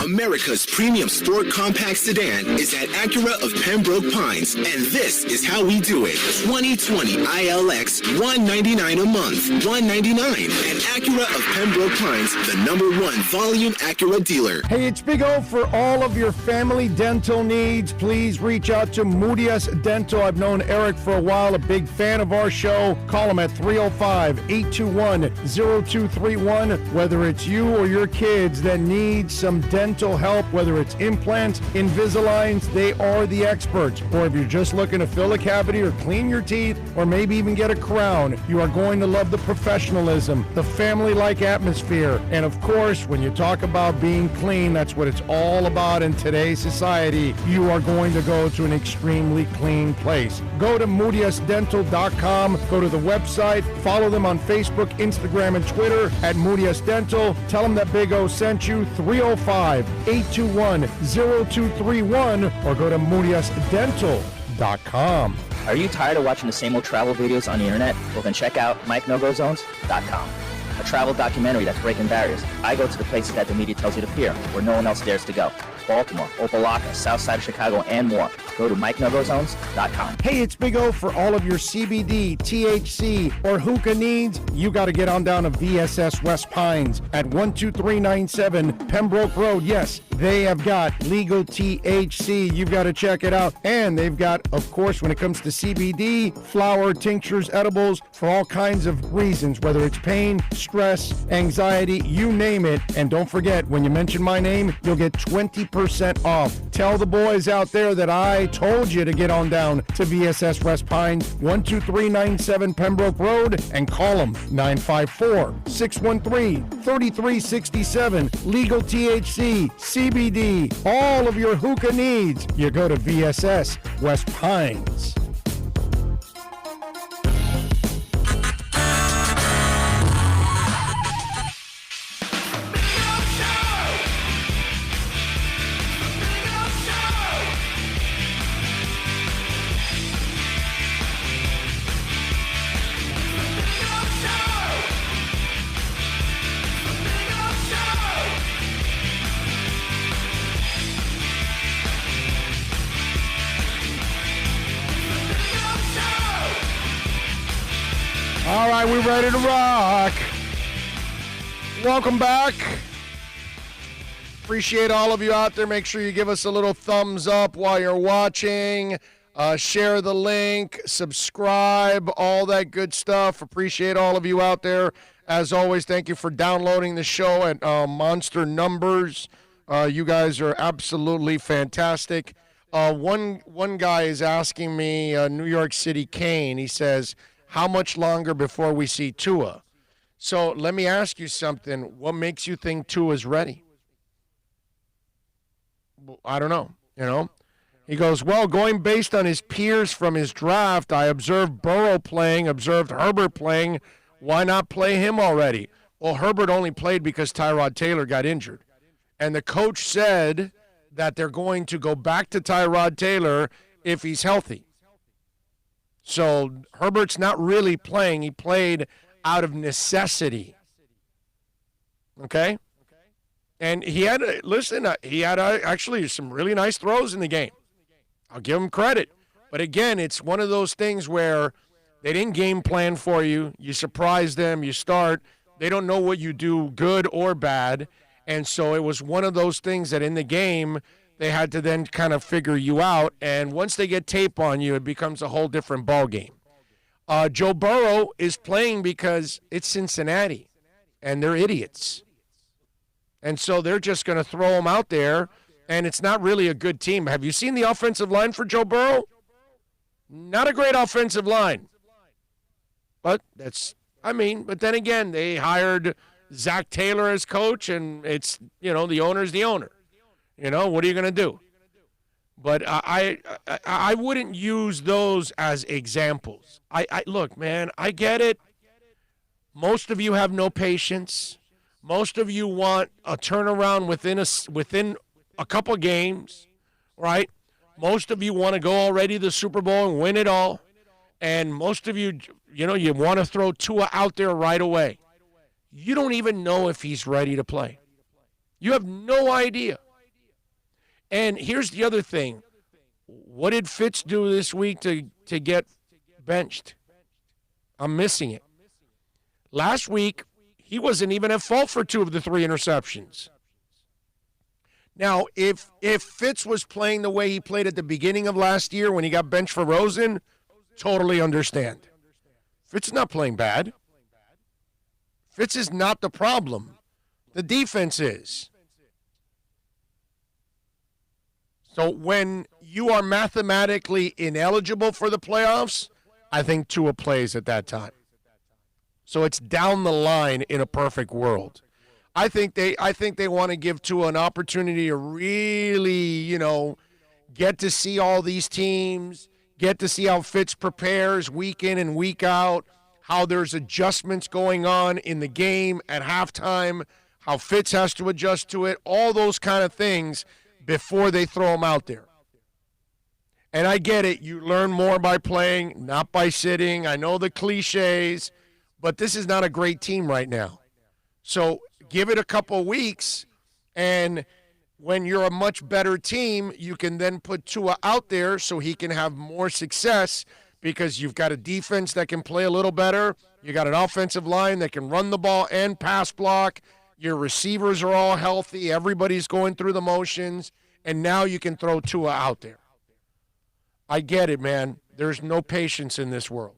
Speaker 16: America's premium sport compact sedan is at Acura of Pembroke Pines, and this is how we do it. 2020 ILX, $199 a month, $199. And Acura of Pembroke Pines, the #1 volume Acura dealer.
Speaker 6: Hey, it's Big O for all of your family dental needs. Please reach out to Moody S Dental. I've known Eric for a while, a big fan of our show. Call him at 305-821-0231. Whether it's you or your kids that need some dental help, whether it's implants, Invisaligns, they are the experts. Or if you're just looking to fill a cavity or clean your teeth, or maybe even get a crown, you are going to love the professionalism, the family-like atmosphere. And of course, when you talk about being clean, that's what it's all about in today's society. You are going to go to an extremely clean place. Go to MoodySDental.com, go to the website, follow them on Facebook, Instagram, and Twitter at Moody S Dental. Tell them that Big O sent you. 305-821-0231, or go to MoodySDental.com.
Speaker 7: Are you tired of watching the same old travel videos on the internet? Well, then check out MikeNoGoZones.com. A travel documentary that's breaking barriers. I go to the places that the media tells you to fear, where no one else dares to go. Baltimore, Opelika, South Side of Chicago, and more. Go to MikeNoGoZones.com.
Speaker 6: Hey, it's Big O for all of your CBD, THC, or hookah needs. You got to get on down to VSS West Pines at 12397 Pembroke Road. Yes, they have got legal THC. You've got to check it out. And they've got, of course, when it comes to CBD, flower, tinctures, edibles, for all kinds of reasons, whether it's pain, stress, anxiety, you name it. And don't forget, when you mention my name, you'll get 20% off. Tell the boys out there that I told you to get on down to VSS West Pines, 12397 Pembroke Road, and call them 954-613-3367. Legal THC, CBD, all of your hookah needs. You go to VSS West Pines. All right, we're ready to rock. Welcome back.
Speaker 3: Appreciate all of you out there. Make sure you give us a little thumbs up while you're watching. Share the link, subscribe, all that good stuff. Appreciate all of you out there. As always, thank you for downloading the show at monster numbers. You guys are absolutely fantastic. One guy is asking me, New York City Kane, he says, how much longer before we see Tua? So let me ask you something. What makes you think Tua's ready? I don't know, He goes, well, going based on his peers from his draft, I observed Burrow playing, observed Herbert playing. Why not play him already? Well, Herbert only played because Tyrod Taylor got injured. And the coach said that they're going to go back to Tyrod Taylor if he's healthy. So Herbert's not really playing. He played out of necessity. Okay? And he had actually some really nice throws in the game. I'll give him credit. But again, it's one of those things where they didn't game plan for you. You surprise them. You start. They don't know what you do, good or bad. And so it was one of those things that in the game, they had to then kind of figure you out. And once they get tape on you, it becomes a whole different ballgame. Joe Burrow is playing because it's Cincinnati, and they're idiots. And so they're just going to throw him out there, and it's not really a good team. Have you seen the offensive line for Joe Burrow? Not a great offensive line. But but then again, they hired Zach Taylor as coach, and it's, the owner's the owner. What are you going to do? But I wouldn't use those as examples. Look, man, I get it. Most of you have no patience. Most of you want a turnaround within a couple games, right? Most of you want to go already to the Super Bowl and win it all. And most of you, you want to throw Tua out there right away. You don't even know if he's ready to play. You have no idea. And here's the other thing. What did Fitz do this week to get benched? I'm missing it. Last week, he wasn't even at fault for 2 of the 3 interceptions. Now, if Fitz was playing the way he played at the beginning of last year when he got benched for Rosen, totally understand. Fitz is not playing bad. Fitz is not the problem. The defense is. So when you are mathematically ineligible for the playoffs, I think Tua plays at that time. So it's down the line in a perfect world. I think they want to give Tua an opportunity to really, get to see all these teams, get to see how Fitz prepares week in and week out, how there's adjustments going on in the game at halftime, how Fitz has to adjust to it, all those kind of things before they throw him out there. And I get it. You learn more by playing, not by sitting. I know the cliches, but this is not a great team right now. So give it a couple weeks, and when you're a much better team, you can then put Tua out there so he can have more success because you've got a defense that can play a little better. You got an offensive line that can run the ball and pass block. Your receivers are all healthy. Everybody's going through the motions, and now you can throw Tua out there. I get it, man. There's no patience in this world.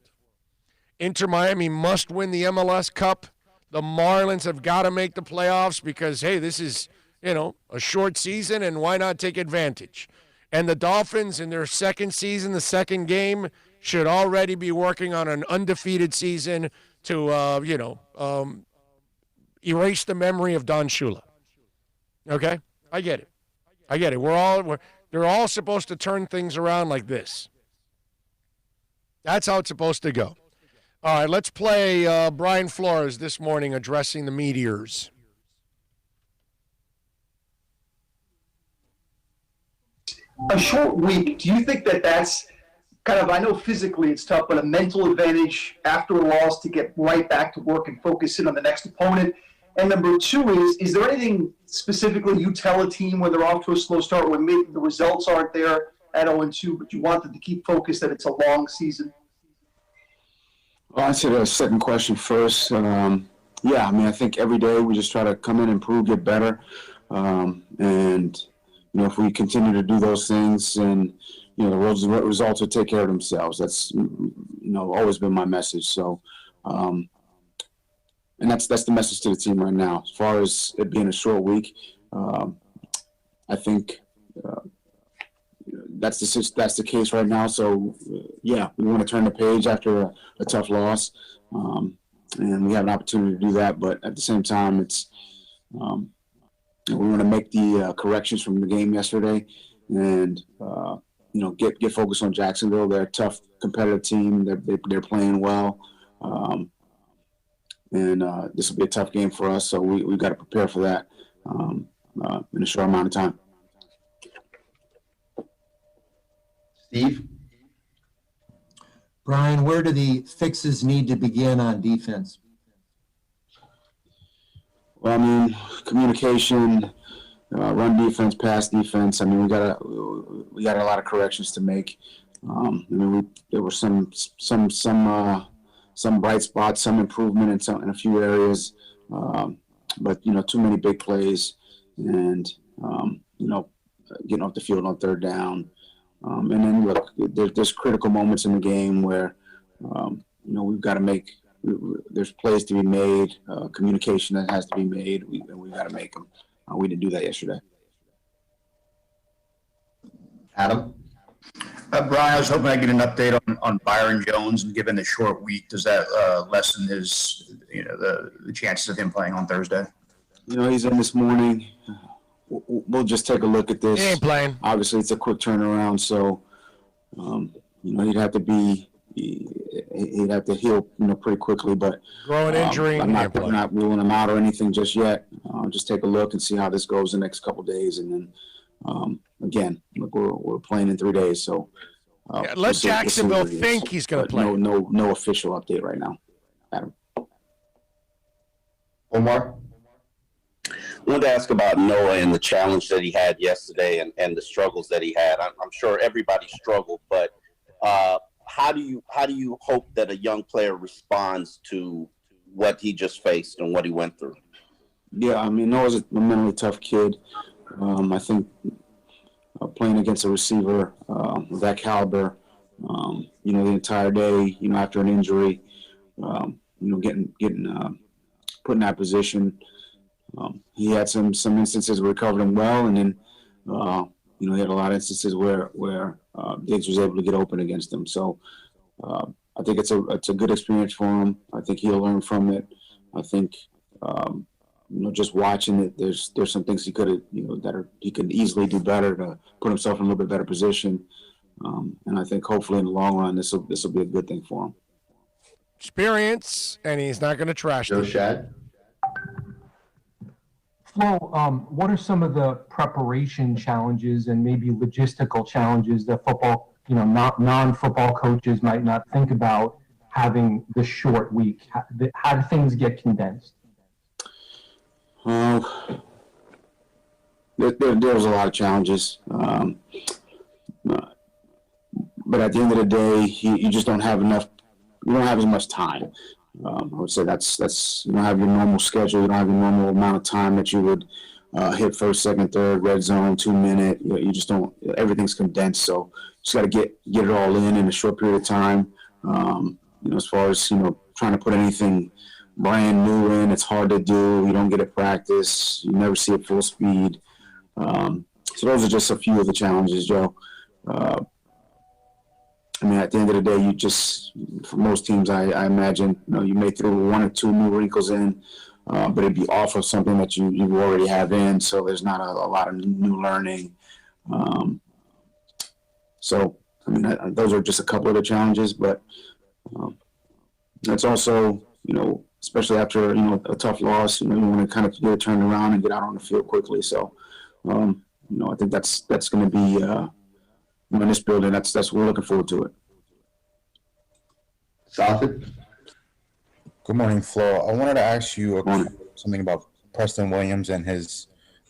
Speaker 3: Inter Miami must win the MLS Cup. The Marlins have got to make the playoffs because, hey, this is, a short season, and why not take advantage? And the Dolphins in their second season, the second game, should already be working on an undefeated season to, erase the memory of Don Shula. Okay? I get it. They're all supposed to turn things around like this. That's how it's supposed to go. All right, let's play Brian Flores this morning addressing the Meteors.
Speaker 17: A short week, do you think that's kind of, I know physically it's tough, but a mental advantage after a loss to get right back to work and focus in on the next opponent? And number 2 is there anything specifically you tell a team when they're off to a slow start, when maybe the results aren't there at 0-2, but you want them to keep focused that it's a long season?
Speaker 9: I'll answer the second question first. I think every day we just try to come in, improve, get better. And if we continue to do those things, and the results will take care of themselves. That's always been my message. So, and that's the message to the team right now. As far as it being a short week, I think that's the case right now. So, we want to turn the page after a tough loss, and we have an opportunity to do that. But at the same time, it's we want to make the corrections from the game yesterday, and get focused on Jacksonville. They're a tough, competitive team. They're playing well, and this will be a tough game for us. So we've got to prepare for that in a short amount of time.
Speaker 18: Steve?
Speaker 19: Brian, where do the fixes need to begin on defense?
Speaker 9: Well, I mean, communication, run defense, pass defense. I mean, we got a lot of corrections to make. There were some bright spots, some improvement in a few areas, but too many big plays, and getting off the field on third down. And then look, there's critical moments in the game where we've got to make. There's plays to be made, communication that has to be made, and we've got to make them. We didn't do that yesterday.
Speaker 18: Adam?
Speaker 10: Brian, I was hoping I'd get an update on Byron Jones, and given the short week, does that lessen his, the chances of him playing on Thursday?
Speaker 9: He's in this morning. We'll just take a look at this.
Speaker 3: He ain't playing.
Speaker 9: Obviously, it's a quick turnaround, so he'd have to heal, pretty quickly. But
Speaker 3: growing injury,
Speaker 9: I'm not ruling him out or anything just yet. Just take a look and see how this goes the next couple of days, and then again, look, we're playing in 3 days, so
Speaker 3: let Jacksonville think he's going to play.
Speaker 9: No official update right now, Adam.
Speaker 18: Omar?
Speaker 12: I wanted to ask about Noah and the challenge that he had yesterday and the struggles that he had. I'm sure everybody struggled, but how do you hope that a young player responds to what he just faced and what he went through?
Speaker 9: Yeah, I mean, Noah's a mentally tough kid. I think playing against a receiver of that caliber, the entire day, after an injury, getting put in that position. He had some instances where he covered him well, and then he had a lot of instances where Diggs was able to get open against him. So I think it's a good experience for him. I think he'll learn from it. I think just watching it, there's some things he could he could easily do better to put himself in a little bit better position. And I think hopefully in the long run this will be a good thing for him.
Speaker 3: Experience, and he's not going to trash
Speaker 18: Joe
Speaker 3: it.
Speaker 18: Shad?
Speaker 14: Flo, what are some of the preparation challenges and maybe logistical challenges that football, non-football coaches might not think about having the short week? How do things get condensed?
Speaker 9: There's a lot of challenges, but at the end of the day, you just don't have enough. You don't have as much time. I would say that's you don't have your normal schedule. You don't have your normal amount of time that you would hit first, second, third, red zone, 2 minute. You just don't. Everything's condensed, so you just got to get it all in a short period of time. As far as trying to put anything brand new in, it's hard to do. You don't get it practice. You never see it full speed. So those are just a few of the challenges, Joe. I mean, at the end of the day, for most teams, I imagine, you may throw 1 or 2 new wrinkles in, but it'd be off of something that you already have in, so there's not a lot of new learning. So, I mean, those are just a couple of the challenges, but that's also, especially after, a tough loss, you want to kind of get it turned around and get out on the field quickly. So, I think that's going to be, in this building, that's we're looking forward to it.
Speaker 18: Safid?
Speaker 13: Good morning, Flo. I wanted to ask you something about Preston Williams and his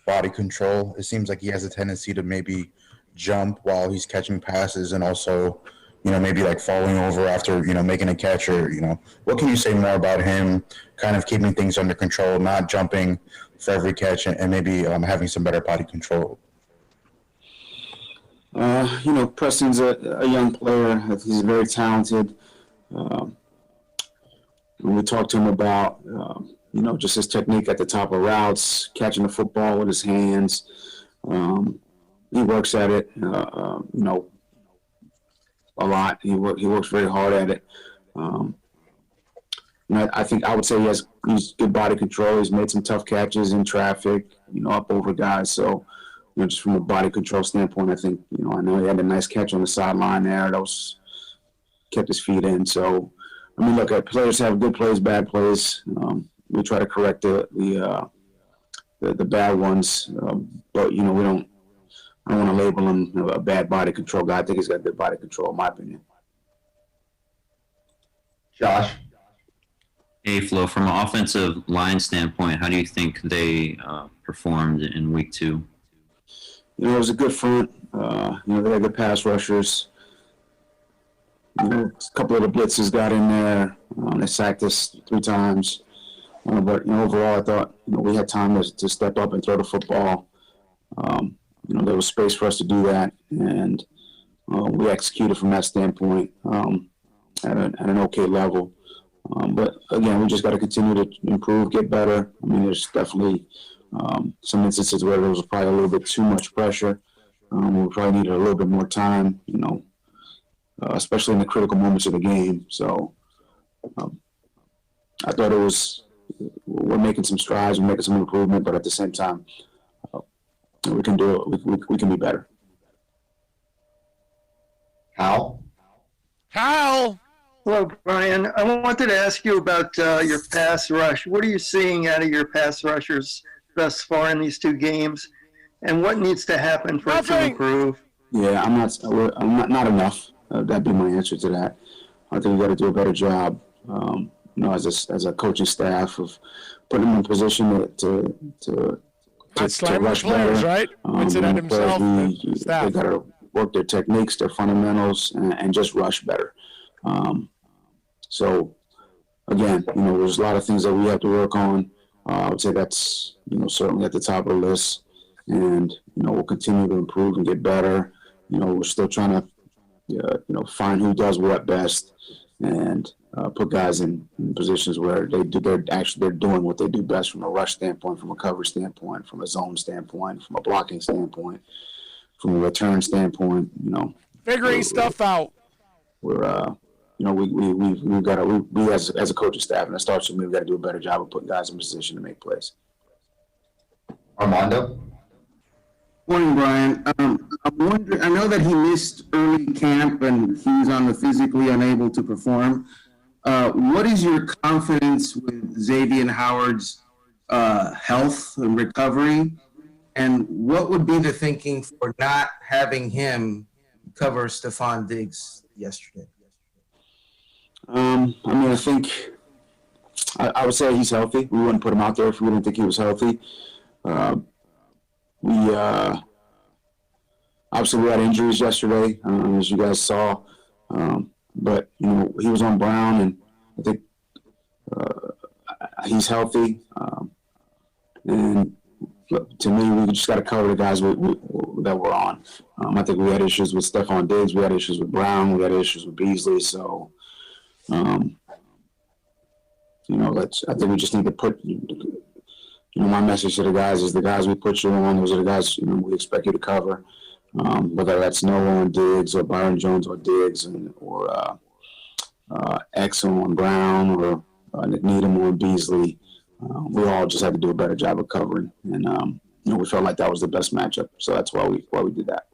Speaker 13: body control. It seems like he has a tendency to maybe jump while he's catching passes and also maybe like falling over after, making a catch, or, what can you say more about him kind of keeping things under control, not jumping for every catch, and maybe having some better body control?
Speaker 9: Preston's a young player. He's very talented. When we talked to him about, just his technique at the top of routes, catching the football with his hands, he works at it, a lot. He works very hard at it. I think I would say he's good body control. He's made some tough catches in traffic, up over guys. So, just from a body control standpoint, I think, I know he had a nice catch on the sideline there. That kept his feet in. So, look, players have good plays, bad plays. We try to correct the bad ones, but we don't. I don't want to label him a bad body control guy. I think he's got good body control, in my opinion.
Speaker 18: Josh?
Speaker 11: Hey, Flo, from an offensive line standpoint, how do you think they performed in week 2?
Speaker 9: It was a good front. They had good pass rushers. A couple of the blitzes got in there. They sacked us 3 times. But overall, I thought we had time to step up and throw the football. There was space for us to do that, and we executed from that standpoint at an okay level. But again, we just got to continue to improve, get better. There's definitely some instances where there was probably a little bit too much pressure. We probably needed a little bit more time, especially in the critical moments of the game. So I thought we're making some strides, we're making some improvement, but at the same time, we can do it. We can be better.
Speaker 18: Hal?
Speaker 15: Hello, Brian. I wanted to ask you about your pass rush. What are you seeing out of your pass rushers thus far in these 2 games, and what needs to happen for it to improve?
Speaker 9: Yeah, I'm not enough. That'd be my answer to that. I think we got to do a better job, as a coaching staff, of putting them in position to rush
Speaker 3: players,
Speaker 9: better.
Speaker 3: right? Puts it at himself.
Speaker 9: They got to work their techniques, their fundamentals, and just rush better. So, again, there's a lot of things that we have to work on. I would say that's, certainly at the top of the list. And, we'll continue to improve and get better. We're still trying to, find who does what best and put guys in positions where they're doing what they do best from a rush standpoint, from a coverage standpoint, from a zone standpoint, from a blocking standpoint, from a return standpoint.
Speaker 3: Figuring stuff out.
Speaker 9: We're we've got to, we as a coaching staff, and it starts with me, we've got to do a better job of putting guys in position to make plays.
Speaker 18: Armando?
Speaker 20: Morning, Brian. I'm wondering, I know that he missed early camp and he was on the physically unable to perform. What is your confidence with Xavier Howard's health and recovery? And what would be the thinking for not having him cover Stephon Diggs yesterday?
Speaker 9: I think I would say he's healthy. We wouldn't put him out there if we didn't think he was healthy. Obviously we had injuries yesterday, as you guys saw. But he was on Brown, and I think he's healthy. And to me, we just got to cover the guys that we're on. I think we had issues with Stephon Diggs, we had issues with Brown, we had issues with Beasley. So, I think we just need to put, my message to the guys is the guys we put you on, those are the guys, we expect you to cover. Whether that's Noah on Diggs or Byron Jones on Diggs or Exum on Brown or Needham on Beasley, we all just had to do a better job of covering. And, we felt like that was the best matchup. So that's why we did that.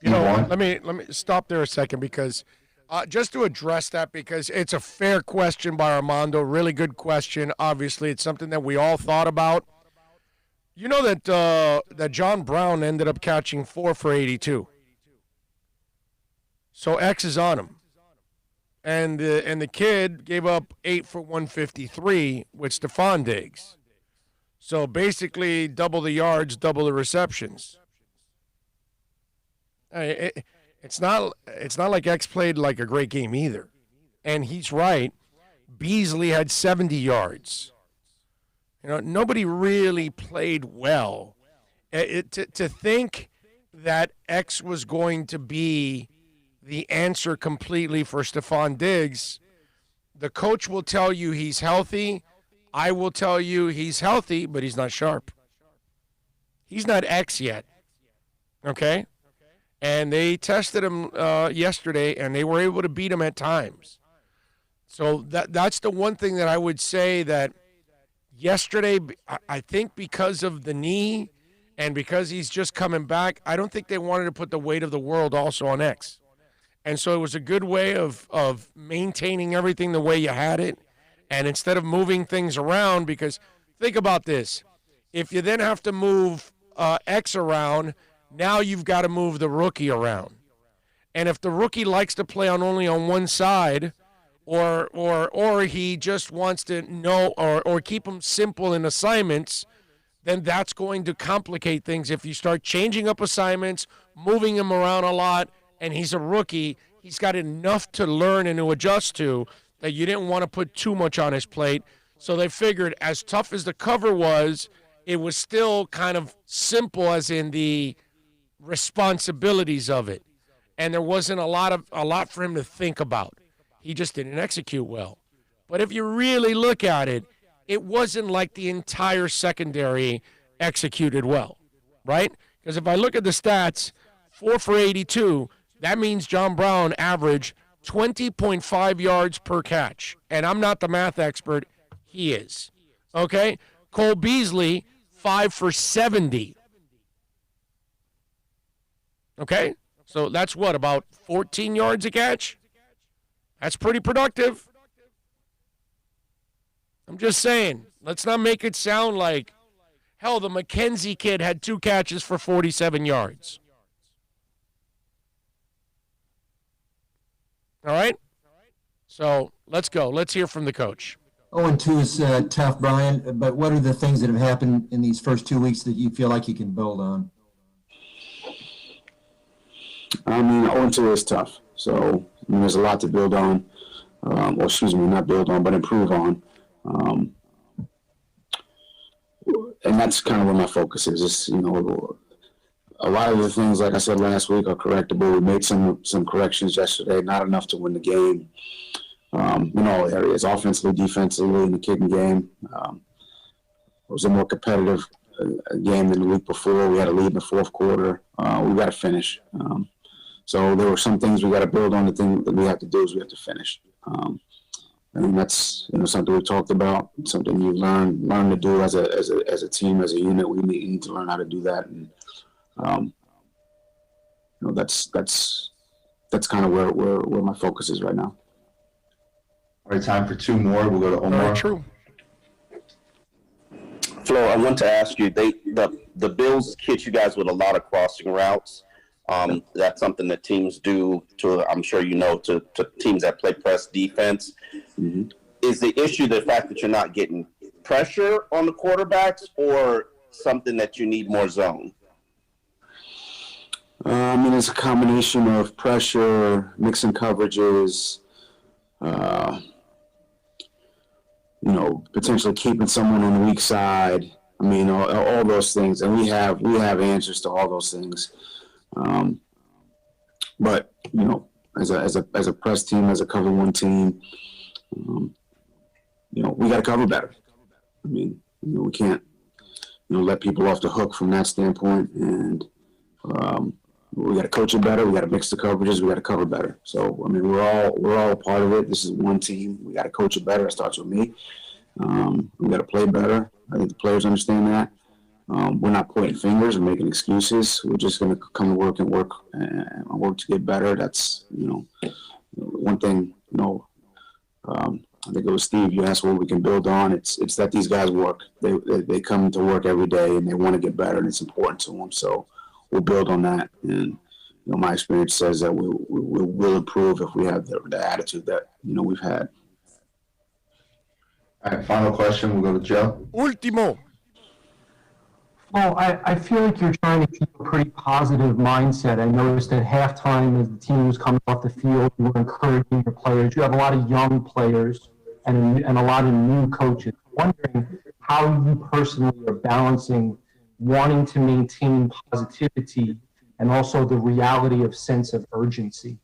Speaker 3: Let me stop there a second, because just to address that, because it's a fair question by Armando, really good question. Obviously, it's something that we all thought about. You know that John Brown ended up catching 4 for 82. So X is on him. And the kid gave up 8 for 153 with Stephon Diggs. So basically double the yards, double the receptions. It's It's not like X played like a great game either. And he's right. Beasley had 70 yards. Nobody really played well. To think that X was going to be the answer completely for Stephon Diggs, the coach will tell you he's healthy. I will tell you he's healthy, but he's not sharp. He's not X yet. Okay? And they tested him yesterday, and they were able to beat him at times. So that's the one thing that I would say that yesterday, I think because of the knee and because he's just coming back, I don't think they wanted to put the weight of the world also on X. And so it was a good way of maintaining everything the way you had it. And instead of moving things around, because think about this. If you then have to move X around, now you've got to move the rookie around. And if the rookie likes to play only on one side, or he just wants to know or keep them simple in assignments, then that's going to complicate things. If you start changing up assignments, moving him around a lot, and he's a rookie, he's got enough to learn and to adjust to that you didn't want to put too much on his plate. So they figured as tough as the cover was, it was still kind of simple as in the responsibilities of it. And there wasn't a lot for him to think about. He just didn't execute well. But if you really look at it, it wasn't like the entire secondary executed well, right? Because if I look at the stats, 4 for 82, that means John Brown averaged 20.5 yards per catch. And I'm not the math expert. He is. Okay? Cole Beasley, 5 for 70. Okay? So that's what, about 14 yards a catch? That's pretty productive. I'm just saying, let's not make it sound like, hell, the McKenzie kid had 2 catches for 47 yards. All right? So let's go. Let's hear from the coach.
Speaker 19: 0-2 is tough, Brian, but what are the things that have happened in these first 2 weeks that you feel like you can build on?
Speaker 9: I mean, 0-2 is tough. So, there's a lot to build on. Not build on, but improve on. And that's kind of where my focus is. Just, a lot of the things, like I said last week, are correctable. We made some corrections yesterday, not enough to win the game. In all areas, offensively, defensively, in the kicking game. It was a more competitive game than the week before. We had a lead in the fourth quarter. We got to finish. So there were some things we got to build on. The thing that we have to do is we have to finish. And that's something we talked about, something you learn to do as a team, as a unit. We need to learn how to do that. And that's kind of where my focus is right now.
Speaker 18: All right, time for 2 more. We'll go to Omar.
Speaker 3: True.
Speaker 12: Flo, I want to ask you, the Bills hit you guys with a lot of crossing routes. That's something that teams do I'm sure to teams that play press defense.
Speaker 9: Mm-hmm.
Speaker 12: Is the issue the fact that you're not getting pressure on the quarterbacks, or something that you need more zone?
Speaker 9: It's a combination of pressure, mixing coverages, potentially keeping someone on the weak side. All those things, and we have answers to all those things. But as a press team, as a cover one team, we got to cover better. We can't let people off the hook from that standpoint, and we got to coach it better. We got to mix the coverages. We got to cover better. So we're all a part of it. This is one team. We got to coach it better. It starts with me. We got to play better. I think the players understand that. We're not pointing fingers and making excuses. We're just going to come to work and work to get better. That's, one thing, I think it was Steve, you asked what we can build on. It's that these guys work. They come to work every day and they want to get better, and it's important to them. So we'll build on that. And, my experience says that we'll improve if we have the attitude that, we've had.
Speaker 18: All right, final question. We'll go to Joe.
Speaker 3: Ultimo.
Speaker 14: Well, I feel like you're trying to keep a pretty positive mindset. I noticed at halftime, as the team was coming off the field, you were encouraging your players. You have a lot of young players and a lot of new coaches. I'm wondering how you personally are balancing wanting to maintain positivity and also the reality of sense of urgency.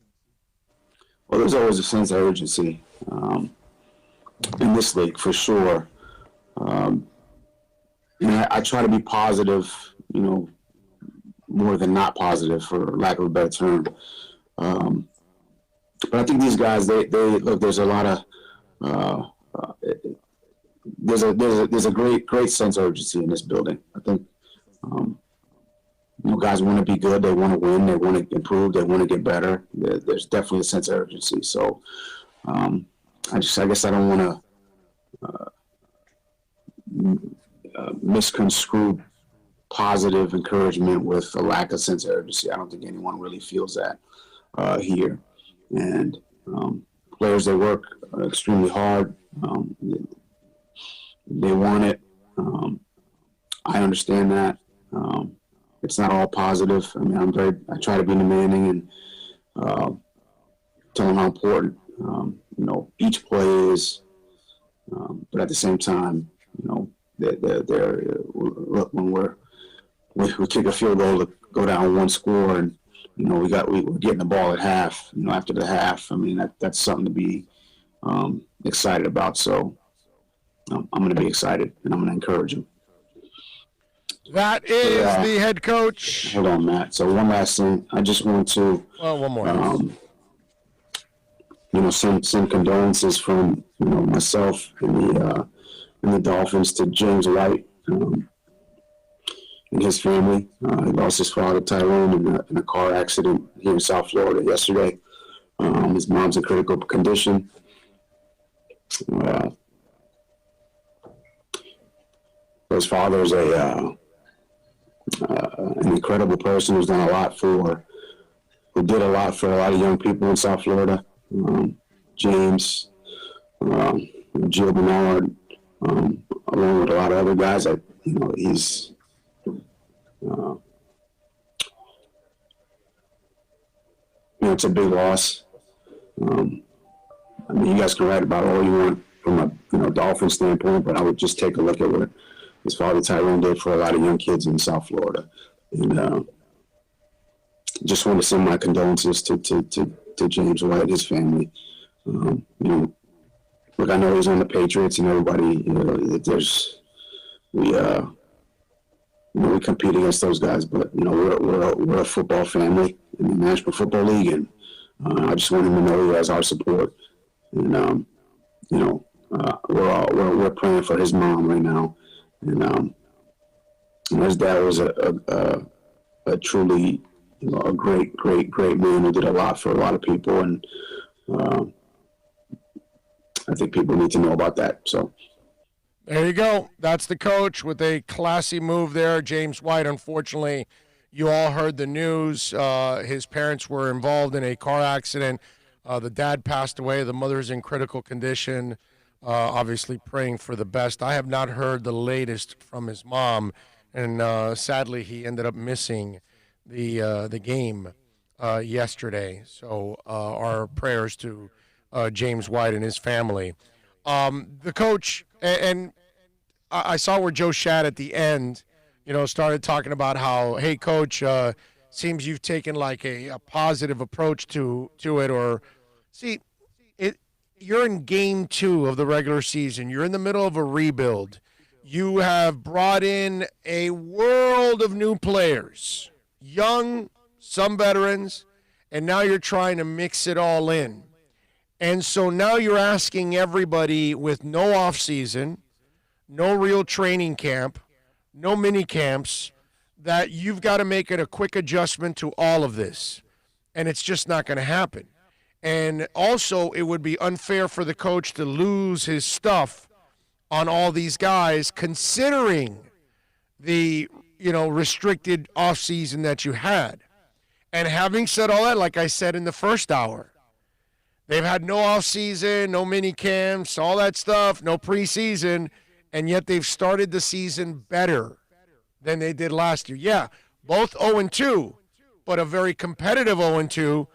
Speaker 9: Well, there's always a sense of urgency in this league, for sure. I try to be positive, more than not positive, for lack of a better term. But I think these guys, they look. There's a lot of there's a great sense of urgency in this building. I think guys want to be good. They want to win. They want to improve. They want to get better. There's definitely a sense of urgency. So I guess I don't want to misconstrue positive encouragement with a lack of sense of urgency. I don't think anyone really feels that here. And players, they work extremely hard. They want it. I understand that. It's not all positive. I mean, I try to be demanding and tell them how important, each play is. But at the same time, look, when we kick a field goal to go down one score, and we're getting the ball at half. After the half, I mean that's something to be excited about. So I'm going to be excited, and I'm going to encourage them.
Speaker 3: That is the head coach.
Speaker 9: Hold on, Matt. So one last thing, I just want to
Speaker 3: one more.
Speaker 9: Send condolences from myself and the Dolphins to James White and his family. He lost his father Tyrone in a car accident here in South Florida yesterday. His mom's in critical condition. His father is an incredible person who did a lot for a lot of young people in South Florida. James, Gio Bernard, along with a lot of other guys. He's it's a big loss. You guys can write about all you want from a Dolphin standpoint, but I would just take a look at what his father Tyrone did for a lot of young kids in South Florida, and just want to send my condolences to James White and his family. Look, I know he's on the Patriots, and everybody, we compete against those guys, but we're a football family in the National Football League, and I just want him to know he has our support, and we're praying for his mom right now. And his dad was a truly, a great man who did a lot for a lot of people, and I think people need to know about that. So
Speaker 3: there you go. That's the coach with a classy move there. James White, unfortunately, you all heard the news. His parents were involved in a car accident. The dad passed away. The mother is in critical condition. Obviously praying for the best. I have not heard the latest from his mom, and sadly he ended up missing the game yesterday. So our prayers to James White and his family. The coach, and I saw where Joe Shad at the end, started talking about how, hey, coach, seems you've taken like a positive approach to it, or see, you're in game 2 of the regular season. You're in the middle of a rebuild. You have brought in a world of new players, young, some veterans, and now you're trying to mix it all in. And so now you're asking everybody with no off season, no real training camp, no mini camps, that you've got to make it a quick adjustment to all of this. And it's just not going to happen. And also, it would be unfair for the coach to lose his stuff on all these guys, considering the, restricted offseason that you had. And having said all that, like I said in the first hour, they've had no offseason, no mini camps, all that stuff, no preseason, and yet they've started the season better than they did last year. Yeah, both 0-2, but a very competitive 0-2,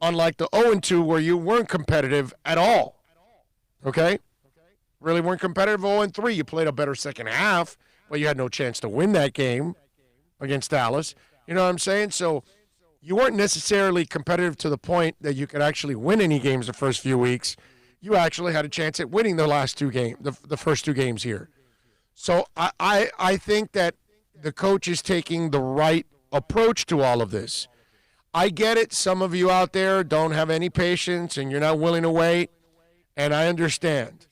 Speaker 3: unlike the 0-2 where you weren't competitive at all. Okay? Really weren't competitive 0-3. You played a better second half, but you had no chance to win that game against Dallas. You know what I'm saying? So you weren't necessarily competitive to the point that you could actually win any games the first few weeks. You actually had a chance at winning the last two games, the first two games here. So I think that the coach is taking the right approach to all of this. I get it. Some of you out there don't have any patience and you're not willing to wait, and I understand.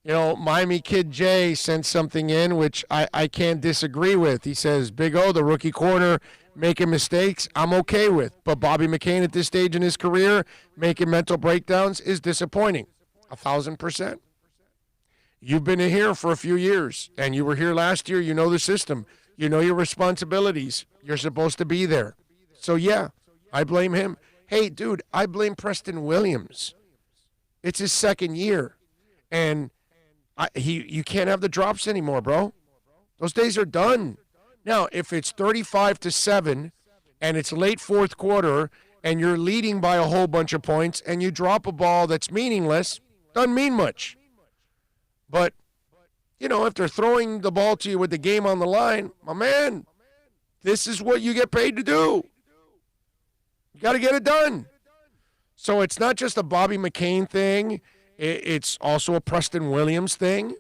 Speaker 3: You know, Miami Kid Jay sent something in which I can't disagree with. He says, Big O, the rookie corner, making mistakes, I'm okay with. But Bobby McCain at this stage in his career, making mental breakdowns is disappointing. 1,000%. You've been in here for a few years, and you were here last year. You know the system. You know your responsibilities. You're supposed to be there. So, yeah, I blame him. Hey, dude, I blame Preston Williams. It's his second year, and you can't have the drops anymore, bro. Those days are done. Now, if it's 35-7 and it's late fourth quarter and you're leading by a whole bunch of points and you drop a ball that's meaningless, doesn't mean much. But, you know, if they're throwing the ball to you with the game on the line, my man, this is what you get paid to do. You got to get it done. So it's not just a Bobby McCain thing. It's also a Preston Williams thing.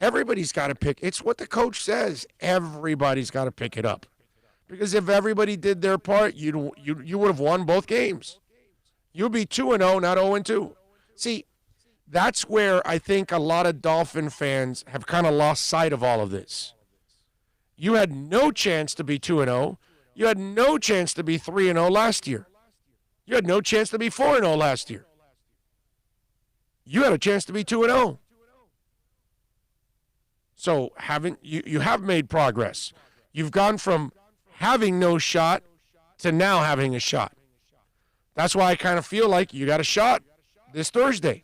Speaker 3: Everybody's got to pick. It's what the coach says. Everybody's got to pick it up. Because if everybody did their part, you would have won both games. You'd be 2-0, not 0-2. See, that's where I think a lot of Dolphin fans have kind of lost sight of all of this. You had no chance to be 2-0. You had no chance to be 3-0 last year. You had no chance to be 4-0 last year. You had a chance to be 2-0. So you have made progress. You've gone from having no shot to now having a shot. That's why I kind of feel like you got a shot this Thursday.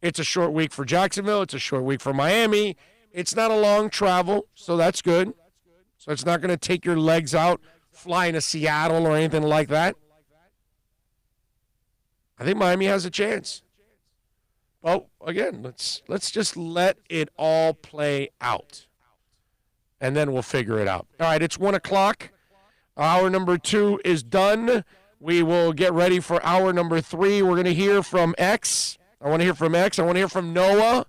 Speaker 3: It's a short week for Jacksonville. It's a short week for Miami. It's not a long travel, so that's good. So it's not going to take your legs out flying to Seattle or anything like that. I think Miami has a chance. Well, again, let's just let it all play out, and then we'll figure it out. All right, it's 1 o'clock. Hour number 2 is done. We will get ready for hour number 3. We're going to hear from X. I want to hear from X. I want to hear from Noah.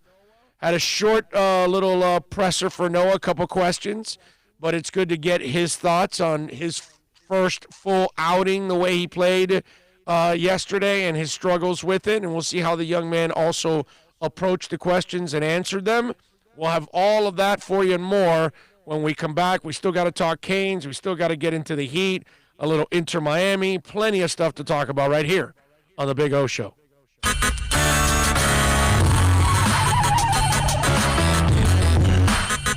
Speaker 3: Had a short little presser for Noah, a couple questions, but it's good to get his thoughts on his first full outing, the way he played yesterday and his struggles with it, and we'll see how the young man also approached the questions and answered them. We'll have all of that for you and more when we come back. We still got to talk Canes. We still got to get into the Heat, a little Inter Miami, plenty of stuff to talk about right here on the Big O Show.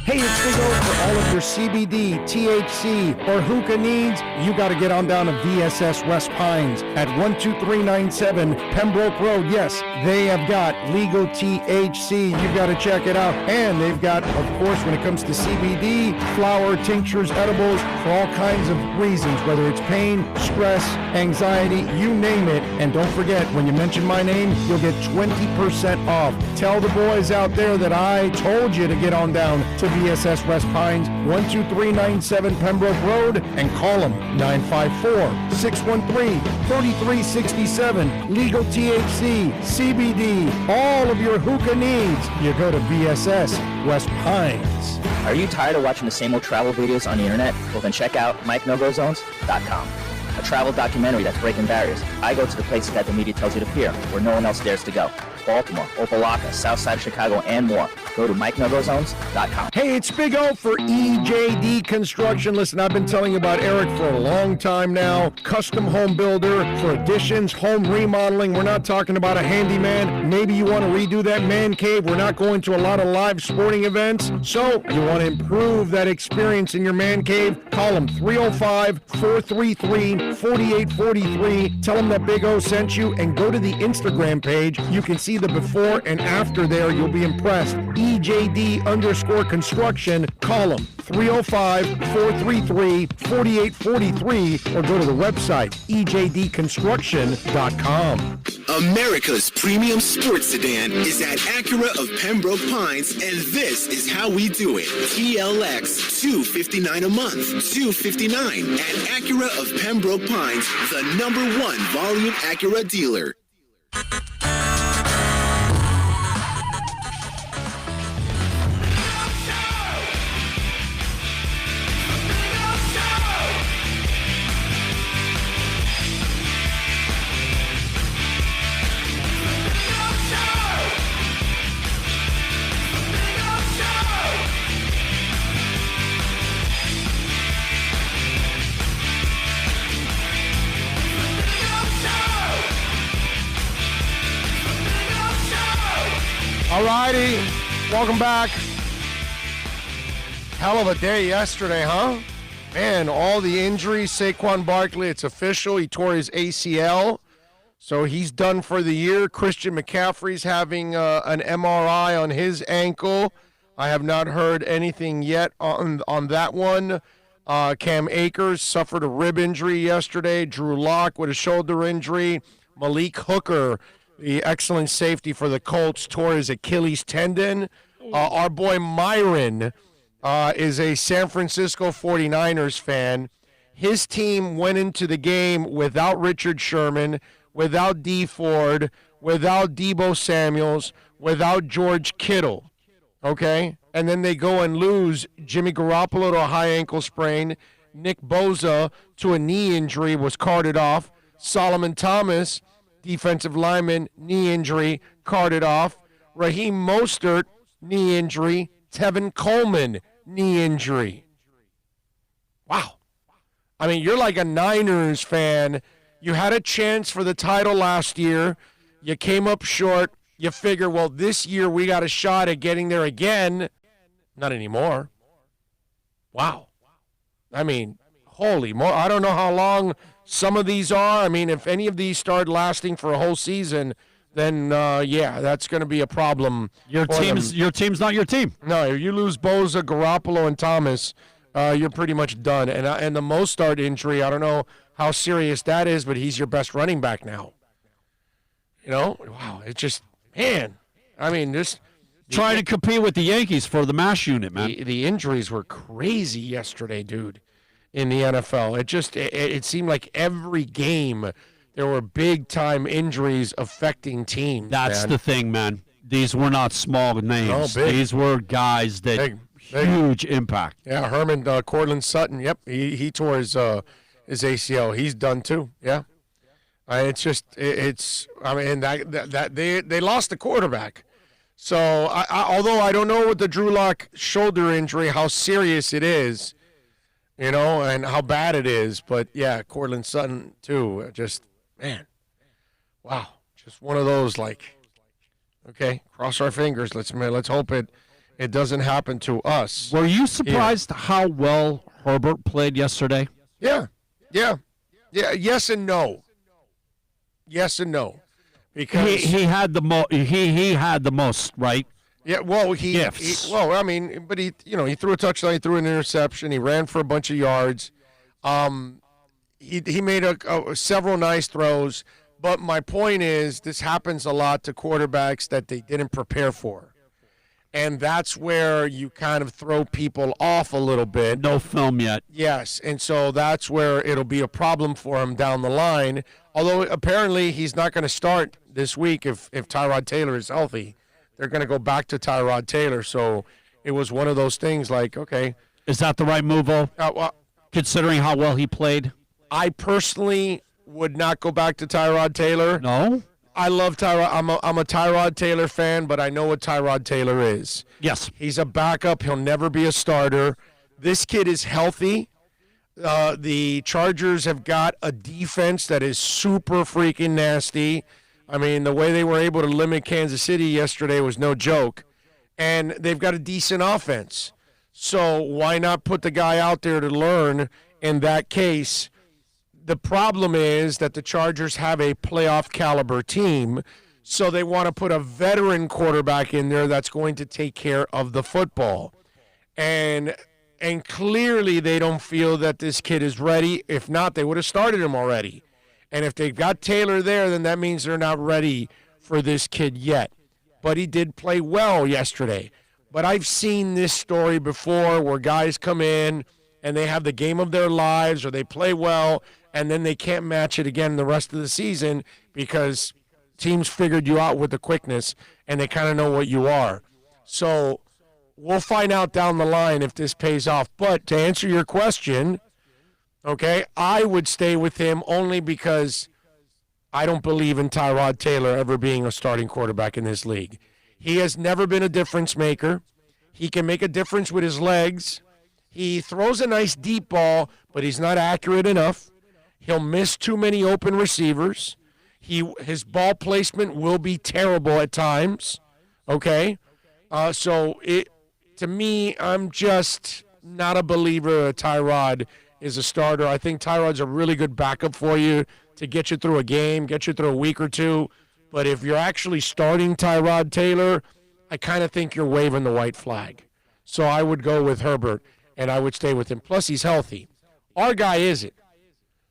Speaker 6: Hey, it's Big O for all of your CBD, THC, or hookah needs. You got to get on down to VSS West Pines at 12397 Pembroke Road. Yes, they have got legal THC. You've got to check it out. And they've got, of course, when it comes to CBD, flower, tinctures, edibles, for all kinds of reasons, whether it's pain, stress, anxiety, you name it. And don't forget, when you mention my name, you'll get 20% off. Tell the boys out there that I told you to get on down to VSS West Pines, 12397 Pembroke Road, and call them 954-613-3367. Legal THC, CBD, all of your hookah needs. You go to VSS West Pines.
Speaker 7: Are you tired of watching the same old travel videos on the internet? Well, then check out MikeNoGoZones.com. A travel documentary that's breaking barriers. I go to the places that the media tells you to peer, where no one else dares to go. Baltimore, Opelika, South Side of Chicago, and more. Go to MikeNoGoZones.com.
Speaker 6: Hey, it's Big O for EJD Construction. Listen, I've been telling you about Eric for a long time now. Custom home builder for additions, home remodeling. We're not talking about a handyman. Maybe you want to redo that man cave. We're not going to a lot of live sporting events. So you want to improve that experience in your man cave? Call them 305-433-4843. Tell them that Big O sent you and go to the Instagram page. You can see the before and after there. You'll be impressed. EJD_construction. Call them 305-433-4843 or go to the website ejdconstruction.com.
Speaker 16: America's premium sports sedan is at Acura of Pembroke Pines, and this is how we do it. TLX, $259 a month. $259 at Acura of Pembroke Pines, the #1 volume Acura dealer.
Speaker 3: All righty, welcome back. Hell of a day yesterday, huh? Man, all the injuries. Saquon Barkley, it's official. He tore his ACL, so he's done for the year. Christian McCaffrey's having an MRI on his ankle. I have not heard anything yet on that one. Cam Akers suffered a rib injury yesterday. Drew Lock with a shoulder injury. Malik Hooker, the excellent safety for the Colts, tore his Achilles tendon. Our boy Myron is a San Francisco 49ers fan. His team went into the game without Richard Sherman, without Dee Ford, without Deebo Samuels, without George Kittle. Okay? And then they go and lose Jimmy Garoppolo to a high ankle sprain. Nick Bosa to a knee injury, was carted off. Solomon Thomas, defensive lineman, knee injury, carted off. Raheem Mostert, knee injury. Tevin Coleman, knee injury. Wow. I mean, you're like a Niners fan. You had a chance for the title last year. You came up short. You figure, well, this year we got a shot at getting there again. Not anymore. Wow. I mean, holy moly. I don't know how long some of these are. I mean, if any of these start lasting for a whole season, then yeah, that's going to be a problem.
Speaker 4: Your team's not your team.
Speaker 3: No, if you lose Bosa, Garoppolo, and Thomas, you're pretty much done. And the Mostert injury, I don't know how serious that is, but he's your best running back now. You know, wow, it's just, man. I mean, this
Speaker 4: trying to compete with the Yankees for the MASH unit, man.
Speaker 3: The injuries were crazy yesterday, dude. In the NFL, it seemed like every game there were big-time injuries affecting teams.
Speaker 4: That's the thing, man. These were not small names.
Speaker 3: No, big.
Speaker 4: These were guys that huge impact.
Speaker 3: Yeah, Herman, Cortland Sutton. Yep, he tore his ACL. He's done too. Yeah, it's just it's. I mean, that they lost the quarterback. So although I don't know what the Drew Lock shoulder injury, how serious it is. You know, and how bad it is. But, yeah, Cortland Sutton, too. Just, man, wow. Just one of those, like, okay, cross our fingers. Let's hope it doesn't happen to us.
Speaker 4: Were you surprised how well Herbert played yesterday?
Speaker 3: Yeah. Yes and no. Yes and no. Because
Speaker 4: he had the most, right?
Speaker 3: Yeah, well, he
Speaker 4: threw a touchdown, he threw an interception, he ran for a bunch of yards.
Speaker 3: He made several nice throws, but my point is this happens a lot to quarterbacks that they didn't prepare for. And that's where you kind of throw people off a little bit.
Speaker 4: No film yet.
Speaker 3: Yes, and so that's where it'll be a problem for him down the line, although apparently he's not going to start this week if Tyrod Taylor is healthy. They're going to go back to Tyrod Taylor, so it was one of those things like, okay.
Speaker 4: Is that the right move, considering how well he played?
Speaker 3: I personally would not go back to Tyrod Taylor.
Speaker 4: No?
Speaker 3: I love Tyrod. I'm a Tyrod Taylor fan, but I know what Tyrod Taylor is.
Speaker 4: Yes.
Speaker 3: He's a backup. He'll never be a starter. This kid is healthy. The Chargers have got a defense that is super freaking nasty. I mean, the way they were able to limit Kansas City yesterday was no joke. And they've got a decent offense. So why not put the guy out there to learn in that case? The problem is that the Chargers have a playoff caliber team. So they want to put a veteran quarterback in there that's going to take care of the football. And clearly they don't feel that this kid is ready. If not, they would have started him already. And if they've got Taylor there, then that means they're not ready for this kid yet. But he did play well yesterday. But I've seen this story before where guys come in and they have the game of their lives or they play well and then they can't match it again the rest of the season because teams figured you out with the quickness and they kind of know what you are. So we'll find out down the line if this pays off. But to answer your question, okay, I would stay with him only because I don't believe in Tyrod Taylor ever being a starting quarterback in this league. He has never been a difference maker. He can make a difference with his legs. He throws a nice deep ball, but he's not accurate enough. He'll miss too many open receivers. His ball placement will be terrible at times, okay? To me, I'm just not a believer Tyrod is a starter. I think Tyrod's a really good backup for you to get you through a game, get you through a week or two. But if you're actually starting Tyrod Taylor, I kind of think you're waving the white flag. So I would go with Herbert, and I would stay with him. Plus, he's healthy. Our guy isn't.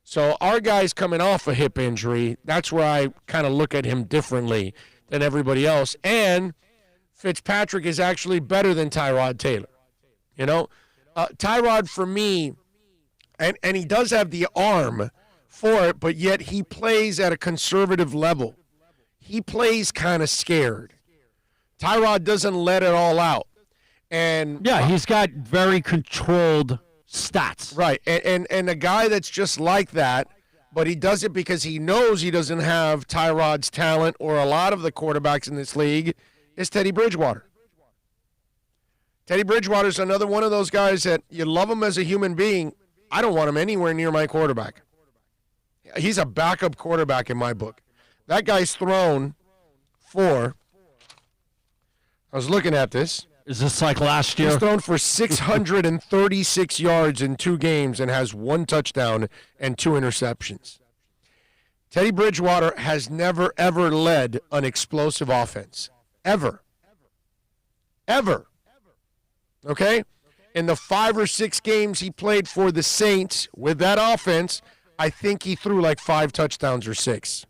Speaker 3: So our guy's coming off a hip injury. That's where I kind of look at him differently than everybody else. And Fitzpatrick is actually better than Tyrod Taylor. You know, Tyrod for me, and he does have the arm for it, but yet he plays at a conservative level. He plays kind of scared. Tyrod doesn't let it all out. And
Speaker 4: yeah, he's got very controlled stats.
Speaker 3: Right. And a guy that's just like that, but he does it because he knows he doesn't have Tyrod's talent or a lot of the quarterbacks in this league, is Teddy Bridgewater. Teddy Bridgewater's another one of those guys that you love him as a human being. I don't want him anywhere near my quarterback. He's a backup quarterback in my book. That guy's thrown for, I was looking at this.
Speaker 4: Is this like last year?
Speaker 3: He's thrown for 636 yards in 2 games and has 1 touchdown and 2 interceptions. Teddy Bridgewater has never, ever led an explosive offense. Ever. Ever. Okay? In the 5 or 6 games he played for the Saints with that offense, I think he threw like 5 touchdowns or 6.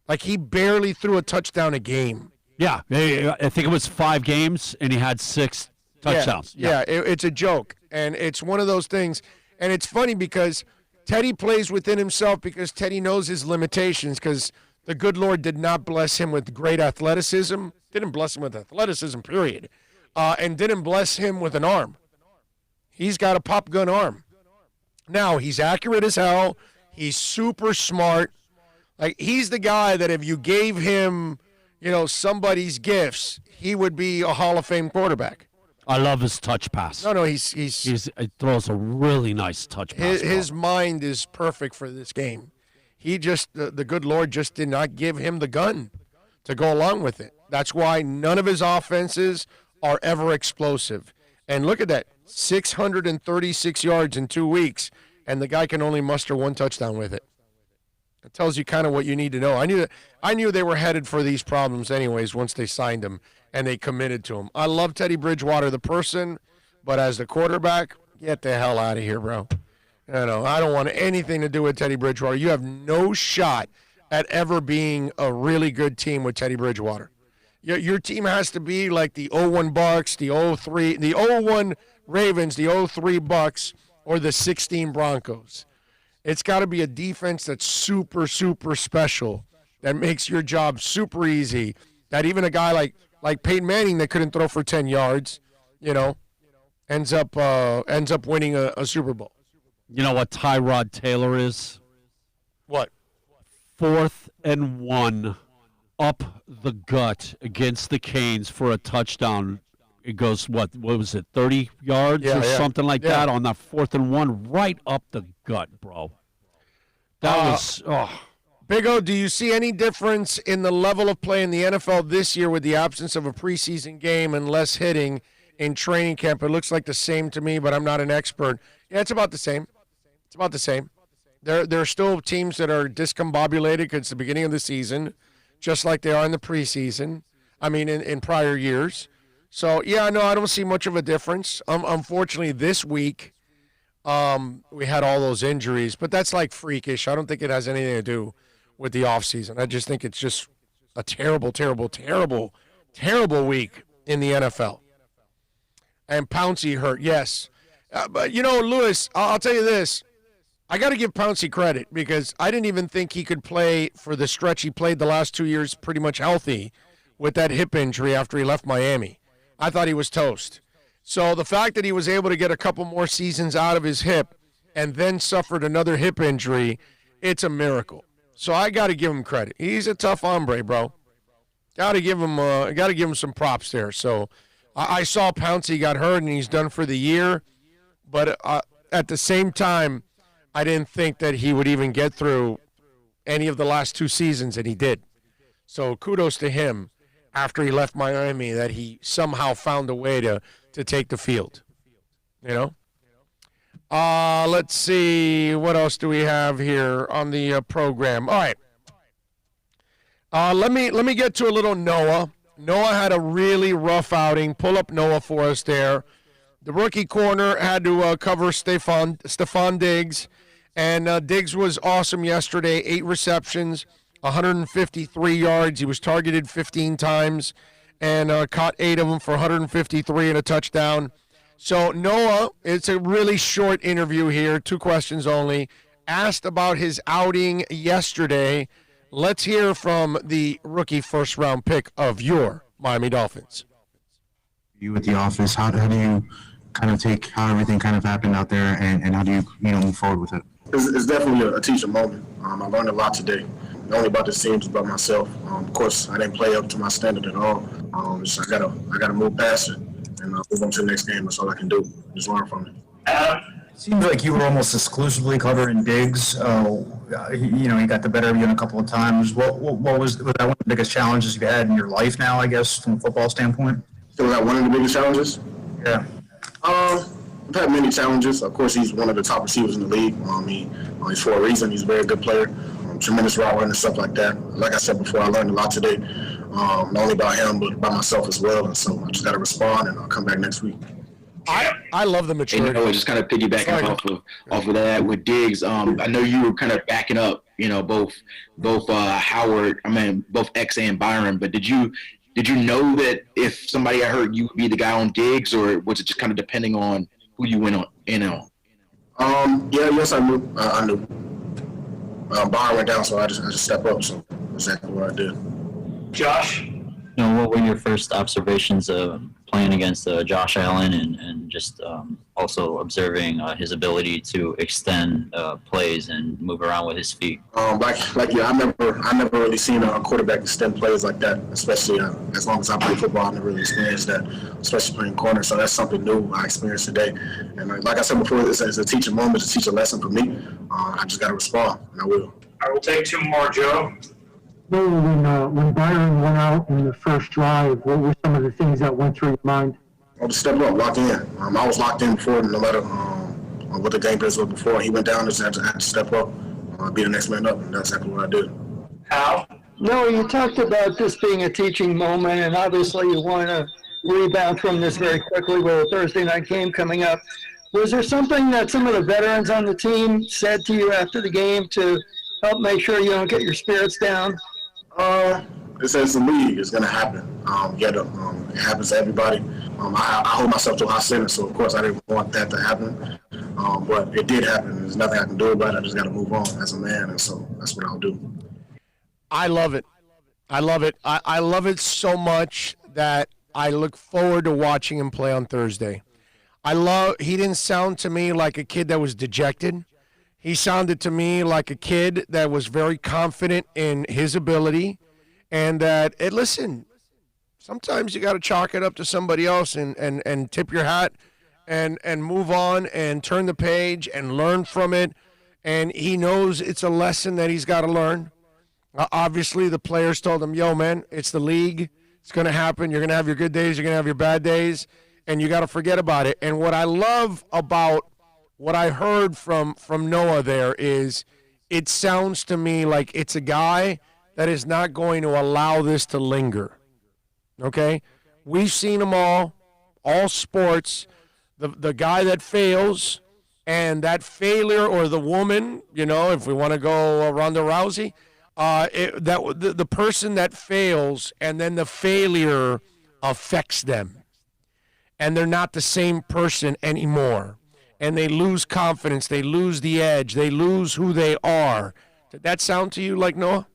Speaker 3: Like he barely threw a touchdown a game.
Speaker 4: Yeah, I think it was 5 games, and he had 6 touchdowns.
Speaker 3: Yeah, it's a joke, and it's one of those things. And it's funny because Teddy plays within himself because Teddy knows his limitations because the good Lord did not bless him with great athleticism, didn't bless him with athleticism, period, and didn't bless him with an arm. He's got a pop gun arm. Now, he's accurate as hell. He's super smart. Like, he's the guy that if you gave him somebody's gifts, he would be a Hall of Fame quarterback.
Speaker 4: I love his touch pass.
Speaker 3: No, he
Speaker 4: throws a really nice touch pass.
Speaker 3: His mind is perfect for this game. He just, the good Lord just did not give him the gun to go along with it. That's why none of his offenses are ever explosive. And look at that, 636 yards in 2 weeks, and the guy can only muster 1 touchdown with it. It tells you kind of what you need to know. I knew they were headed for these problems anyways once they signed him and they committed to him. I love Teddy Bridgewater, the person, but as the quarterback, get the hell out of here, bro. I don't want anything to do with Teddy Bridgewater. You have no shot at ever being a really good team with Teddy Bridgewater. Your team has to be like the 0-1 Bucks, the 0-1 Ravens, the 0-3 Bucks, or the 16 Broncos. It's got to be a defense that's super, super special, that makes your job super easy, that even a guy like Peyton Manning that couldn't throw for 10 yards, ends up winning a Super Bowl.
Speaker 4: You know what Tyrod Taylor is?
Speaker 3: What?
Speaker 4: 4th and 1 up the gut against the Canes for a touchdown. It goes, what was it, 30 yards or something like that on that 4th and 1, right up the gut, bro. That was,
Speaker 3: Big O, do you see any difference in the level of play in the NFL this year with the absence of a preseason game and less hitting in training camp? It looks like the same to me, but I'm not an expert. Yeah, it's about the same. It's about the same. There are still teams that are discombobulated because it's the beginning of the season. just like they are in the preseason. I mean, in prior years. So, yeah, no, I don't see much of a difference. Unfortunately, this week we had all those injuries, but that's like freakish. I don't think it has anything to do with the offseason. I just think it's just a terrible, terrible, terrible, terrible week in the NFL. And Pouncey hurt, yes. But, Lewis, I'll tell you this. I got to give Pouncey credit because I didn't even think he could play for the stretch he played the last 2 years pretty much healthy with that hip injury after he left Miami. I thought he was toast. So the fact that he was able to get a couple more seasons out of his hip and then suffered another hip injury, it's a miracle. So I got to give him credit. He's a tough hombre, bro. Got to give him some props there. So I saw Pouncey got hurt and he's done for the year, but at the same time, I didn't think that he would even get through any of the last 2 seasons, and he did. So kudos to him after he left Miami that he somehow found a way to take the field. Let's see. What else do we have here on the program? All right. Let me get to a little Noah. Noah had a really rough outing. Pull up Noah for us there. The rookie corner had to cover Stephon Diggs. And Diggs was awesome yesterday. 8 receptions, 153 yards. He was targeted 15 times and caught 8 of them for 153 and a touchdown. So Noah, it's a really short interview here, 2 questions only. Asked about his outing yesterday. Let's hear from the rookie first-round pick of your Miami Dolphins.
Speaker 13: You at the office, how do you kind of take how everything kind of happened out there, and how do you move forward with it?
Speaker 9: It's definitely a teaching moment. I learned a lot today. Not only about the teams, but about myself. Of course, I didn't play up to my standard at all. So I gotta move past it and move on to the next game. That's all I can do. Just learn from it.
Speaker 10: It seems like you were almost exclusively covering Diggs. He got the better of you a couple of times. What was that one of the biggest challenges you've had in your life now, I guess, from a football standpoint?
Speaker 9: So was that one of the biggest challenges?
Speaker 10: Yeah.
Speaker 9: I've had many challenges. Of course, he's one of the top receivers in the league. He's for a reason. He's a very good player. Tremendous route running and stuff like that. Like I said before, I learned a lot today, not only about him, but about myself as well. And so I just got to respond, and I'll come back next week.
Speaker 3: I love the maturity.
Speaker 21: And, just kind of piggybacking off of that with Diggs. I know you were kind of backing up, both Howard, both X and Byron. But did you know that if somebody got hurt, you would be the guy on Diggs, or was it just kind of depending on who you went on?
Speaker 9: Yes, I knew. I knew. Byron went down, so I just stepped up. So exactly what I did.
Speaker 11: Josh? What were your first observations of playing against Josh Allen and just also observing his ability to extend plays and move around with his feet?
Speaker 9: Like you, I never really seen a quarterback extend plays like that, especially as long as I play football. I never really experienced that, especially playing corner. So that's something new I experienced today. And like I said before, it's a teaching moment, it's a teaching lesson for me. I just got to respond, and I will.
Speaker 5: I will take 2 more, Joe.
Speaker 14: When Byron went out in the first drive, what were some of the things that went through your mind?
Speaker 9: I'll just step up, lock in. I was locked in before, no matter what the game plan was before. He went down, just had to step up, be the next man up, and that's exactly what I did.
Speaker 5: How?
Speaker 15: No, you talked about this being a teaching moment, and obviously you want to rebound from this very quickly with a Thursday night game coming up. Was there something that some of the veterans on the team said to you after the game to help make sure you don't get your spirits down?
Speaker 9: It's the league. It's going to happen. It happens to everybody. I hold myself to a high standard, so of course I didn't want that to happen. But it did happen. There's nothing I can do about it. I just got to move on as a man, and so that's what I'll do.
Speaker 3: I love it. I love it. I love it so much that I look forward to watching him play on Thursday. He didn't sound to me like a kid that was dejected. He sounded to me like a kid that was very confident in his ability, and that, listen, sometimes you got to chalk it up to somebody else and tip your hat and move on and turn the page and learn from it. And he knows it's a lesson that he's got to learn. Obviously, the players told him, yo, man, it's the league. It's going to happen. You're going to have your good days. You're going to have your bad days, and you got to forget about it. And what I love about what I heard from Noah there is it sounds to me like it's a guy that is not going to allow this to linger. Okay? We've seen them all sports. The guy that fails, and that failure, or the woman, if we want to go Ronda Rousey, the person that fails and then the failure affects them. And they're not the same person anymore. And they lose confidence. They lose the edge. They lose who they are. Did that sound to you like Noah?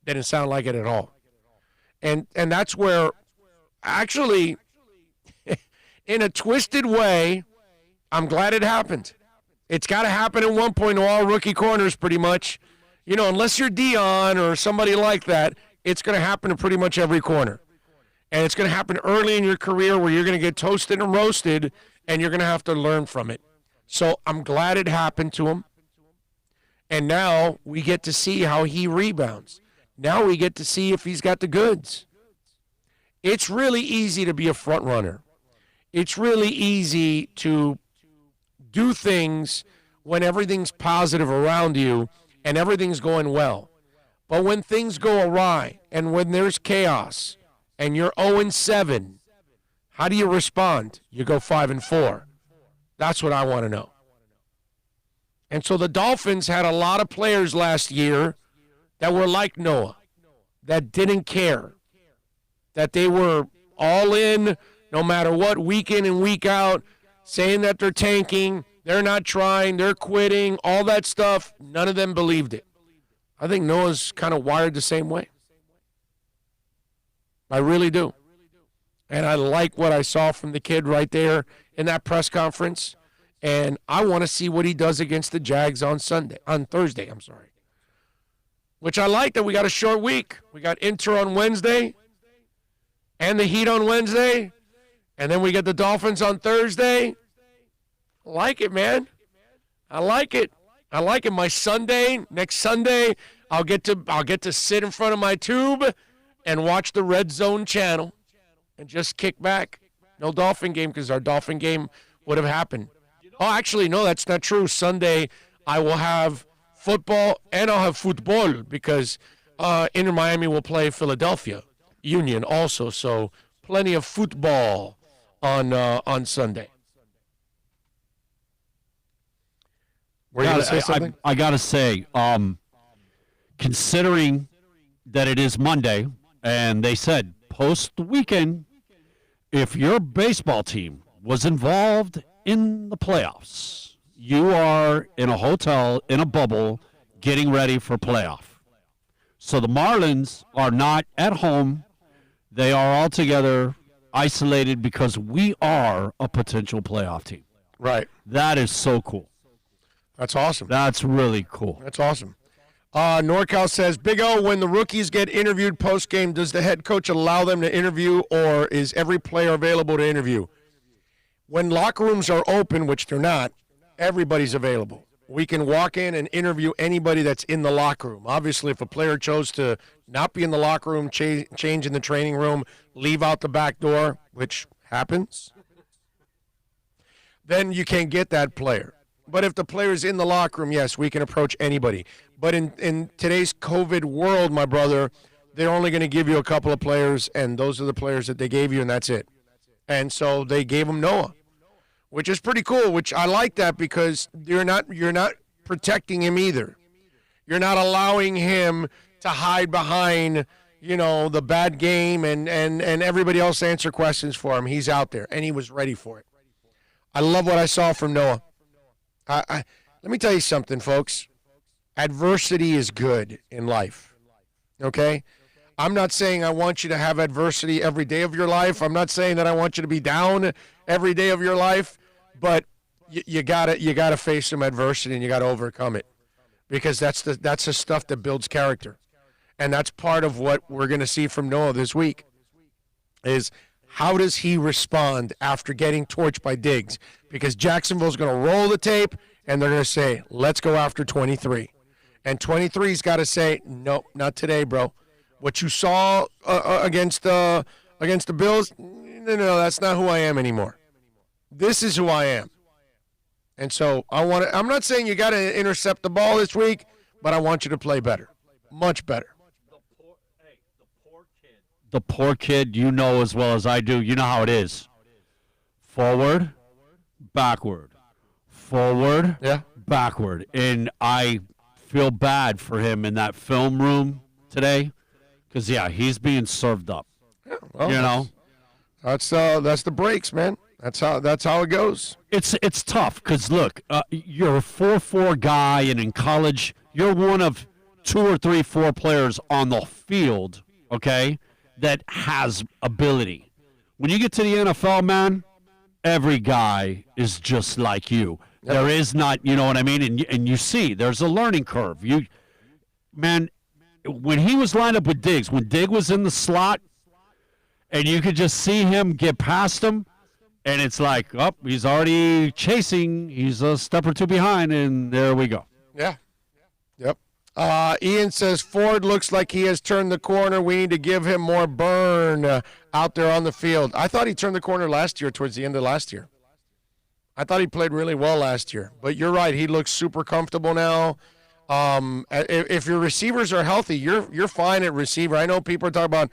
Speaker 3: Didn't sound like it at all. And that's where, actually, in a twisted way, I'm glad it happened. It's got to happen at one point to all rookie corners pretty much. Unless you're Dion or somebody like that, it's going to happen to pretty much every corner. And it's going to happen early in your career where you're going to get toasted and roasted, and you're going to have to learn from it. So I'm glad it happened to him. And now we get to see how he rebounds. Now we get to see if he's got the goods. It's really easy to be a front runner. It's really easy to do things when everything's positive around you and everything's going well. But when things go awry and when there's chaos and you're 0-7, how do you respond? You go 5-4. That's what I want to know. And so the Dolphins had a lot of players last year that were like Noah, that didn't care, that they were all in no matter what, week in and week out, saying that they're tanking, they're not trying, they're quitting, all that stuff. None of them believed it. I think Noah's kind of wired the same way. I really do. And I like what I saw from the kid right there in that press conference. And I want to see what he does against the Jags on Thursday. Which I like that we got a short week. We got Inter on Wednesday and the Heat on Wednesday. And then we get the Dolphins on Thursday. I like it, man. I like it. My next Sunday, I'll get to sit in front of my tube and watch the Red Zone channel and just kick back. No Dolphin game because our Dolphin game would have happened. Oh, actually, no, that's not true. Sunday, I will have football and I'll have football because Inter Miami will play Philadelphia Union also. So plenty of football on Sunday. Were you going to say something?
Speaker 4: I got to say, considering that it is Monday, and they said post the weekend, if your baseball team was involved in the playoffs, you are in a hotel, in a bubble, getting ready for playoff. So the Marlins are not at home. They are all together, isolated, because we are a potential playoff team.
Speaker 3: Right.
Speaker 4: That is so cool.
Speaker 3: That's awesome.
Speaker 4: That's really cool.
Speaker 3: That's awesome. NorCal says, Big O, when the rookies get interviewed post-game, does the head coach allow them to interview, or is every player available to interview? When locker rooms are open, which they're not, everybody's available. We can walk in and interview anybody that's in the locker room. Obviously, if a player chose to not be in the locker room, change in the training room, leave out the back door, which happens, then you can't get that player. But if the player's in the locker room, yes, we can approach anybody. But in today's COVID world, my brother, they're only going to give you a couple of players, and those are the players that they gave you, and that's it. And so they gave him Noah, which is pretty cool, which I like that because you're not protecting him either. You're not allowing him to hide behind, the bad game and everybody else answer questions for him. He's out there, and he was ready for it. I love what I saw from Noah. Let me tell you something, folks. Adversity is good in life, okay? I'm not saying I want you to have adversity every day of your life. I'm not saying that I want you to be down every day of your life, but you gotta face some adversity and you gotta overcome it, because that's the stuff that builds character, and that's part of what we're gonna see from Noah this week. Is how does he respond after getting torched by Diggs? Because Jacksonville's going to roll the tape, and they're going to say, let's go after 23. And 23's got to say, no, not today, bro. What you saw against the Bills, no, that's not who I am anymore. This is who I am. And so I'm not saying you got to intercept the ball this week, but I want you to play better, much better.
Speaker 4: the poor kid, you know as well as I do, you know how it is. Forward, backward, forward, backward. And I feel bad for him in that film room today because, he's being served up.
Speaker 3: Yeah, well,
Speaker 4: you know?
Speaker 3: That's the breaks, man. That's how it goes.
Speaker 4: It's tough because, look, you're a 4-4 guy, and in college, you're one of 2 or 3, 4 players on the field, okay, that has ability. When you get to the NFL, man, every guy is just like you. Yep. There is not, you know what I mean? And you see, there's a learning curve. Man, when he was lined up with Diggs, when Diggs was in the slot, and you could just see him get past him, and it's like, he's already chasing. He's a step or two behind, and there we go.
Speaker 3: Yeah. Yep. Ian says, Ford looks like he has turned the corner. We need to give him more burn out there on the field. I thought he turned the corner last year, towards the end of last year. I thought he played really well last year. But you're right. He looks super comfortable now. If your receivers are healthy, you're fine at receiver. I know people are talking about,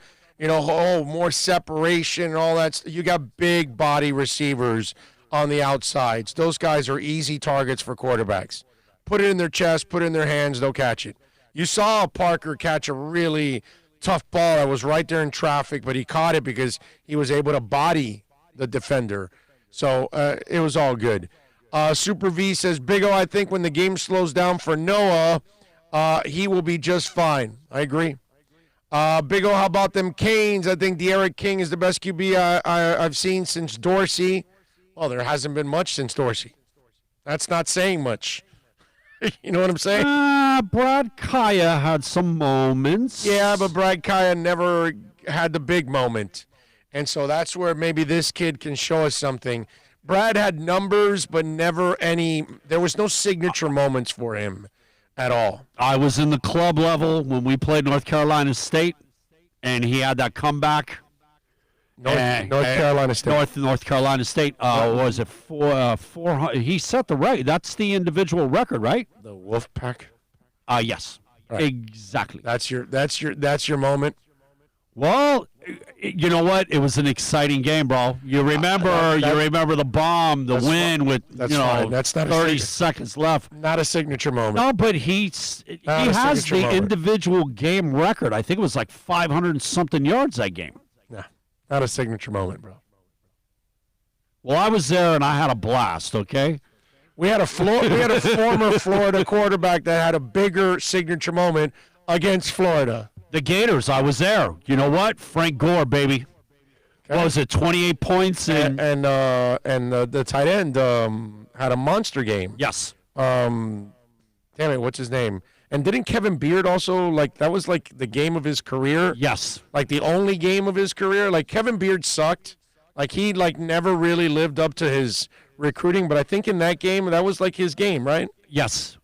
Speaker 3: more separation and all that. You got big body receivers on the outsides. Those guys are easy targets for quarterbacks. Put it in their chest, put it in their hands, they'll catch it. You saw Parker catch a really tough ball that was right there in traffic, but he caught it because he was able to body the defender. So it was all good. Super V says, Big O, I think when the game slows down for Noah, he will be just fine. I agree. Big O, how about them Canes? I think De'Aaron King is the best QB I've seen since Dorsey. Well, there hasn't been much since Dorsey. That's not saying much. You know what I'm saying?
Speaker 4: Brad Kaya had some moments.
Speaker 3: Yeah, but Brad Kaya never had the big moment. And so that's where maybe this kid can show us something. Brad had numbers, but never there was no signature moments for him at all.
Speaker 4: I was in the club level when we played North Carolina State, and he had that comeback.
Speaker 3: North Carolina State.
Speaker 4: North Carolina State. What was it? 400. He set the record. That's the individual record, right?
Speaker 3: The Wolfpack.
Speaker 4: Yes. Right. Exactly.
Speaker 3: That's your moment.
Speaker 4: Well, you know what? It was an exciting game, bro. You remember the bomb, the win with
Speaker 3: fine. That's not
Speaker 4: 30 seconds left.
Speaker 3: Not a signature moment.
Speaker 4: No, but he has the individual game record. I think it was like 500 and something yards that game.
Speaker 3: No, not a signature moment, bro.
Speaker 4: Well, I was there and I had a blast. Okay.
Speaker 3: We had a former Florida quarterback that had a bigger signature moment against Florida.
Speaker 4: The Gators, I was there. You know what? Frank Gore, baby. Okay. What was it, 28 points?
Speaker 3: And the tight end had a monster game.
Speaker 4: Yes.
Speaker 3: Damn it, what's his name? And didn't Kevin Beard also, that was the game of his career?
Speaker 4: Yes.
Speaker 3: The only game of his career? Kevin Beard sucked. He never really lived up to his recruiting, but I think in that game, that was his game, right?
Speaker 4: Yes.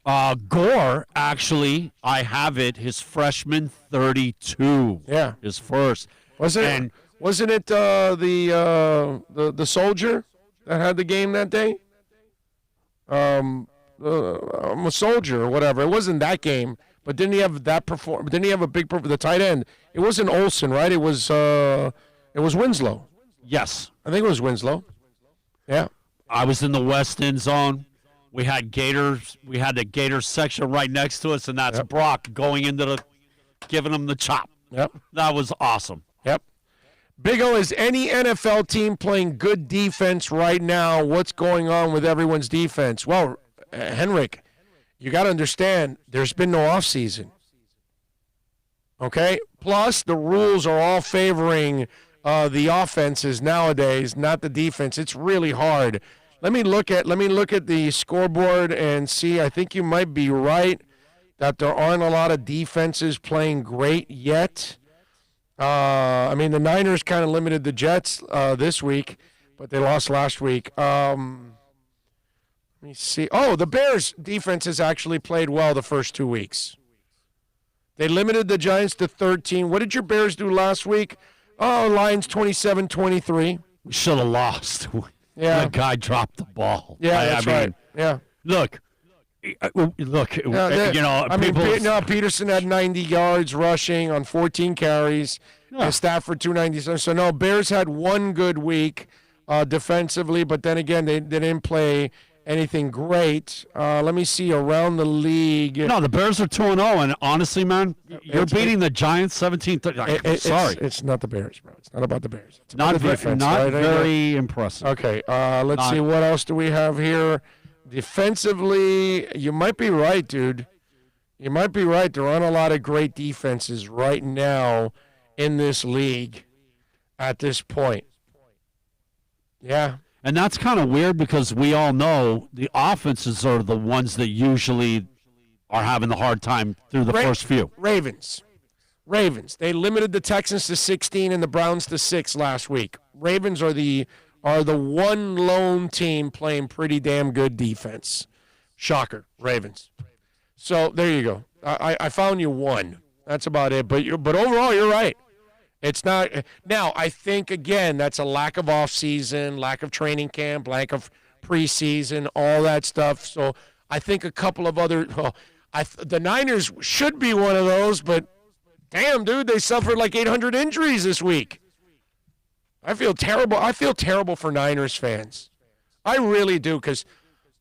Speaker 4: Gore, actually, I have it, his freshman 32.
Speaker 3: Yeah.
Speaker 4: His first.
Speaker 3: Wasn't it the soldier that had the game that day? I'm a soldier or whatever. It wasn't that game, but didn't he have that perform? Didn't he have a big the tight end? It wasn't Olsen, right? It was Winslow.
Speaker 4: Yes.
Speaker 3: I think it was Winslow. Yeah.
Speaker 4: I was in the West End zone. We had Gators. We had the Gators section right next to us, and that's Brock going into giving them the chop.
Speaker 3: Yep.
Speaker 4: That was awesome.
Speaker 3: Yep. Big O, is any NFL team playing good defense right now? What's going on with everyone's defense? Well, Henrik, you got to understand, there's been no offseason. Okay? Plus, the rules are all favoring the offenses nowadays, not the defense. It's really hard. Let me look at the scoreboard and see. I think you might be right that there aren't a lot of defenses playing great yet. The Niners kind of limited the Jets this week, but they lost last week. Let me see. Oh, the Bears' defense has actually played well the first 2 weeks. They limited the Giants to 13. What did your Bears do last week? Oh, Lions 27-23.
Speaker 4: We should have lost.
Speaker 3: Yeah.
Speaker 4: The guy dropped the ball.
Speaker 3: Yeah, that's right. Yeah.
Speaker 4: Look, Look,
Speaker 3: Peterson had 90 yards rushing on 14 carries, and Stafford 297. So, no, Bears had one good week defensively, but then again, they didn't play anything great. Let me see around the league.
Speaker 4: No, the Bears are 2-0, and honestly, man, you're beating the Giants 17-30. Sorry.
Speaker 3: It's not the Bears, bro. It's not about the Bears. It's
Speaker 4: not
Speaker 3: about the defense,
Speaker 4: not
Speaker 3: right?
Speaker 4: very impressive.
Speaker 3: Okay, let's see. What else do we have here? Defensively, you might be right, dude. You might be right. There aren't a lot of great defenses right now in this league at this point. Yeah.
Speaker 4: And that's kind of weird because we all know the offenses are the ones that usually are having the hard time through the first few.
Speaker 3: Ravens. They limited the Texans to 16 and the Browns to 6 last week. Ravens are the one lone team playing pretty damn good defense. Shocker, Ravens. So there you go. I found you one. That's about it. But overall, you're right. It's not. Now, I think, again, that's a lack of offseason, lack of training camp, lack of preseason, all that stuff. So I think a couple of other the Niners should be one of those, but damn, dude, they suffered like 800 injuries this week. I feel terrible. I feel terrible for Niners fans. I really do, because,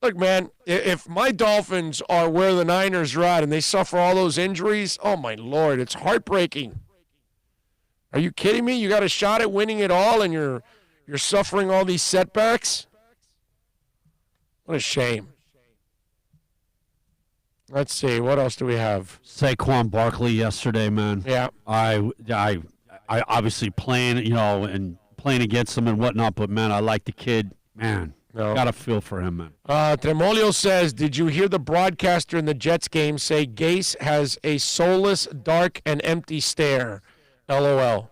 Speaker 3: look, man, if my Dolphins are where the Niners are at and they suffer all those injuries, oh, my Lord, it's heartbreaking. Are you kidding me? You got a shot at winning it all, and you're suffering all these setbacks? What a shame. Let's see. What else do we have?
Speaker 4: Saquon Barkley yesterday, man.
Speaker 3: Yeah.
Speaker 4: I obviously playing, and playing against him and whatnot, but, man, I like the kid. Man, got a feel for him, man.
Speaker 3: Tremolio says, did you hear the broadcaster in the Jets game say Gase has a soulless, dark, and empty stare? LOL.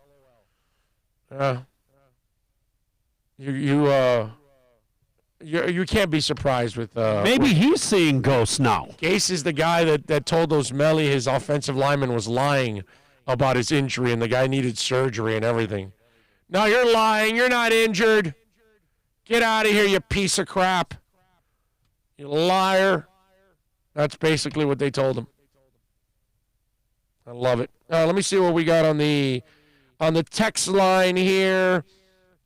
Speaker 3: You can't be surprised with.
Speaker 4: Maybe he's seeing ghosts now.
Speaker 3: Gase is the guy that told O'Malley his offensive lineman was lying about his injury and the guy needed surgery and everything. No, you're lying. You're not injured. Get out of here, you piece of crap. You liar. That's basically what they told him. I love it. Let me see what we got on the text line here.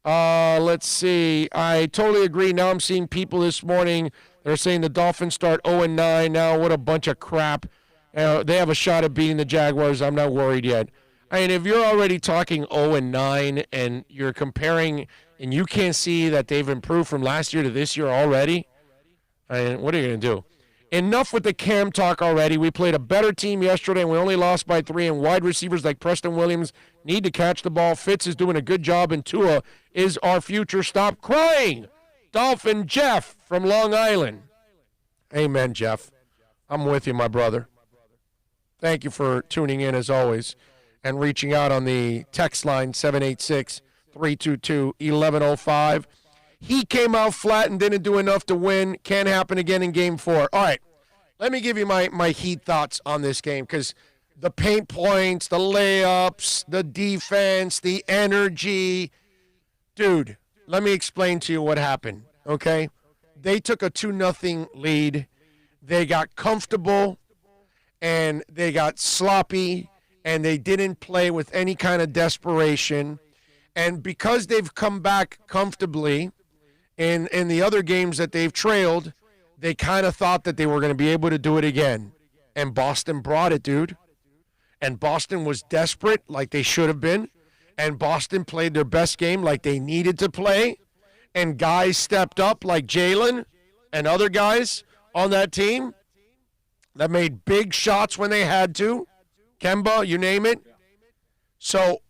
Speaker 3: Let's see. I totally agree. Now I'm seeing people this morning. They're saying the Dolphins start 0-9 now. What a bunch of crap. They have a shot at beating the Jaguars. I'm not worried yet. I mean, if you're already talking 0-9 and you're comparing and you can't see that they've improved from last year to this year already, I mean, what are you going to do? Enough with the Cam talk already. We played a better team yesterday, and we only lost by 3, and wide receivers like Preston Williams need to catch the ball. Fitz is doing a good job, and Tua is our future. Stop crying. Dolphin Jeff from Long Island. Amen, Jeff. I'm with you, my brother. Thank you for tuning in, as always, and reaching out on the text line, 786-322-1105. He came out flat and didn't do enough to win. Can't happen again in Game 4. All right, let me give you my Heat thoughts on this game, because the paint points, the layups, the defense, the energy. Dude, let me explain to you what happened, okay? They took a 2-0 lead. They got comfortable, and they got sloppy, and they didn't play with any kind of desperation. And because they've come back comfortably in the other games that they've trailed, they kind of thought that they were going to be able to do it again. And Boston brought it, dude. And Boston was desperate like they should have been. And Boston played their best game like they needed to play. And guys stepped up like Jalen and other guys on that team that made big shots when they had to. Kemba, you name it. So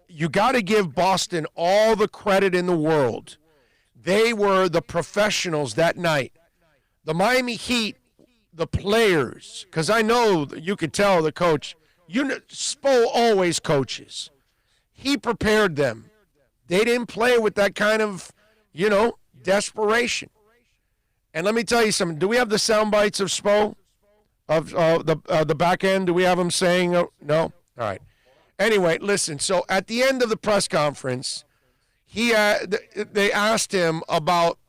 Speaker 3: you got to give Boston all the credit in the world. They were the professionals that night. The Miami Heat, the players, because I know you could tell the coach, Spo always coaches. He prepared them. They didn't play with that kind of, desperation. And let me tell you something. Do we have the sound bites of Spo? Of the back end? Do we have him saying, no? All right. Anyway, listen, so at the end of the press conference, they asked him about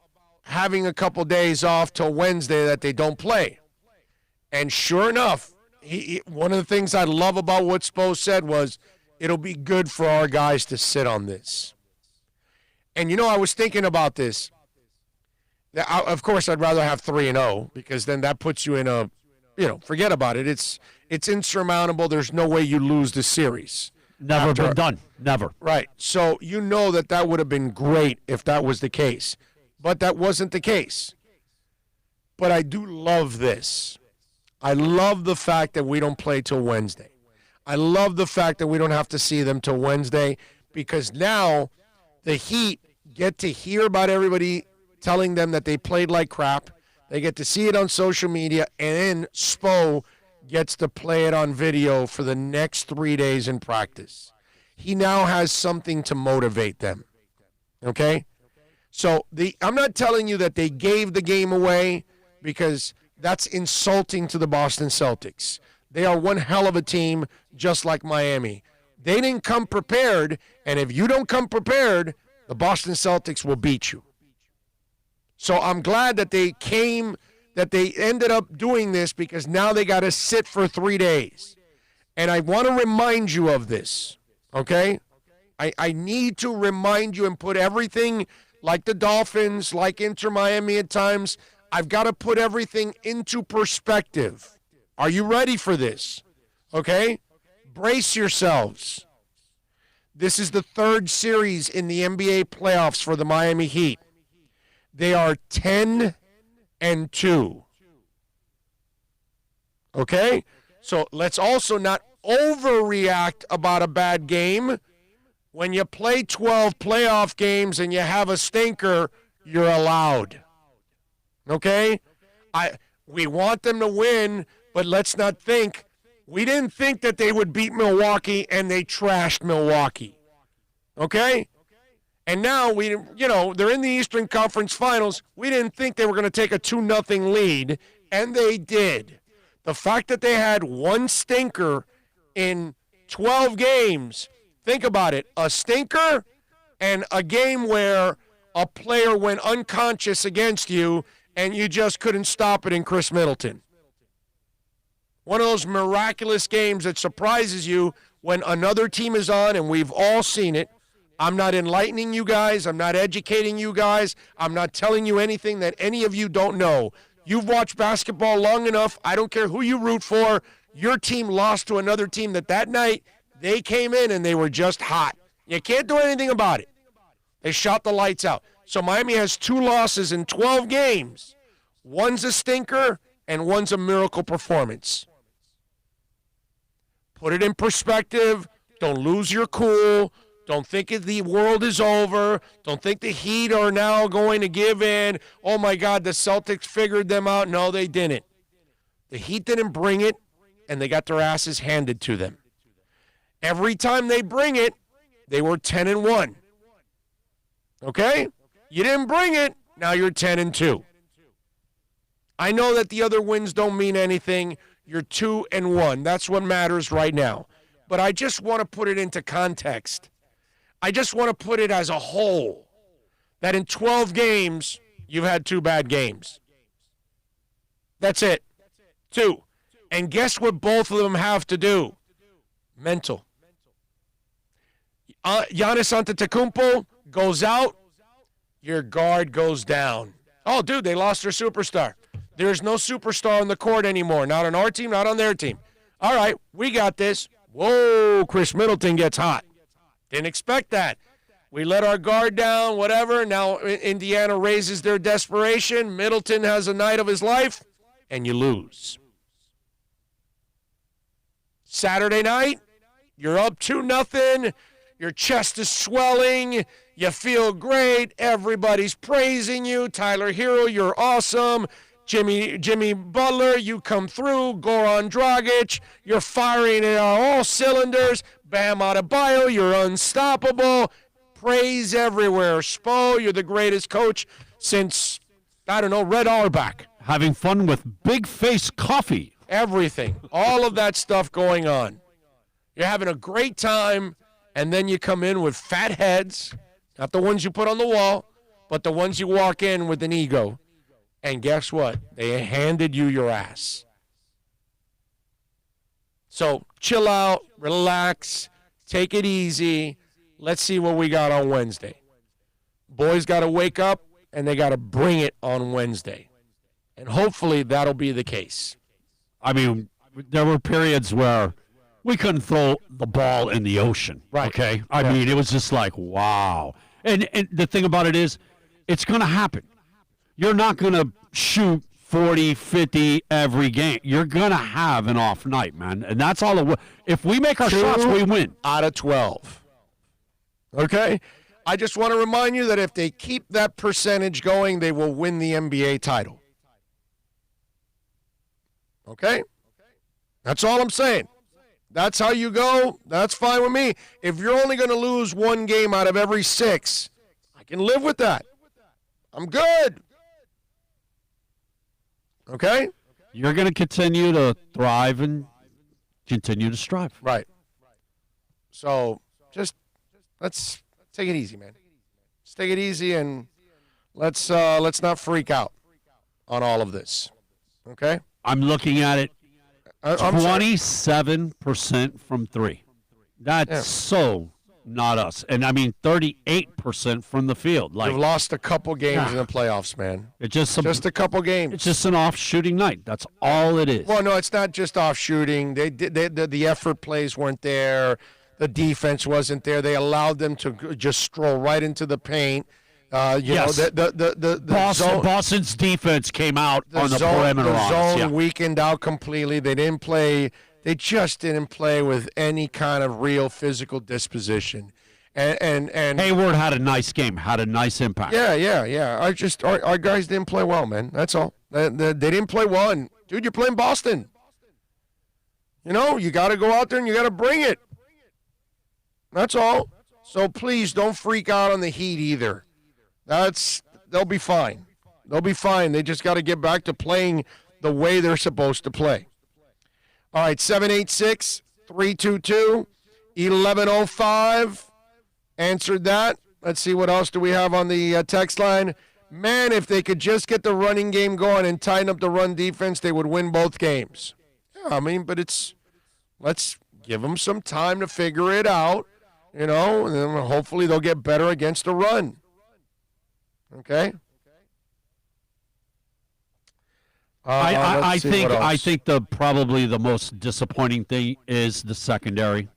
Speaker 3: having a couple days off till Wednesday that they don't play. And sure enough, one of the things I love about what Spo said was, it'll be good for our guys to sit on this. And, I was thinking about this. Of course, I'd rather have 3-0 because then that puts you in a, forget about it. It's insurmountable. There's no way you lose the series.
Speaker 4: Never been done. Never.
Speaker 3: Right. So that would have been great if that was the case. But that wasn't the case. But I do love this. I love the fact that we don't play till Wednesday. I love the fact that we don't have to see them till Wednesday because now the Heat get to hear about everybody telling them that they played like crap. They get to see it on social media, and then Spo gets to play it on video for the next 3 days in practice. He now has something to motivate them, okay? So I'm not telling you that they gave the game away because that's insulting to the Boston Celtics. They are one hell of a team, just like Miami. They didn't come prepared, and if you don't come prepared, the Boston Celtics will beat you. So I'm glad that they ended up doing this because now they got to sit for 3 days. And I want to remind you of this, okay? I need to remind you and put everything like the Dolphins, like Inter Miami at times. I've got to put everything into perspective. Are you ready for this? Okay? Brace yourselves. This is the third series in the NBA playoffs for the Miami Heat. They are 10-2. Okay? So let's also not overreact about a bad game. When you play 12 playoff games and you have a stinker, you're allowed. Okay? We want them to win, but let's not think. We didn't think that they would beat Milwaukee, and they trashed Milwaukee. Okay? And now, they're in the Eastern Conference Finals. We didn't think they were going to take a 2-0 lead, and they did. The fact that they had one stinker in 12 games, think about it, a stinker and a game where a player went unconscious against you and you just couldn't stop it in Chris Middleton. One of those miraculous games that surprises you when another team is on, and we've all seen it. I'm not enlightening you guys. I'm not educating you guys. I'm not telling you anything that any of you don't know. You've watched basketball long enough. I don't care who you root for. Your team lost to another team that night they came in and they were just hot. You can't do anything about it. They shot the lights out. So Miami has 2 losses in 12 games. One's a stinker and one's a miracle performance. Put it in perspective. Don't lose your cool. Don't think the world is over. Don't think the Heat are now going to give in. Oh, my God, the Celtics figured them out. No, they didn't. The Heat didn't bring it, and they got their asses handed to them. Every time they bring it, they were 10-1. Okay? You didn't bring it, now you're 10-2. I know that the other wins don't mean anything. You're 2-1. That's what matters right now. But I just want to put it into context. I just want to put it as a whole, that in 12 games, you've had 2 bad games. That's it. 2. And guess what both of them have to do? Mental. Giannis Antetokounmpo goes out, your guard goes down. Oh, dude, they lost their superstar. There's no superstar on the court anymore. Not on our team, not on their team. All right, we got this. Whoa, Chris Middleton gets hot. Didn't expect that. We let our guard down, whatever. Now Indiana raises their desperation. Middleton has a night of his life, and you lose. Saturday night, you're up 2-0. Your chest is swelling. You feel great. Everybody's praising you. Tyler Hero, you're awesome. Jimmy Butler, you come through. Goran Dragic, you're firing on all cylinders. Bam Adebayo, you're unstoppable. Praise everywhere. Spo, you're the greatest coach since, Red Auerbach.
Speaker 4: Having fun with Big Face Coffee.
Speaker 3: Everything. All of that stuff going on. You're having a great time, and then you come in with fat heads, not the ones you put on the wall, but the ones you walk in with an ego. And guess what? They handed you your ass. So chill out, relax, take it easy. Let's see what we got on Wednesday. Boys got to wake up, and they got to bring it on Wednesday. And hopefully that'll be the case.
Speaker 4: I mean, there were periods where we couldn't throw the ball in the ocean.
Speaker 3: Right.
Speaker 4: Okay? I mean, it was just like, wow. And the thing about it is, it's going to happen. You're not going to shoot 40, 50 every game. You're going to have an off night, man. And that's all. If we make our shots, we win.
Speaker 3: Out of 12. Okay? I just want to remind you that if they keep that percentage going, they will win the NBA title. Okay? That's all I'm saying. That's how you go. That's fine with me. If you're only going to lose one game out of every 6, I can live with that. I'm good. Okay?
Speaker 4: You're going to continue to thrive and continue to strive.
Speaker 3: Right. So just let's take it easy, man. Let's take it easy and let's not freak out on all of this. Okay?
Speaker 4: I'm looking at it. 27% from 3. That's so not us. And I mean 38% from the field.
Speaker 3: You've lost a couple games in the playoffs, man.
Speaker 4: It's just
Speaker 3: a couple games.
Speaker 4: It's just an off shooting night. That's all it is.
Speaker 3: Well, no, it's not just off shooting. The effort plays weren't there. The defense wasn't there. They allowed them to just stroll right into the paint.
Speaker 4: Boston's defense came out on the perimeter.
Speaker 3: The zone weakened out completely. They didn't play. They just didn't play with any kind of real physical disposition. And
Speaker 4: Hayward had a nice game. Had a nice impact.
Speaker 3: Yeah. Our guys didn't play well, man. That's all. They didn't play well. And dude, you're playing Boston. You got to go out there and you got to bring it. That's all. So please don't freak out on the Heat either. They'll be fine. They'll be fine. They just got to get back to playing the way they're supposed to play. All right, 786-322-1105. Answered that. Let's see, what else do we have on the text line? Man, if they could just get the running game going and tighten up the run defense, they would win both games. Yeah, I mean, but let's give them some time to figure it out, and then hopefully they'll get better against the run. Okay?
Speaker 4: I think probably the most disappointing thing is the secondary.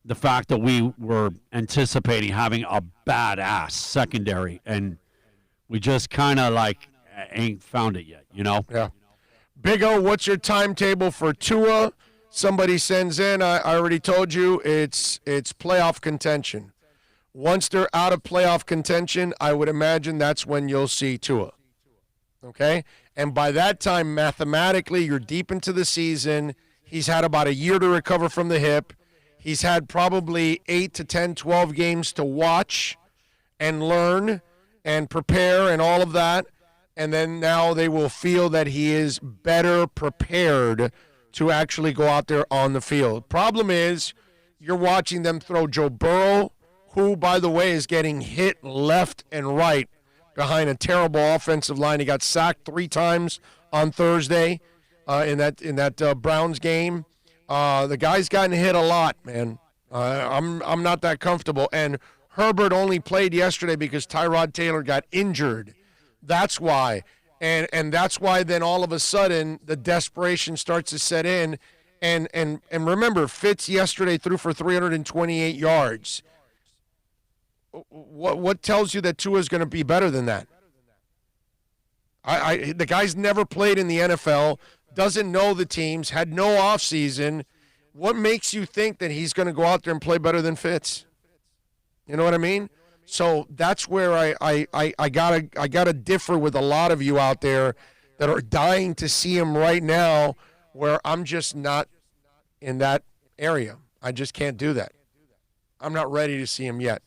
Speaker 4: The fact that we were anticipating having a badass secondary, and we just kind of ain't found it yet,
Speaker 3: Yeah. Big O, what's your timetable for Tua? Somebody sends in. I already told you it's playoff contention. Once they're out of playoff contention, I would imagine that's when you'll see Tua. Okay? And by that time, mathematically, you're deep into the season. He's had about a year to recover from the hip. He's had probably 8 to 10, 12 games to watch and learn and prepare and all of that. And then now they will feel that he is better prepared to actually go out there on the field. Problem is, you're watching them throw Joe Burrow, who, by the way, is getting hit left and right behind a terrible offensive line. He got sacked 3 times on Thursday in that Browns game. The guy's gotten hit a lot, man. I'm not that comfortable. And Herbert only played yesterday because Tyrod Taylor got injured. That's why. And that's why then all of a sudden the desperation starts to set in. And remember, Fitz yesterday threw for 328 yards. What tells you that Tua is going to be better than that? The guy's never played in the NFL, doesn't know the teams, had no offseason. What makes you think that he's going to go out there and play better than Fitz? You know what I mean? So that's where I gotta differ with a lot of you out there that are dying to see him right now, where I'm just not in that area. I just can't do that. I'm not ready to see him yet.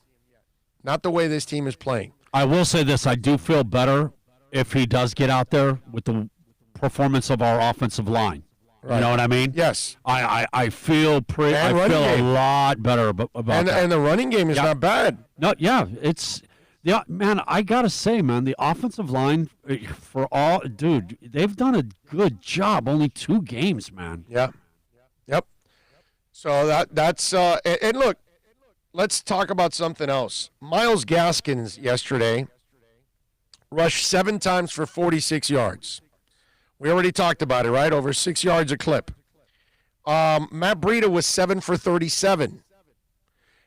Speaker 3: Not the way this team is playing.
Speaker 4: I will say this. I do feel better if he does get out there with the performance of our offensive line. Right. You know what I mean?
Speaker 3: Yes.
Speaker 4: I feel a lot better about that.
Speaker 3: And the running game is not bad.
Speaker 4: No, yeah. Man, I got to say, man, the offensive line they've done a good job. Only 2 games, man.
Speaker 3: Yeah. Yep. So that's and look, let's talk about something else. Myles Gaskins yesterday rushed 7 times for 46 yards. We already talked about it, right? Over 6 yards a clip. Matt Breida was 7 for 37.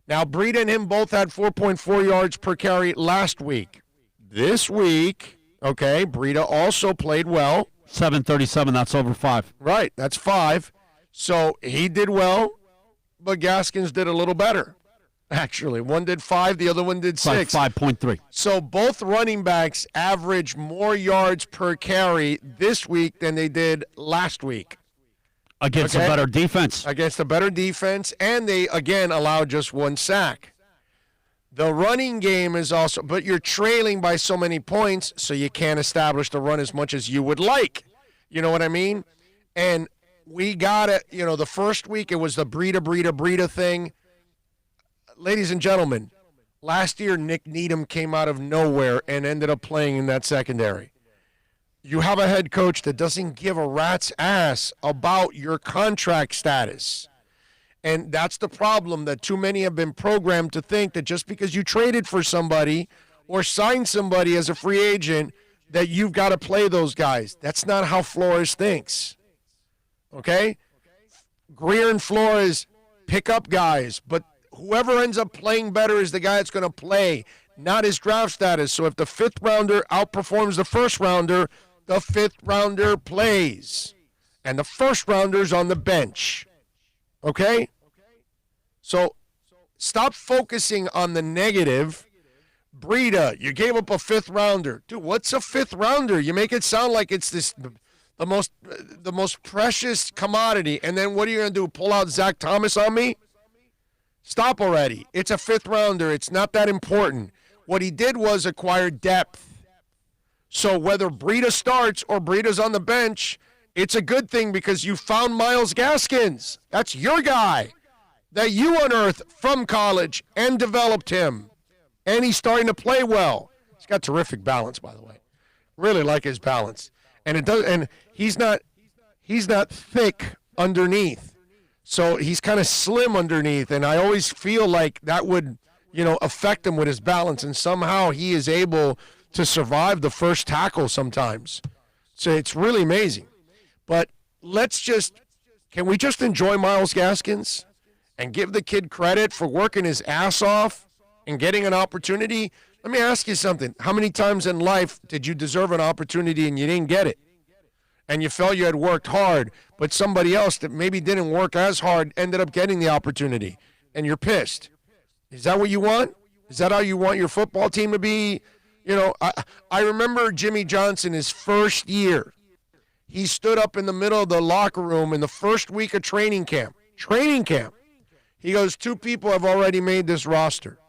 Speaker 3: Now, Breida and him both had 4.4 yards per carry last week. This week, okay, Breida also played well.
Speaker 4: 737, that's over 5.
Speaker 3: Right, that's 5. So he did well, but Gaskins did a little better, actually. One did 5, the other one did 6.
Speaker 4: 5.3.
Speaker 3: So both running backs average more yards per carry this week than they did last week.
Speaker 4: Against a better defense.
Speaker 3: Against a better defense, and they, again, allowed just 1 sack. The running game is also, but you're trailing by so many points, so you can't establish the run as much as you would like. You know what I mean? And we got it, the first week it was the Breida thing. Ladies and gentlemen, last year Nick Needham came out of nowhere and ended up playing in that secondary. You have a head coach that doesn't give a rat's ass about your contract status. And that's the problem, that too many have been programmed to think that just because you traded for somebody or signed somebody as a free agent, that you've got to play those guys. That's not how Flores thinks. Okay? Greer and Flores pick up guys, but whoever ends up playing better is the guy that's going to play, not his draft status. So if the 5th rounder outperforms the 1st rounder, the 5th rounder plays. And the 1st rounder's on the bench. Okay? So stop focusing on the negative. Breida, you gave up a 5th rounder. Dude, what's a 5th rounder? You make it sound like it's the most precious commodity. And then what are you going to do, pull out Zach Thomas on me? Stop already. It's a 5th rounder. It's not that important. What he did was acquire depth. So whether Breida starts or Breida's on the bench, it's a good thing because you found Myles Gaskins. That's your guy that you unearthed from college and developed him. And he's starting to play well. He's got terrific balance, by the way. Really like his balance. And he's not thick underneath. So he's kind of slim underneath, and I always feel like that would, affect him with his balance, and somehow he is able to survive the first tackle sometimes. So it's really amazing. But can we just enjoy Myles Gaskins and give the kid credit for working his ass off and getting an opportunity? Let me ask you something. How many times in life did you deserve an opportunity and you didn't get it? And you felt you had worked hard, but somebody else that maybe didn't work as hard ended up getting the opportunity, and you're pissed. Is that what you want? Is that how you want your football team to be? I remember Jimmy Johnson, his first year. He stood up in the middle of the locker room in the first week of training camp. He goes, 2 people have already made this roster.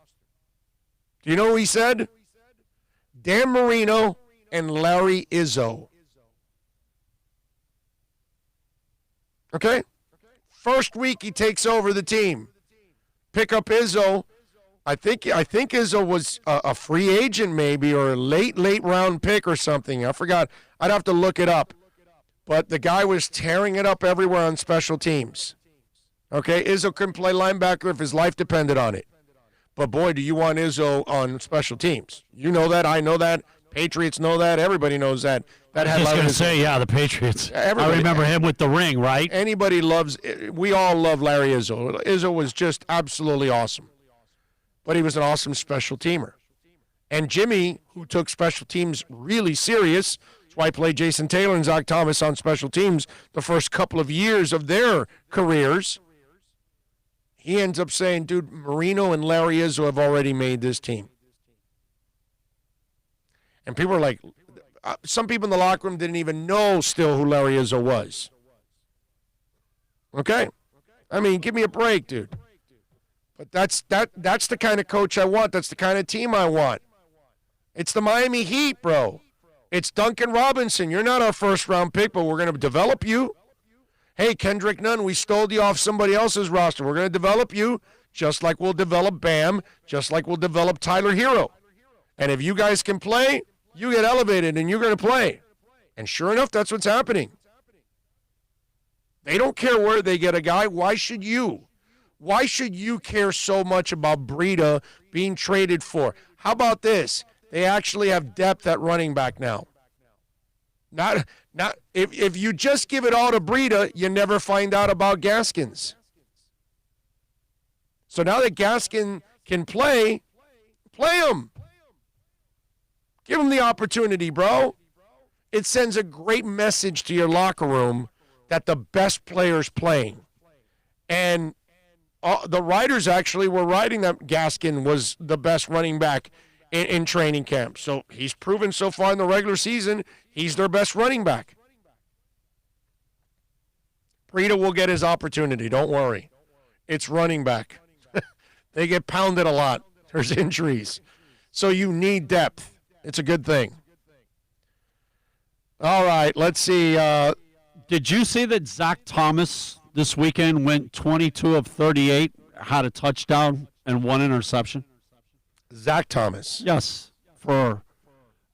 Speaker 3: Do you know who he said? Dan Marino and Larry Izzo. Okay? First week he takes over the team. Pick up Izzo. I think Izzo was a free agent maybe, or a late round pick or something. I forgot. I'd have to look it up. But the guy was tearing it up everywhere on special teams. Okay? Izzo couldn't play linebacker if his life depended on it. But boy, do you want Izzo on special teams. You know that. I know that. Patriots know that. Everybody knows that.
Speaker 4: I was just going to say, the Patriots.
Speaker 3: Everybody,
Speaker 4: I remember him with the ring, right?
Speaker 3: We all love Larry Izzo. Izzo was just absolutely awesome. But he was an awesome special teamer. And Jimmy, who took special teams really serious, that's why I played Jason Taylor and Zach Thomas on special teams the first couple of years of their careers. He ends up saying, dude, Marino and Larry Izzo have already made this team. And people are like, some people in the locker room didn't even know still who Larry Izzo was. Okay? I mean, give me a break, dude. But that's the kind of coach I want. That's the kind of team I want. It's the Miami Heat, bro. It's Duncan Robinson. You're not our first-round pick, but we're going to develop you. Hey, Kendrick Nunn, we stole you off somebody else's roster. We're going to develop you just like we'll develop Bam, just like we'll develop Tyler Hero. And if you guys can play, you get elevated and you're going to play. And sure enough, that's what's happening. They don't care where they get a guy. Why should you? Why should you care so much about Breida being traded for? How about this? They actually have depth at running back now. Not if you just give it all to Breida, you never find out about Gaskins. So now that Gaskin can play him. Give him the opportunity, bro. It sends a great message to your locker room that the best player's playing. And the writers actually were writing that Gaskin was the best running back in training camp. So he's proven so far in the regular season he's their best running back. Breida will get his opportunity. Don't worry. It's running back. They get pounded a lot. There's injuries. So you need depth. It's a good thing. All right, let's see.
Speaker 4: Did you see that Zach Thomas this weekend went 22 of 38, had a touchdown and one interception?
Speaker 3: Zach Thomas?
Speaker 4: Yes, for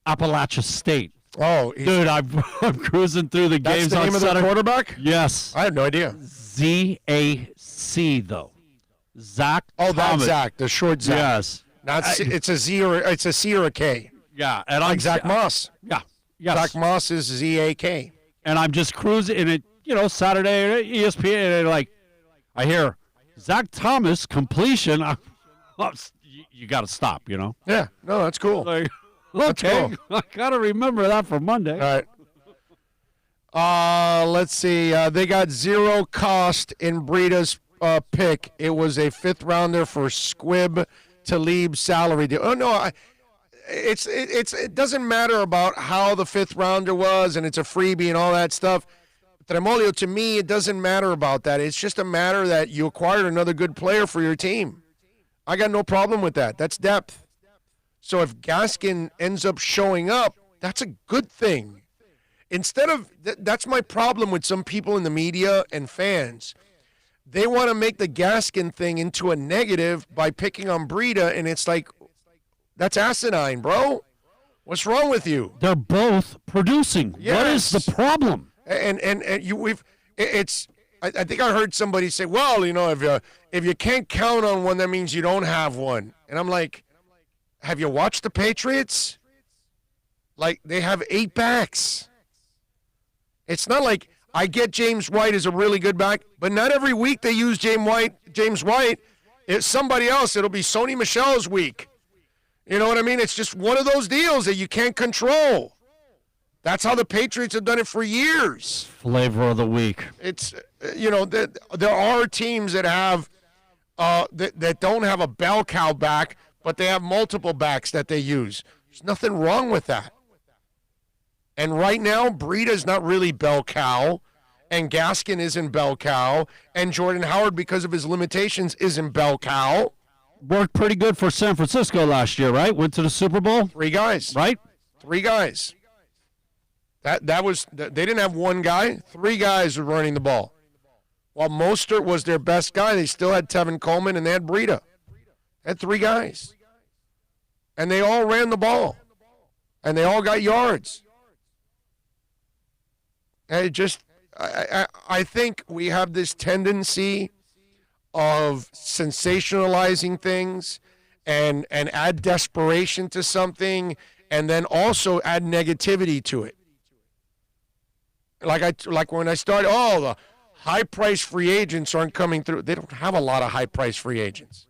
Speaker 4: Appalachia State.
Speaker 3: Oh,
Speaker 4: dude, I'm cruising through the games.
Speaker 3: That's the name of the quarterback?
Speaker 4: Yes.
Speaker 3: I have no idea.
Speaker 4: Z-A-C, though. Zach Thomas.
Speaker 3: That's Zach, the short Zach.
Speaker 4: Yes.
Speaker 3: It's a Z or it's a C or a K.
Speaker 4: Yeah, and
Speaker 3: like Zach Moss.
Speaker 4: Yeah. Yes.
Speaker 3: Zach Moss is Z-A-K.
Speaker 4: And I'm just cruising, and Saturday at ESPN, and I hear Zach Thomas completion. You got to stop,
Speaker 3: Yeah, no, that's cool.
Speaker 4: That's cool. I got to remember that for Monday.
Speaker 3: All right. Let's see. They got zero cost in Breida's pick. It was a fifth rounder for Squib Talib's salary deal. Oh no, it doesn't matter about how the fifth rounder was, and it's a freebie and all that stuff. Tremolio, to me, it doesn't matter about that. It's just a matter that you acquired another good player for your team. I got no problem with that. That's depth. So if Gaskin ends up showing up, that's a good thing. Instead of that's my problem with some people in the media and fans. They want to make the Gaskin thing into a negative by picking on Breida, and it's like, that's asinine, bro. What's wrong with you?
Speaker 4: They're both producing.
Speaker 3: Yes.
Speaker 4: What is the problem?
Speaker 3: And I think I heard somebody say, well, if you can't count on one, that means you don't have one. And I'm like, have you watched the Patriots? Like, they have 8 backs. It's not like I get James White as a really good back, but not every week they use James White. It's somebody else. It'll be Sony Michel's week. You know what I mean? It's just one of those deals that you can't control. That's how the Patriots have done it for years.
Speaker 4: Flavor of the week.
Speaker 3: It's, there are teams that have, that don't have a bell cow back, but they have multiple backs that they use. There's nothing wrong with that. And right now, Breida's not really bell cow, and Gaskin isn't bell cow, and Jordan Howard, because of his limitations, isn't bell cow.
Speaker 4: Worked pretty good for San Francisco last year, right? Went to the Super Bowl.
Speaker 3: 3 guys.
Speaker 4: Right?
Speaker 3: 3 guys. They didn't have one guy. 3 guys were running the ball. While Mostert was their best guy, they still had Tevin Coleman and they had Breida. They had 3 guys. And they all ran the ball. And they all got yards. And I think we have this tendency of sensationalizing things and add desperation to something and then also add negativity to it. Like when I started, the high-priced free agents aren't coming through. They don't have a lot of high-priced free agents.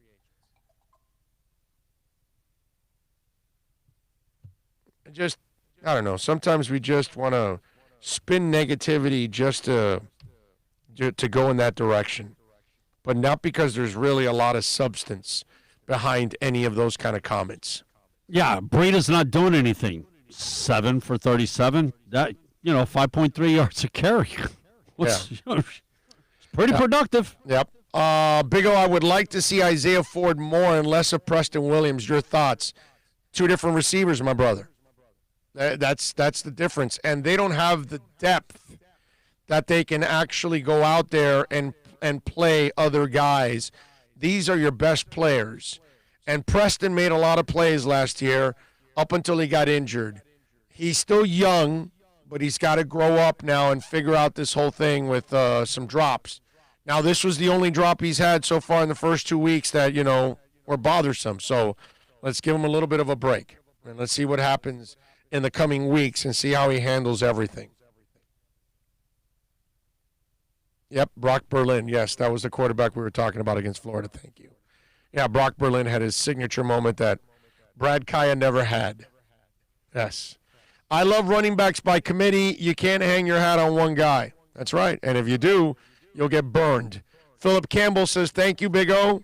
Speaker 3: I don't know. Sometimes we just want to spin negativity just to go in that direction, but not because there's really a lot of substance behind any of those kind of comments.
Speaker 4: Yeah, Breida's not doing anything. 7 for 37. That 5.3 yards a carry. It's pretty productive.
Speaker 3: Yep. Big O, I would like to see Isaiah Ford more and less of Preston Williams. Your thoughts? 2 different receivers, my brother. That's the difference. And they don't have the depth that they can actually go out there and play other guys. These are your best players. And Preston made a lot of plays last year up until he got injured. He's still young, but he's got to grow up now and figure out this whole thing with some drops. Now, this was the only drop he's had so far in the first 2 weeks that, were bothersome. So let's give him a little bit of a break. And let's see what happens in the coming weeks and see how he handles everything. Yep, Brock Berlin. Yes, that was the quarterback we were talking about against Florida. Thank you. Yeah, Brock Berlin had his signature moment that Brad Kaya never had. Yes. I love running backs by committee. You can't hang your hat on one guy. That's right. And if you do, you'll get burned. Philip Campbell says, thank you, Big O.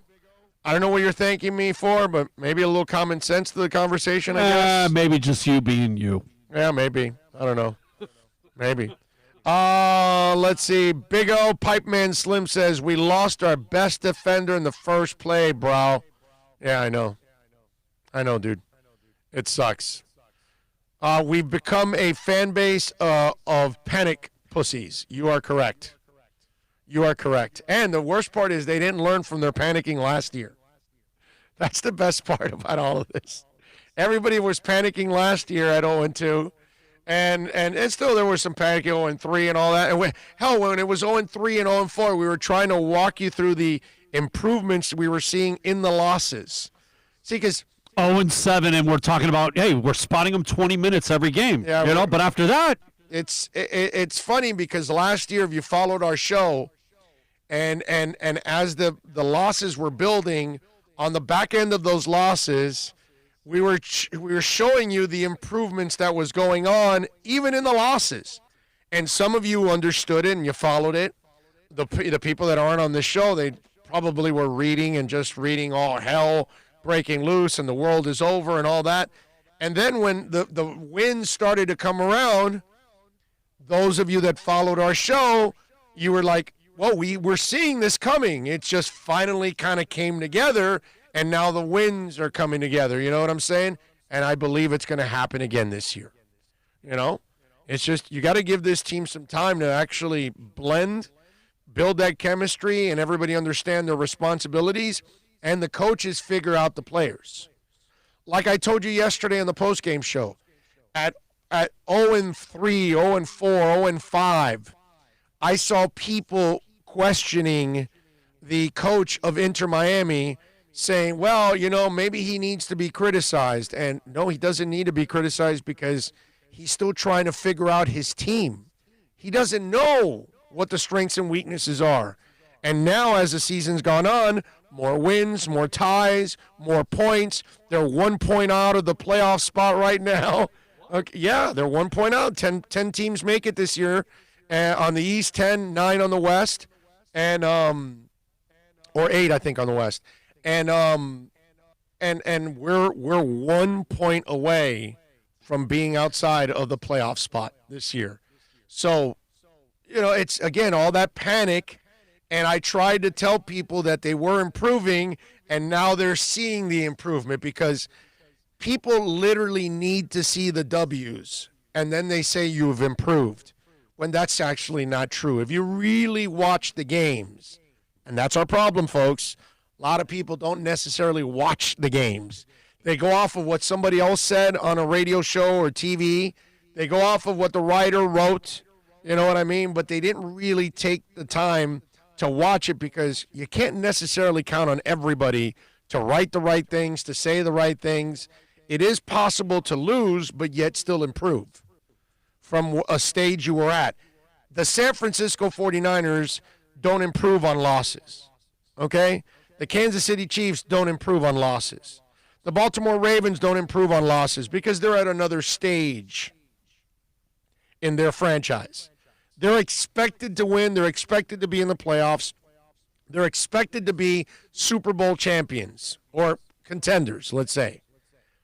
Speaker 3: I don't know what you're thanking me for, but maybe a little common sense to the conversation, I guess.
Speaker 4: Maybe just you being you.
Speaker 3: Yeah, maybe. I don't know. Maybe. Let's see. Big O, Pipe Man Slim says, we lost our best defender in the first play, bro. Yeah, I know. I know, dude. It sucks. We've become a fan base of panic pussies. You are correct. You are correct. And the worst part is they didn't learn from their panicking last year. That's the best part about all of this. Everybody was panicking last year at 0-2. And still there was some panic 0-3 and all that. And when it was 0-3 and 0-4, we were trying to walk you through the improvements we were seeing in the losses. See, because
Speaker 4: 0-7, and we're talking about, hey, we're spotting them 20 minutes every game. Yeah, but after that,
Speaker 3: it's funny because last year, if you followed our show, and as the losses were building, on the back end of those losses, we were showing you the improvements that was going on, even in the losses. And some of you understood it and you followed it. The people that aren't on this show, they probably were reading and just reading all hell breaking loose and the world is over and all that. And then when the wins started to come around, those of you that followed our show, you were like, well, we're seeing this coming. It just finally kind of came together, and now the wins are coming together. You know what I'm saying? And I believe it's going to happen again this year. It's just you got to give this team some time to actually blend, build that chemistry, and everybody understand their responsibilities, and the coaches figure out the players. Like I told you yesterday on the postgame show, at 0-3, 0-4, 0-5, I saw people questioning the coach of Inter Miami, saying, well, maybe he needs to be criticized. And no, he doesn't need to be criticized because he's still trying to figure out his team. He doesn't know what the strengths and weaknesses are. And now as the season's gone on, more wins, more ties, more points. They're 1 point out of the playoff spot right now. Okay, yeah, they're 1 point out. 10 teams make it this year. On the East, 10, 9 on the West, and or 8, I think, on the West. And we're 1 point away from being outside of the playoff spot this year. So, it's, again, all that panic. And I tried to tell people that they were improving, and now they're seeing the improvement because people literally need to see the W's, and then they say you've improved, when that's actually not true. If you really watch the games, and that's our problem, folks, a lot of people don't necessarily watch the games. They go off of what somebody else said on a radio show or TV. They go off of what the writer wrote, you know what I mean? But they didn't really take the time to watch it because you can't necessarily count on everybody to write the right things, to say the right things. It is possible to lose, but yet still improve from a stage you were at. The San Francisco 49ers don't improve on losses, okay? The Kansas City Chiefs don't improve on losses. The Baltimore Ravens don't improve on losses because they're at another stage in their franchise. They're expected to win. They're expected to be in the playoffs. They're expected to be Super Bowl champions or contenders, let's say.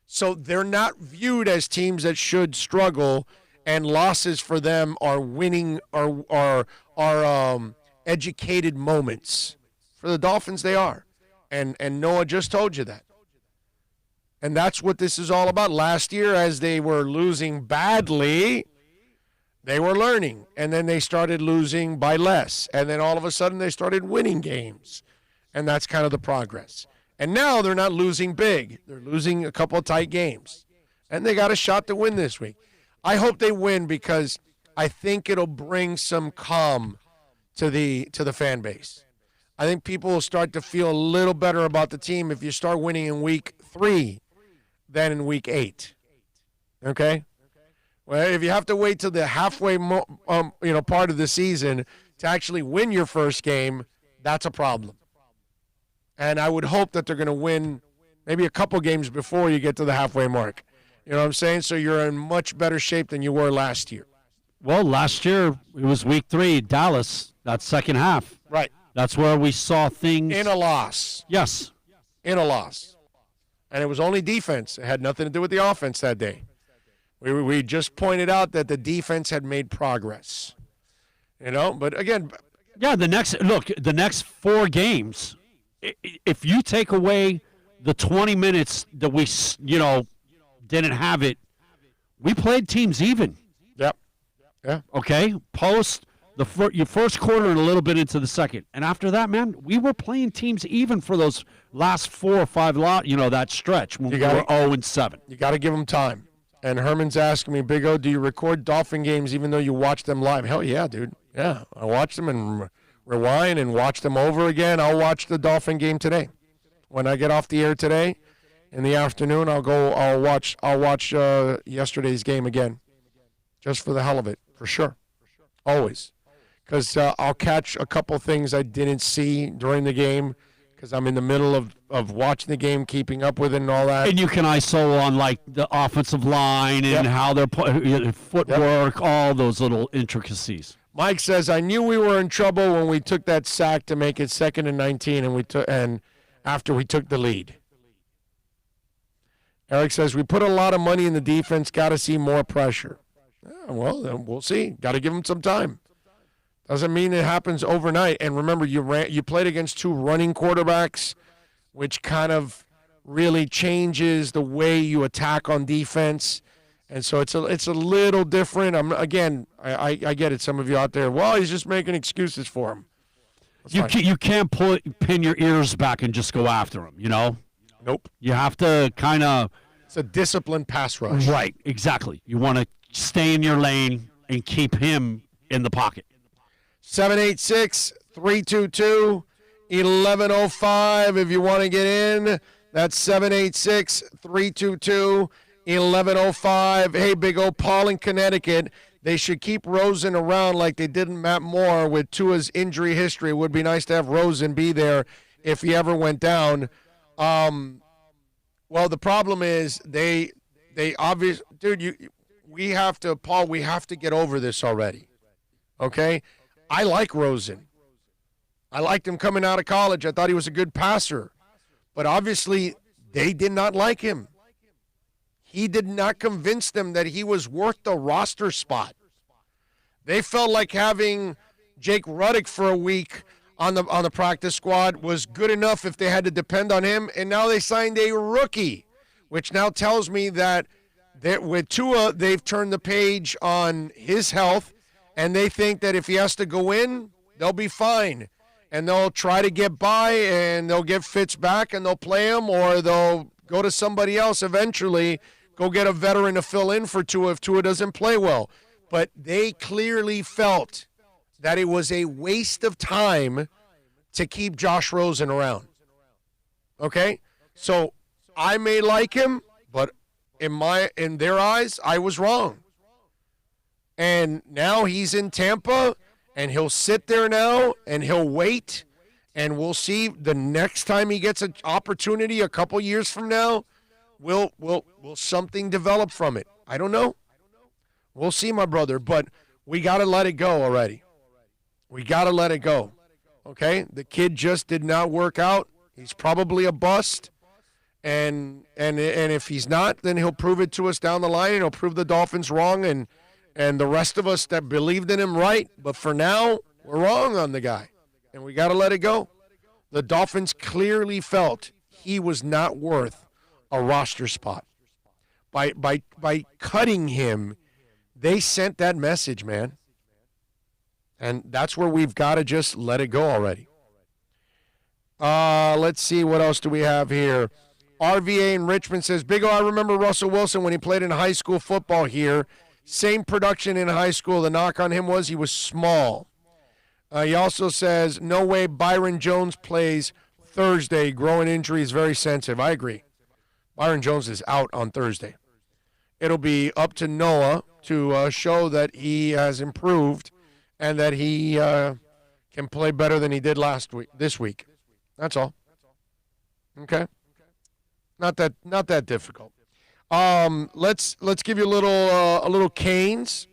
Speaker 3: So they're not viewed as teams that should struggle, and losses for them are winning are educated moments. For the Dolphins, they are. And Noah just told you that. And that's what this is all about. Last year, as they were losing badly, they were learning, and then they started losing by less. And then all of a sudden they started winning games. And that's kind of the progress. And now they're not losing big. They're losing a couple of tight games. And they got a shot to win this week. I hope they win because I think it'll bring some calm to the fan base. I think people will start to feel a little better about the team if you start winning in week 3 than in week 8. Okay? Well, if you have to wait till the halfway part of the season to actually win your first game, that's a problem. And I would hope that they're going to win maybe a couple games before you get to the halfway mark. You know what I'm saying? So you're in much better shape than you were last year.
Speaker 4: Well, last year it was week 3, Dallas, that second half.
Speaker 3: Right.
Speaker 4: That's where we saw things.
Speaker 3: In a loss.
Speaker 4: Yes.
Speaker 3: In a loss. And it was only defense. It had nothing to do with the offense that day. We just pointed out that the defense had made progress. You know, but again.
Speaker 4: Yeah, the next 4 games, if you take away the 20 minutes that we, didn't have it, we played teams even.
Speaker 3: Yep. Yeah.
Speaker 4: Okay? Post your first quarter and a little bit into the second. And after that, man, we were playing teams even for those last 4 or 5 that stretch when we were 0-7.
Speaker 3: You got to give them time. And Herman's asking me, Big O, do you record Dolphin games even though you watch them live? Hell yeah, dude. Yeah, I watch them and rewind and watch them over again. I'll watch the Dolphin game today. When I get off the air today in the afternoon, I'll watch yesterday's game again, just for the hell of it, for sure, always. Because I'll catch a couple things I didn't see during the game because I'm in the middle of watching the game, keeping up with it and all that.
Speaker 4: And you can ISO on, like, the offensive line and how their footwork, all those little intricacies.
Speaker 3: Mike says, I knew we were in trouble when we took that sack to make it 2nd and 19, and after we took the lead. Eric says, we put a lot of money in the defense, got to see more pressure. Yeah, well, then we'll see. Got to give them some time. Doesn't mean it happens overnight. And remember, you played against 2 running quarterbacks, which kind of really changes the way you attack on defense. And so it's a little different. I get it. Some of you out there, well, he's just making excuses for him.
Speaker 4: You can't pin your ears back and just go after him,
Speaker 3: Nope.
Speaker 4: You have to kind of.
Speaker 3: It's a disciplined pass rush.
Speaker 4: Right, exactly. You want to stay in your lane and keep him in the pocket.
Speaker 3: 786-322-1105 if you want to get in. That's 786-322-1105. Hey, Big O, Paul in Connecticut. They should keep Rosen around like they did in Matt Moore with Tua's injury history. It would be nice to have Rosen be there if he ever went down. Well, the problem is they obviously, dude, we have to get over this already. Okay? I like Rosen. I liked him coming out of college. I thought he was a good passer. But obviously, they did not like him. He did not convince them that he was worth the roster spot. They felt like having Jake Ruddick for a week on the practice squad was good enough if they had to depend on him, and now they signed a rookie, which now tells me that with Tua, they've turned the page on his health, and they think that if he has to go in, they'll be fine. And they'll try to get by, and they'll get Fitz back, and they'll play him, or they'll go to somebody else eventually, go get a veteran to fill in for Tua if Tua doesn't play well. But they clearly felt that it was a waste of time to keep Josh Rosen around. Okay? So I may like him, but in their eyes, I was wrong. And now he's in Tampa, and he'll sit there now, and he'll wait, and we'll see the next time he gets an opportunity a couple years from now, will something develop from it? I don't know. We'll see, my brother, but we got to let it go already. We got to let it go. Okay? The kid just did not work out. He's probably a bust. And if he's not, then he'll prove it to us down the line, and he'll prove the Dolphins wrong, and the rest of us that believed in him right. But for now, we're wrong on the guy, and we got to let it go. The Dolphins clearly felt he was not worth a roster spot. By cutting him, they sent that message, man. And that's where we've got to just let it go already. Let's see, what else do we have here? RVA in Richmond says, Big O, I remember Russell Wilson when he played in high school football here. Same production in high school. The knock on him was he was small. He also says, no way Byron Jones plays Thursday. Growing injury is very sensitive. I agree. Byron Jones is out on Thursday. It'll be up to Noah to show that he has improved and that he can play better than he did this week. That's all. Okay? Not that difficult. Let's give you a little Canes.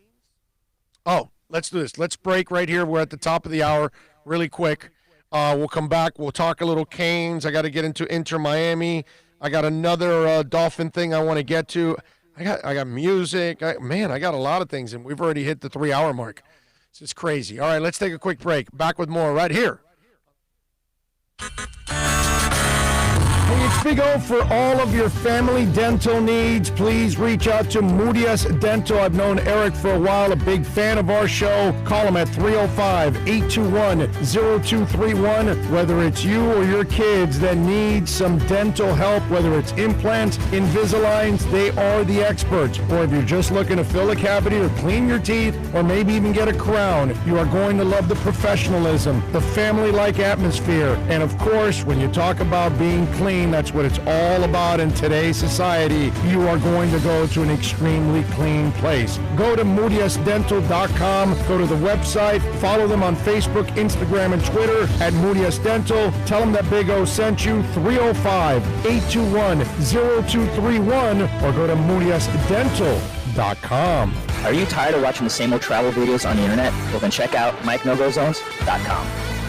Speaker 3: Oh, let's do this. Let's break right here. We're at the top of the hour, really quick. We'll come back. We'll talk a little Canes. I got to get into Inter Miami. I got another Dolphin thing I want to get to. I got music. I got a lot of things, and we've already hit the 3-hour mark. This is crazy. All right, let's take a quick break. Back with more right here.
Speaker 6: Hey, it's Big O for all of your family dental needs. Please reach out to Moody S Dental. I've known Eric for a while, a big fan of our show. Call him at 305-821-0231. Whether it's you or your kids that need some dental help, whether it's implants, Invisaligns, they are the experts. Or if you're just looking to fill a cavity or clean your teeth, or maybe even get a crown, you are going to love the professionalism, the family-like atmosphere. And of course, when you talk about being clean, that's what it's all about in today's society. You are going to go to an extremely clean place. Go to moodySdental.com. Go to the website. Follow them on Facebook, Instagram, and Twitter at Moody S Dental. Tell them that Big O sent you. 305-821-0231 or go to moodySdental.com.
Speaker 7: Are you tired of watching the same old travel videos on the internet? Well, then check out MikeNoGoZones.com.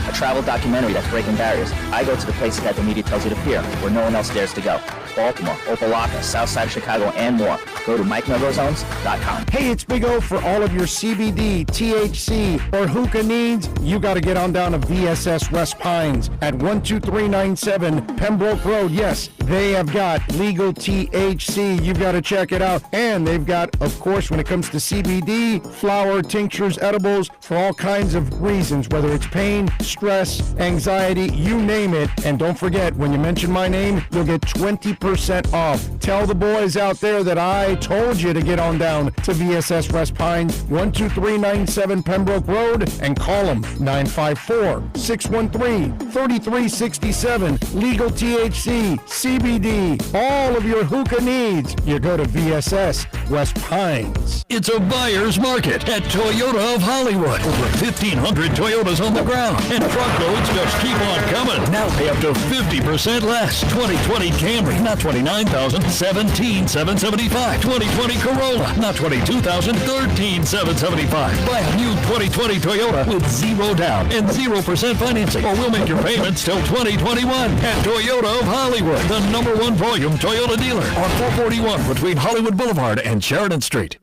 Speaker 7: A travel documentary that's breaking barriers. I go to the places that the media tells you to peer, where no one else dares to go. Baltimore, Opelika, South Side of Chicago, and more. Go to MikeNoGoZones.com.
Speaker 6: Hey, it's Big O for all of your CBD, THC, or hookah needs. You got to get on down to VSS West Pines at 12397 Pembroke Road. Yes, they have got legal THC. You've got to check it out. And they've got, of course, when it comes to CBD, flower, tinctures, edibles, for all kinds of reasons, whether it's pain, stress, anxiety, you name it. And don't forget, when you mention my name, you'll get 20% off. Tell the boys out there that I told you to get on down to VSS West Pines, 12397 Pembroke Road, and call them 954-613-3367. Legal THC, CBD, all of your hookah needs. You go to VSS West Pines.
Speaker 8: It's a buyer's market at Toyota of Hollywood. Over 1,500 Toyotas on the ground, and truckloads just keep on coming. Now pay up to 50% less. 2020 Camry, not $29,000, $17,775. 2020 Corolla, not $22,000, $13,775. Buy a new 2020 Toyota with zero down and 0% financing, or we'll make your payments till 2021 at Toyota of Hollywood, the #1 volume Toyota dealer on 441 between Hollywood Boulevard and Sheridan Street.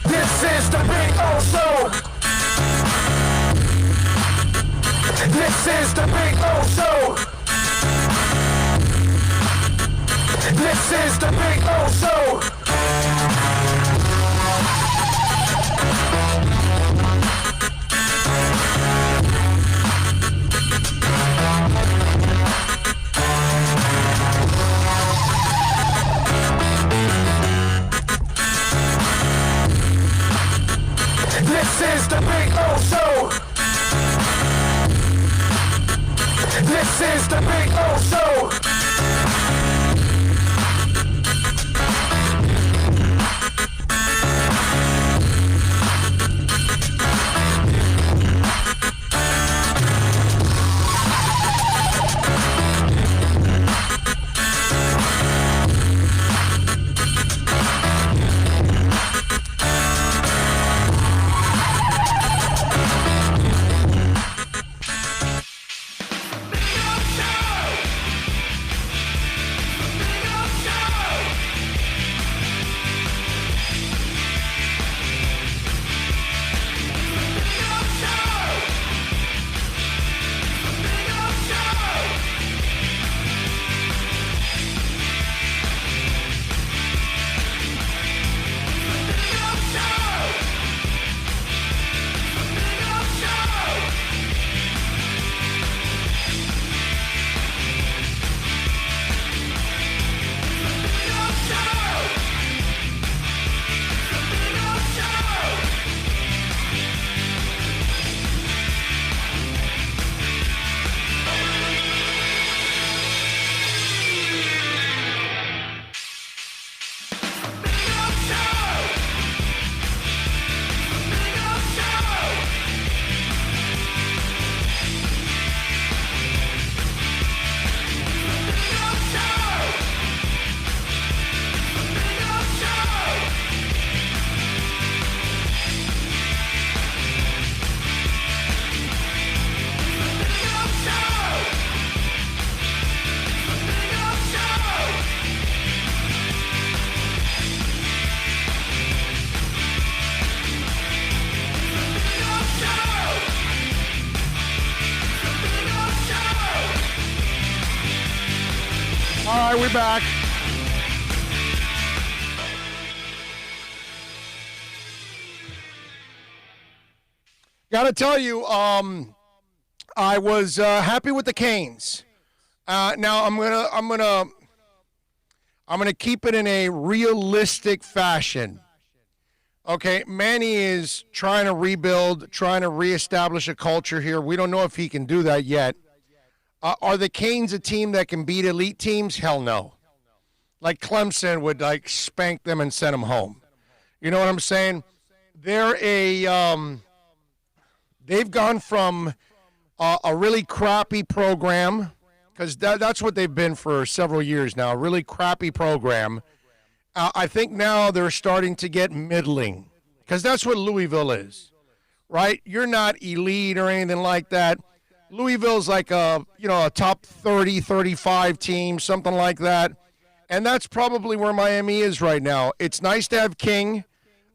Speaker 1: This is the Big O Show. This is the Big O Show. This is the Big O Show. This is the Big O Show. This is the Big O Show.
Speaker 3: All right, we're back. Got to tell you, I was happy with the Canes. Now I'm gonna keep it in a realistic fashion. Okay, Manny is trying to rebuild, trying to reestablish a culture here. We don't know if he can do that yet. Are the Canes a team that can beat elite teams? Hell no. Like Clemson would like spank them and send them home. You know what I'm saying? They're they've gone from a really crappy program, because that's what they've been for several years now, a really crappy program. I think now they're starting to get middling, because that's what Louisville is, right? You're not elite or anything like that. Louisville's like a top 30, 35 team, something like that. And that's probably where Miami is right now. It's nice to have King.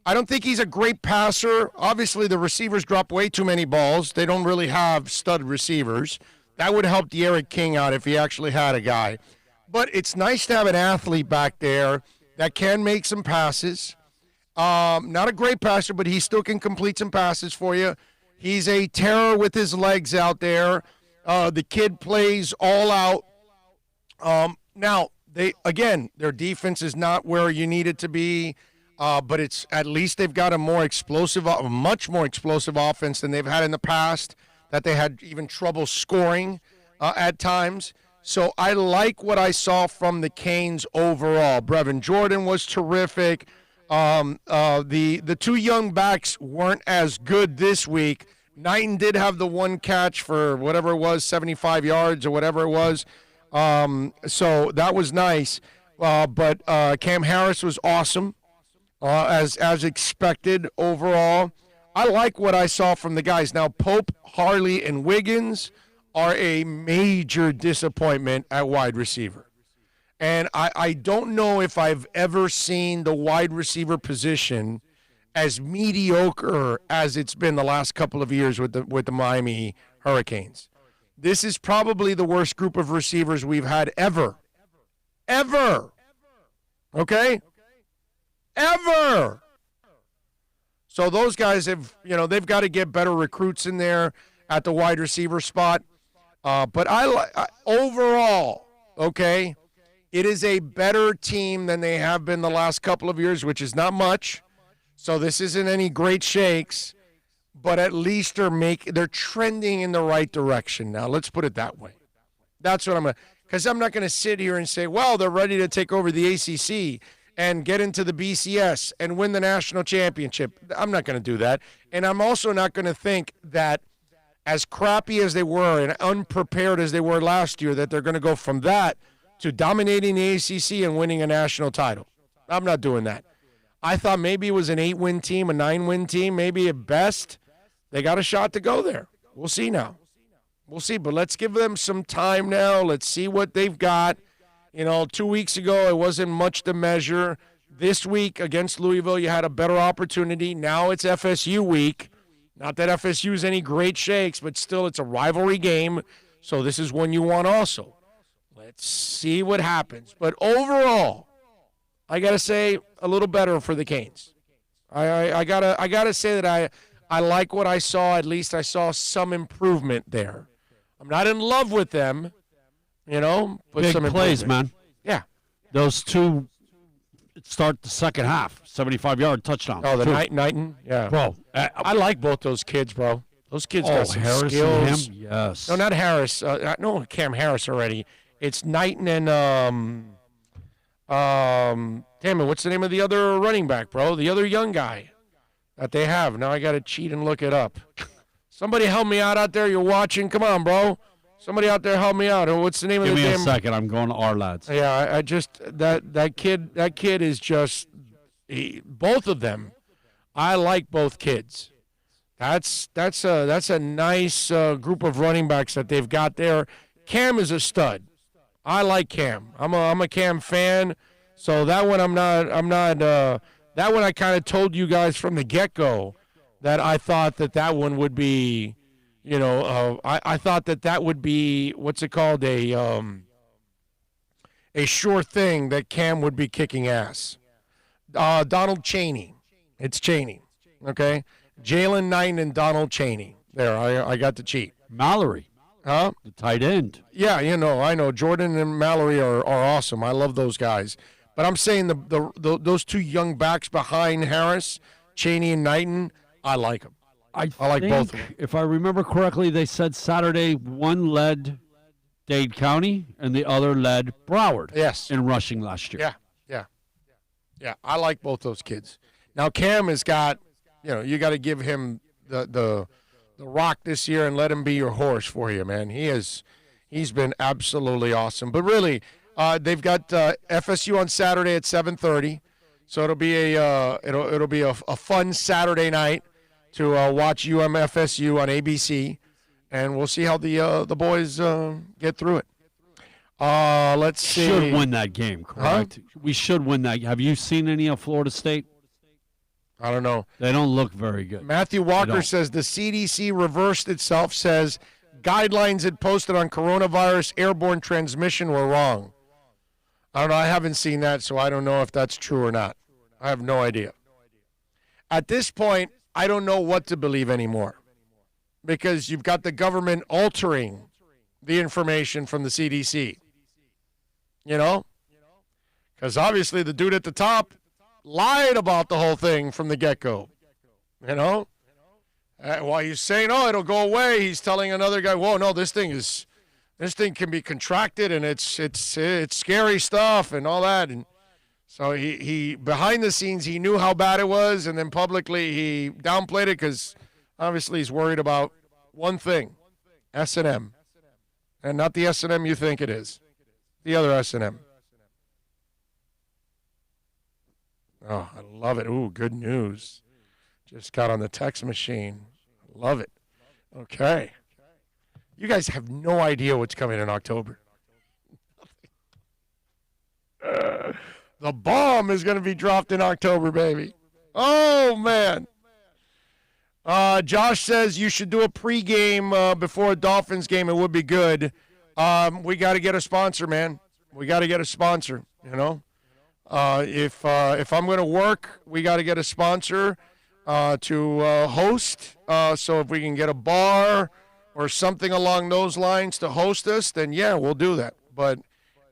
Speaker 3: I don't think he's a great passer. Obviously, the receivers drop way too many balls. They don't really have stud receivers. That would help De'Aaron King out if he actually had a guy. But it's nice to have an athlete back there that can make some passes. Not a great passer, but he still can complete some passes for you. He's a terror with his legs out there. The kid plays all out. Now, their defense is not where you need it to be. But it's at least they've got a much more explosive offense than they've had in the past, that they had even trouble scoring at times. So I like what I saw from the Canes overall. Brevin Jordan was terrific. The two young backs weren't as good this week. Knighton did have the one catch for whatever it was, 75 yards or whatever it was. So that was nice. But Cam Harris was awesome. As expected overall. I like what I saw from the guys. Now, Pope, Harley, and Wiggins are a major disappointment at wide receiver. And I don't know if I've ever seen the wide receiver position as mediocre as it's been the last couple of years with the Miami Hurricanes. This is probably the worst group of receivers we've had ever. Ever. Okay? Ever. So those guys they've got to get better recruits in there at the wide receiver spot. But overall, okay, it is a better team than they have been the last couple of years, which is not much. So this isn't any great shakes, but at least they're trending in the right direction now. Let's put it that way. That's what because I'm not going to sit here and say, well, they're ready to take over the ACC and get into the BCS and win the national championship. I'm not going to do that. And I'm also not going to think that as crappy as they were and unprepared as they were last year, that they're going to go from that to dominating the ACC and winning a national title. I'm not doing that. I thought maybe it was an 8-win team, a 9-win team, maybe at best. They got a shot to go there. We'll see now. We'll see, but let's give them some time now. Let's see what they've got. 2 weeks ago, it wasn't much to measure. This week against Louisville, you had a better opportunity. Now it's FSU week. Not that FSU is any great shakes, but still it's a rivalry game, so this is one you want also. Let's see what happens. But overall, I got to say a little better for the Canes. I gotta say that I like what I saw. At least I saw some improvement there. I'm not in love with them. But
Speaker 4: big
Speaker 3: some
Speaker 4: plays, man.
Speaker 3: Yeah.
Speaker 4: Those two start the second half, 75-yard touchdown.
Speaker 3: Oh, the Knighton? Yeah.
Speaker 4: Bro.
Speaker 3: I like both those kids, bro. Those kids got some
Speaker 4: Harris
Speaker 3: skills.
Speaker 4: And him? Yes.
Speaker 3: No, not Harris. No, Cam Harris already. It's Knighton and, damn it, what's the name of the other running back, bro? The other young guy that they have. Now I got to cheat and look it up. Somebody help me out there. You're watching. Come on, bro. Somebody out there help me out. What's the name of the
Speaker 4: Give
Speaker 3: damn?
Speaker 4: me a second. I'm going to our lads.
Speaker 3: Yeah, I just that kid is just both of them. I like both kids. That's a nice group of running backs that they've got there. Cam is a stud. I like Cam. I'm a Cam fan. So that one I'm not. That one I kind of told you guys from the get-go that I thought that one would be. I thought that would be, what's it called, a a sure thing that Cam would be kicking ass. Donald Chaney. It's Chaney. Okay? Jalen Knight and Donald Chaney. There, I got the cheat.
Speaker 4: Mallory.
Speaker 3: Huh?
Speaker 4: The tight end.
Speaker 3: Yeah, I know. Jordan and Mallory are awesome. I love those guys. But I'm saying those two young backs behind Harris, Chaney and Knighton, I like them. I like
Speaker 4: think,
Speaker 3: both of them.
Speaker 4: If I remember correctly, they said Saturday one led Dade County and the other led Broward.
Speaker 3: Yes.
Speaker 4: In rushing last year.
Speaker 3: Yeah. I like both those kids. Now Cam has got, you got to give him the rock this year and let him be your horse for you, man. He's been absolutely awesome. But really, they've got FSU on Saturday at 7:30, so it'll be a fun Saturday night to watch FSU on ABC, and we'll see how the boys get through it. Let's see.
Speaker 4: Should win that game, correct? Huh? We should win that. Have you seen any of Florida State?
Speaker 3: I don't know.
Speaker 4: They don't look very good.
Speaker 3: Matthew Walker says the CDC reversed itself, says guidelines it posted on coronavirus airborne transmission were wrong. I don't know. I haven't seen that, so I don't know if that's true or not. I have no idea. At this point, I don't know what to believe anymore because you've got the government altering the information from the CDC. Because obviously the dude at the top lied about the whole thing from the get-go. While he's saying, it'll go away, he's telling another guy, whoa, no, this thing can be contracted and it's scary stuff and all that. And so he behind the scenes, he knew how bad it was, and then publicly he downplayed it because obviously he's worried about one thing, S&M. And not the S&M you think it is. The other S&M. Oh, I love it. Ooh, good news. Just got on the text machine. Love it. Okay. You guys have no idea what's coming in October. The bomb is going to be dropped in October, baby. Oh, man. Josh says you should do a pregame before a Dolphins game. It would be good. We got to get a sponsor, man. We got to get a sponsor, If I'm going to work, we got to get a sponsor to host. So if we can get a bar or something along those lines to host us, then yeah, we'll do that. But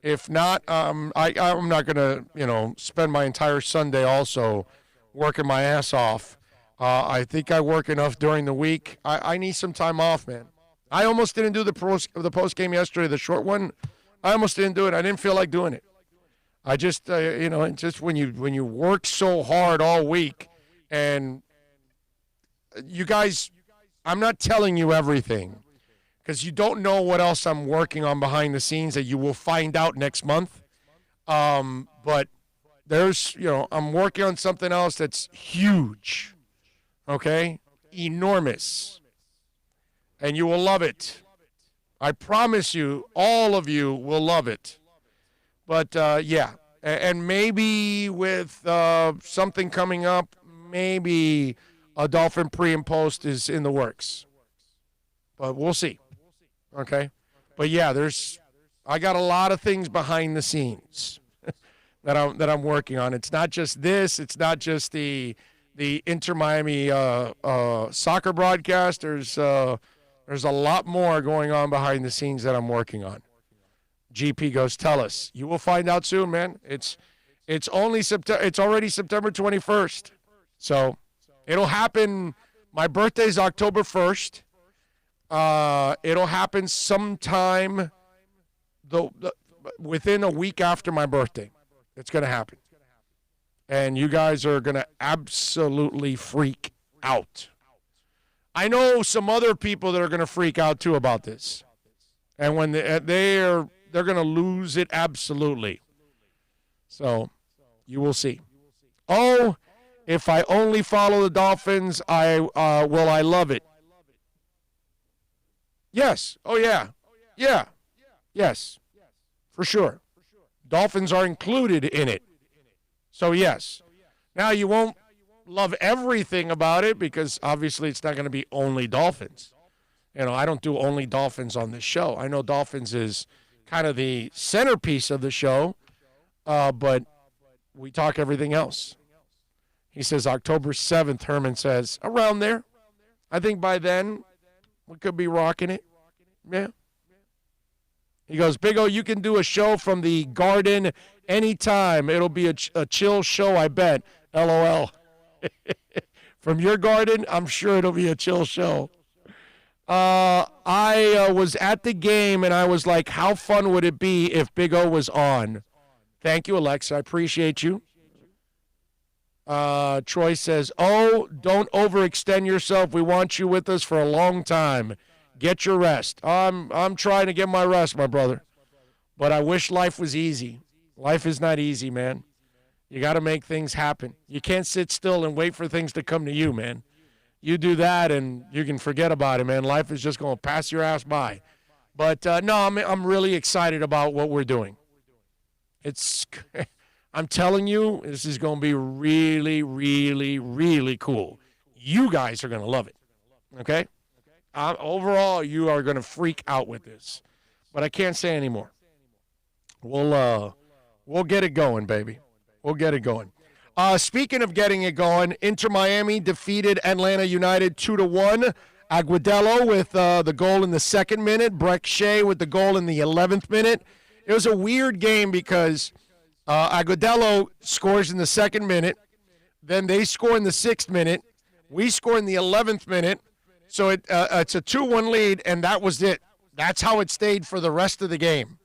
Speaker 3: if not, I'm not going to, spend my entire Sunday also working my ass off. I think I work enough during the week. I need some time off, man. I almost didn't do the post game yesterday, the short one. I almost didn't do it. I didn't feel like doing it. I just, just when you work so hard all week, and you guys, I'm not telling you everything because you don't know what else I'm working on behind the scenes that you will find out next month. But there's, I'm working on something else that's huge. Okay? Enormous. And you will love it. I promise you, all of you will love it. But, yeah. And maybe with something coming up, maybe a Dolphin pre and post is in the works. But we'll see. Okay? But, yeah, I got a lot of things behind the scenes that I'm working on. It's not just this. It's not just the Inter-Miami soccer broadcast. There's a lot more going on behind the scenes that I'm working on. GP goes, tell us. You will find out soon, man. It's already September 21st. So it'll happen. My birthday's October 1st. It'll happen sometime within a week after my birthday. It's going to happen. And you guys are going to absolutely freak out. I know some other people that are going to freak out too about this. And when they're going to lose it absolutely. So you will see. Oh, if I only follow the Dolphins, I love it. Yes. Oh, yeah. Yeah. Yes. For sure. Dolphins are included in it. So, yes. Now, you won't love everything about it because, obviously, it's not going to be only Dolphins. I don't do only Dolphins on this show. I know Dolphins is kind of the centerpiece of the show, but we talk everything else. He says October 7th, Herman says, around there. I think by then we could be rocking it. Yeah. He goes, Big O, you can do a show from the Garden anytime. It'll be a chill show, I bet. LOL. From your garden, I'm sure it'll be a chill show. I was at the game, and I was like, how fun would it be if Big O was on? Thank you, Alexa. I appreciate you. Troy says, oh, don't overextend yourself. We want you with us for a long time. Get your rest. I'm trying to get my rest, my brother. But I wish life was easy. Life is not easy, man. You got to make things happen. You can't sit still and wait for things to come to you, man. You do that and you can forget about it, man. Life is just going to pass your ass by. But, no, I'm really excited about what we're doing. I'm telling you, this is going to be really, really, really cool. You guys are going to love it, okay? Overall, you are going to freak out with this. But I can't say anymore. We'll get it going, baby. We'll get it going. Speaking of getting it going, Inter Miami defeated Atlanta United 2-1. Agudelo with the goal in the 2nd minute. Breck Shea with the goal in the 11th minute. It was a weird game because Agudelo scores in the 2nd minute. Then they score in the 6th minute. We score in the 11th minute. So it's a 2-1 lead, and that was it. That's how it stayed for the rest of the game.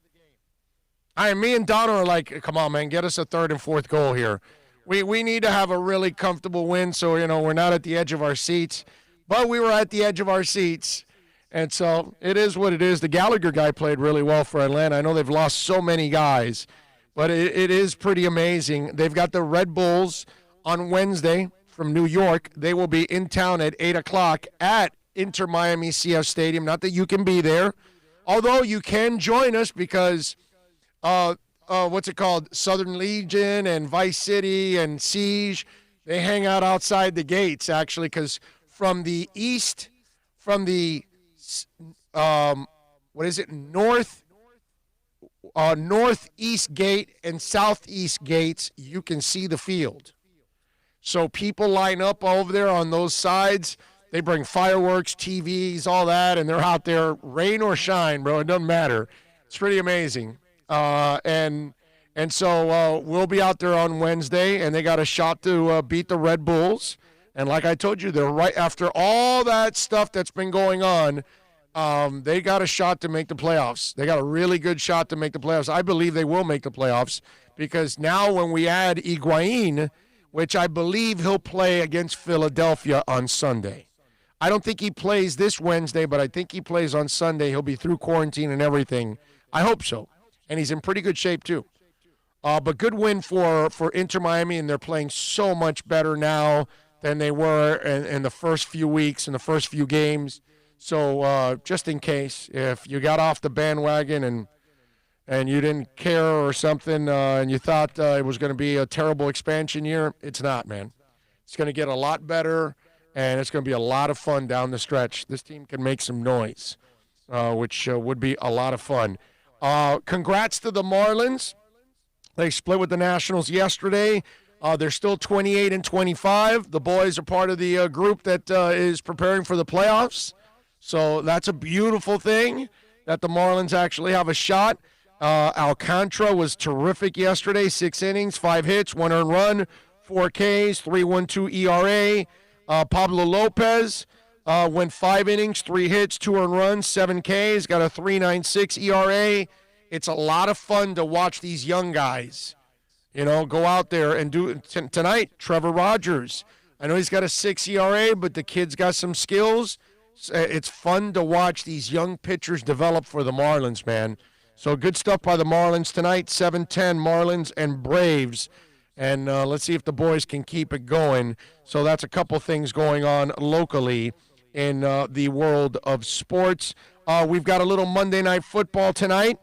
Speaker 3: Me and Donna are like, come on, man, get us a 3rd and 4th goal here. We need to have a really comfortable win so, we're not at the edge of our seats. But we were at the edge of our seats. And so it is what it is. The Gallagher guy played really well for Atlanta. I know they've lost so many guys, but it is pretty amazing. They've got the Red Bulls on Wednesday from New York. They will be in town at 8 o'clock at Inter Miami CF Stadium. Not that you can be there, although you can join us because what's it called? Southern Legion and Vice City and Siege, they hang out outside the gates, actually, because from the east, from the, northeast gate and southeast gates, you can see the field. So people line up over there on those sides. They bring fireworks, TVs, all that, and they're out there, rain or shine, bro. It doesn't matter. It's pretty amazing. And so we'll be out there on Wednesday, and they got a shot to beat the Red Bulls. And like I told you, they're right after all that stuff that's been going on. They got a shot to make the playoffs. They got a really good shot to make the playoffs. I believe they will make the playoffs because now when we add Higuain, which I believe he'll play against Philadelphia on Sunday. I don't think he plays this Wednesday, but I think he plays on Sunday. He'll be through quarantine and everything. I hope so. And he's in pretty good shape, too. But good win for Inter Miami, and they're playing so much better now than they were in the first few weeks, in the first few games. So just in case, if you got off the bandwagon and you didn't care or something and you thought it was going to be a terrible expansion year, it's not, man. It's going to get a lot better, and it's going to be a lot of fun down the stretch. This team can make some noise, which would be a lot of fun. Congrats to the Marlins. They split with the Nationals yesterday. They're still 28-25. The boys are part of the group that is preparing for the playoffs. So that's a beautiful thing that the Marlins actually have a shot. Alcantara was terrific yesterday. 6 innings, 5 hits, 1 earned run, 4 Ks, 3.12 ERA. Pablo Lopez went 5 innings, 3 hits, 2 earned runs, 7 Ks, got a 3.96 ERA. It's a lot of fun to watch these young guys, go out there and do tonight. Trevor Rogers, I know he's got a 6 ERA, but the kid's got some skills. It's fun to watch these young pitchers develop for the Marlins, man. So good stuff by the Marlins tonight, 7-10 Marlins and Braves. And let's see if the boys can keep it going. So that's a couple things going on locally in the world of sports. We've got a little Monday Night Football tonight.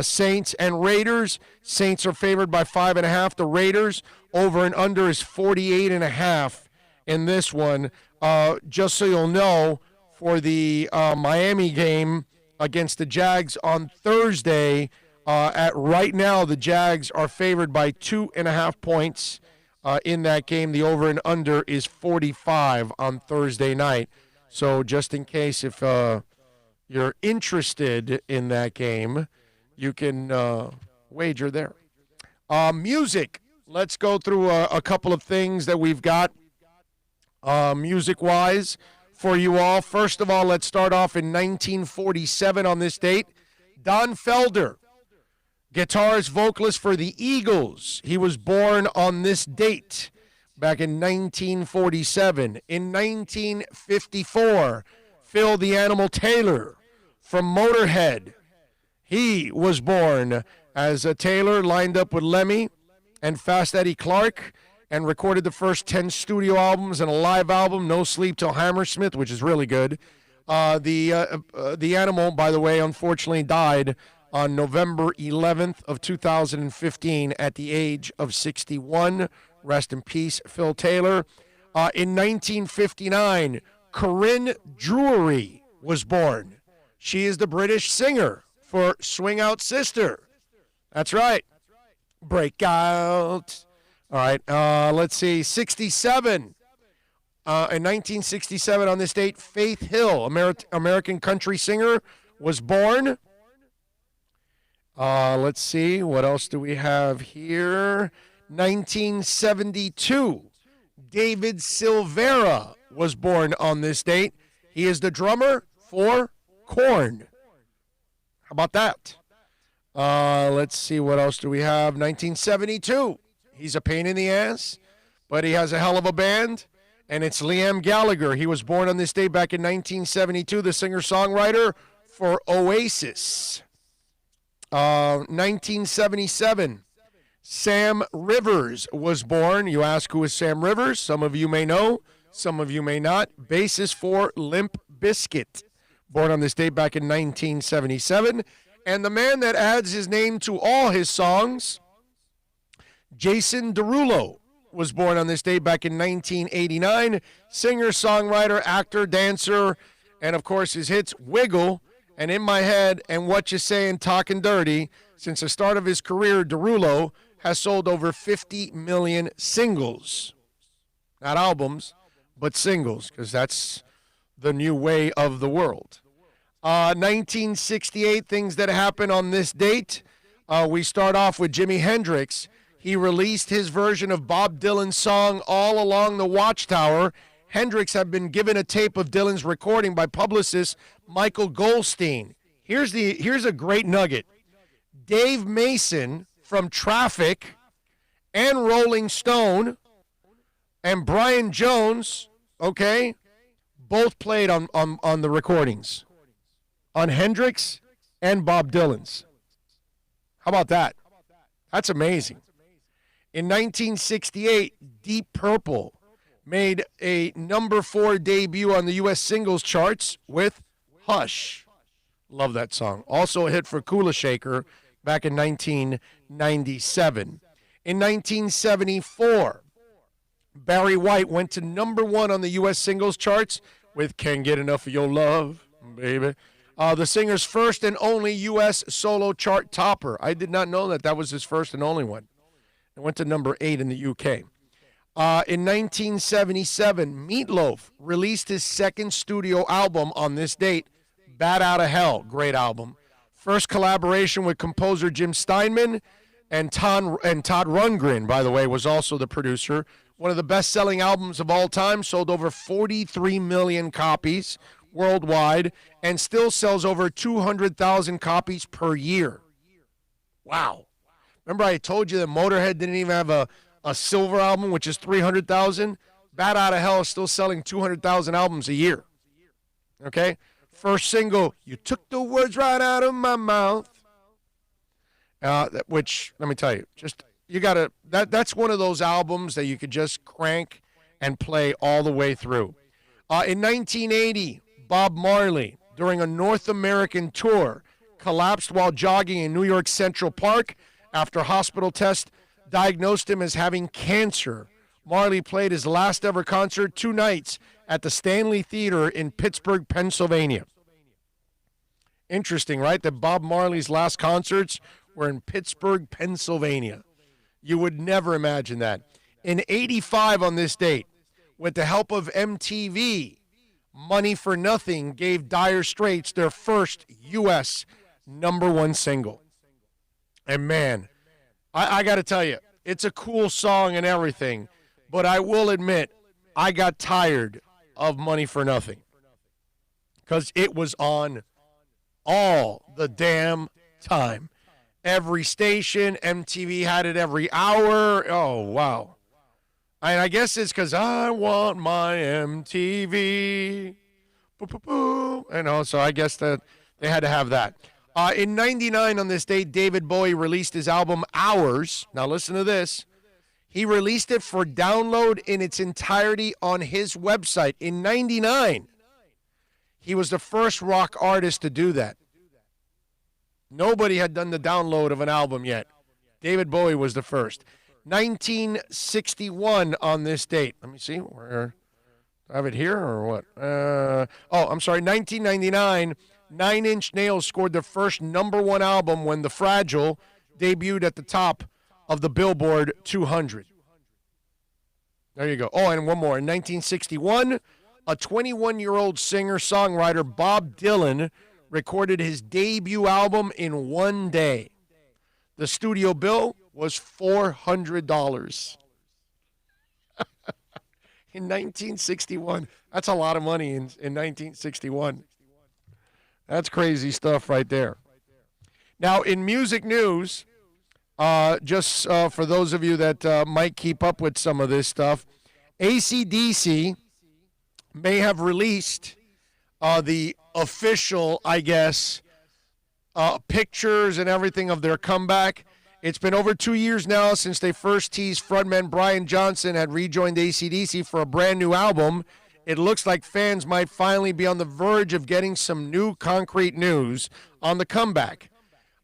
Speaker 3: Saints and Raiders. Saints are favored by 5.5. The Raiders over and under is 48.5 in this one. Just so you'll know, for the Miami game, against the Jags on Thursday. At right now, the Jags are favored by 2.5 points in that game. The over and under is 45 on Thursday night. So just in case if you're interested in that game, you can wager there. Music. Let's go through a couple of things that we've got music-wise for you all. First of all, let's start off in 1947 on this date. Don Felder, guitarist, vocalist for the Eagles. He was born on this date back in 1947. In 1954, Phil the Animal Taylor from Motorhead. He was born as a Taylor, lined up with Lemmy and Fast Eddie Clarke, and recorded the first 10 studio albums and a live album, No Sleep Till Hammersmith, which is really good. The Animal, by the way, unfortunately died on November 11th of 2015 at the age of 61. Rest in peace, Phil Taylor. In 1959, Corinne Drury was born. She is the British singer for Swing Out Sister. That's right. Breakout. All right, let's see. 67. In 1967 on this date, Faith Hill, American country singer, was born. Let's see. What else do we have here? 1972. David Silvera was born on this date. He is the drummer for Korn. How about that? Let's see. What else do we have? 1972. He's a pain in the ass, but he has a hell of a band, and it's Liam Gallagher. He was born on this day back in 1972, the singer-songwriter for Oasis. 1977, Sam Rivers was born. You ask, who is Sam Rivers? Some of you may know, some of you may not. Bassist for Limp Bizkit, born on this date back in 1977. And the man that adds his name to all his songs, Jason Derulo, was born on this day back in 1989. Singer, songwriter, actor, dancer, and of course his hits Wiggle and In My Head and What You Sayin' Talkin' Dirty. Since the start of his career, Derulo has sold over 50 million singles. Not albums, but singles, because that's the new way of the world. 1968, things that happened on this date. We start off with Jimi Hendrix. He released his version of Bob Dylan's song All Along the Watchtower. Hendrix had been given a tape of Dylan's recording by publicist Michael Goldstein. Here's a great nugget. Dave Mason from Traffic and Rolling Stone and Brian Jones, okay, both played on the recordings, on Hendrix and Bob Dylan's. How about that? That's amazing. In 1968, Deep Purple made a number 4 debut on the U.S. singles charts with Hush. Love that song. Also a hit for Kula Shaker back in 1997. In 1974, Barry White went to number 1 on the U.S. singles charts with Can't Get Enough of Your Love, Baby. The singer's first and only U.S. solo chart topper. I did not know that was his first and only one. It went to number 8 in the UK. In 1977, Meatloaf released his second studio album on this date, Bat Out of Hell. Great album. First collaboration with composer Jim Steinman, and Todd Rundgren, by the way, was also the producer. One of the best-selling albums of all time, sold over 43 million copies worldwide, and still sells over 200,000 copies per year. Wow. Remember I told you that Motorhead didn't even have a silver album, which is 300,000? Bat Out of Hell is still selling 200,000 albums a year. Okay? First single, You Took the Words Right Out of My Mouth. Which, let me tell you, that's one of those albums that you could just crank and play all the way through. In 1980, Bob Marley, during a North American tour, collapsed while jogging in New York Central Park after hospital tests diagnosed him as having cancer. Marley played his last ever concert 2 nights at the Stanley Theater in Pittsburgh, Pennsylvania. Interesting, right? That Bob Marley's last concerts were in Pittsburgh, Pennsylvania. You would never imagine that. In 85 on this date, with the help of MTV, Money for Nothing gave Dire Straits their first U.S. #1 single. And man, I got to tell you, it's a cool song and everything, but I will admit, I got tired of Money for Nothing because it was on all the damn time. Every station, MTV had it every hour. Oh, wow. And I guess it's because I want my MTV. Boo-boo-boo. So I guess that they had to have that. In 99 on this date, David Bowie released his album Hours. Now listen to this. He released it for download in its entirety on his website. In 99, he was the first rock artist to do that. Nobody had done the download of an album yet. David Bowie was the first. 1961 on this date. Let me see. Where, do I have it here or what? I'm sorry. 1999, Nine Inch Nails scored their first #1 album when The Fragile debuted at the top of the Billboard 200. There you go. Oh, and one more. In 1961, a 21-year-old singer-songwriter, Bob Dylan, recorded his debut album in one day. The studio bill was $400. In 1961. That's a lot of money in 1961. That's crazy stuff right there. Now, in music news, just for those of you that might keep up with some of this stuff, AC/DC may have released the official, I guess, pictures and everything of their comeback. It's been over 2 years now since they first teased frontman Brian Johnson had rejoined AC/DC for a brand new album. It looks like fans might finally be on the verge of getting some new concrete news on the comeback.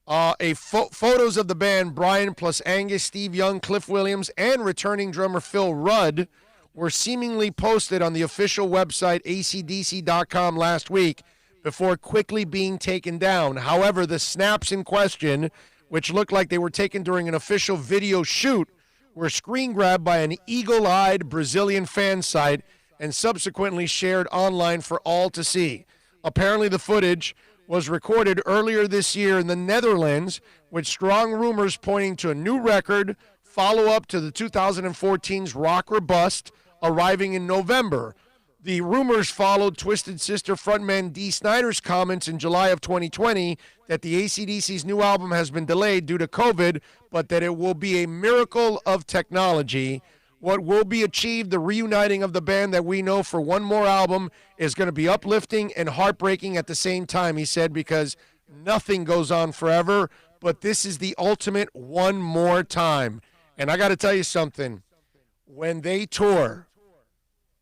Speaker 3: Photos of the band, Brian plus Angus, Steve Young, Cliff Williams, and returning drummer Phil Rudd were seemingly posted on the official website acdc.com last week before quickly being taken down. However, the snaps in question, which looked like they were taken during an official video shoot, were screen grabbed by an eagle-eyed Brazilian fan site and subsequently shared online for all to see. Apparently, the footage was recorded earlier this year in the Netherlands, with strong rumors pointing to a new record, follow-up to the 2014's Rock or Bust, arriving in November. The rumors followed Twisted Sister frontman Dee Snider's comments in July of 2020 that the AC/DC's new album has been delayed due to COVID, but that it will be a miracle of technology. What will be achieved, the reuniting of the band that we know for one more album, is going to be uplifting and heartbreaking at the same time, he said, because nothing goes on forever, but this is the ultimate one more time. And I got to tell you something. When they tour,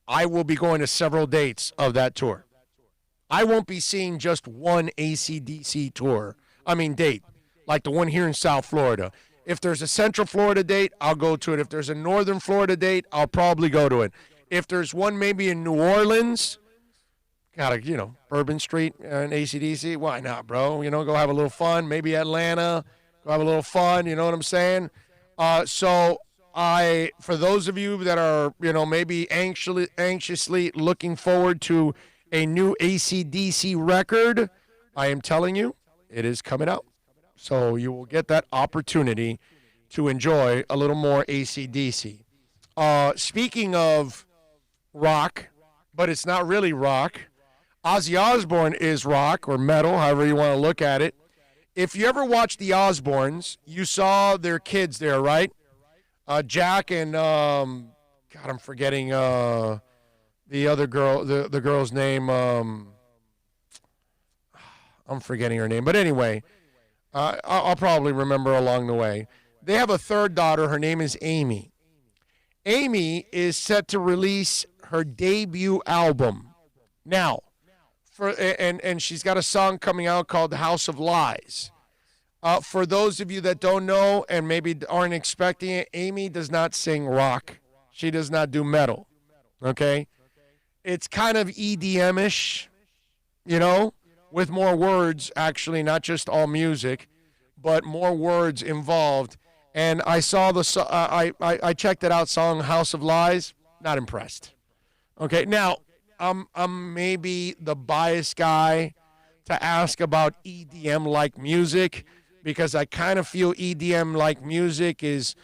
Speaker 3: I will be going to several dates of that tour. I won't be seeing just one AC/DC date, like the one here in South Florida. If there's a Central Florida date, I'll go to it. If there's a Northern Florida date, I'll probably go to it. If there's one maybe in New Orleans, Bourbon Street and AC/DC, why not, bro? Go have a little fun. Maybe Atlanta, go have a little fun. You know what I'm saying? For those of you that are, maybe anxiously looking forward to a new AC/DC record, I am telling you, it is coming out. So you will get that opportunity to enjoy a little more AC/DC. Speaking of rock, but it's not really rock, Ozzy Osbourne is rock or metal, however you want to look at it. If you ever watched the Osbournes, you saw their kids there, right? Jack and, I'm forgetting the other girl, the girl's name. I'm forgetting her name. But anyway, I'll probably remember along the way. They have a third daughter. Her name is Amy. Amy is set to release her debut album now. And she's got a song coming out called House of Lies. For those of you that don't know and maybe aren't expecting it, Amy does not sing rock. She does not do metal, okay? It's kind of EDM-ish, with more words, actually, not just all music, but more words involved. And I saw I checked it out, song House of Lies. Not impressed. Okay, now I'm maybe the biased guy to ask about EDM-like music, because I kind of feel EDM-like music is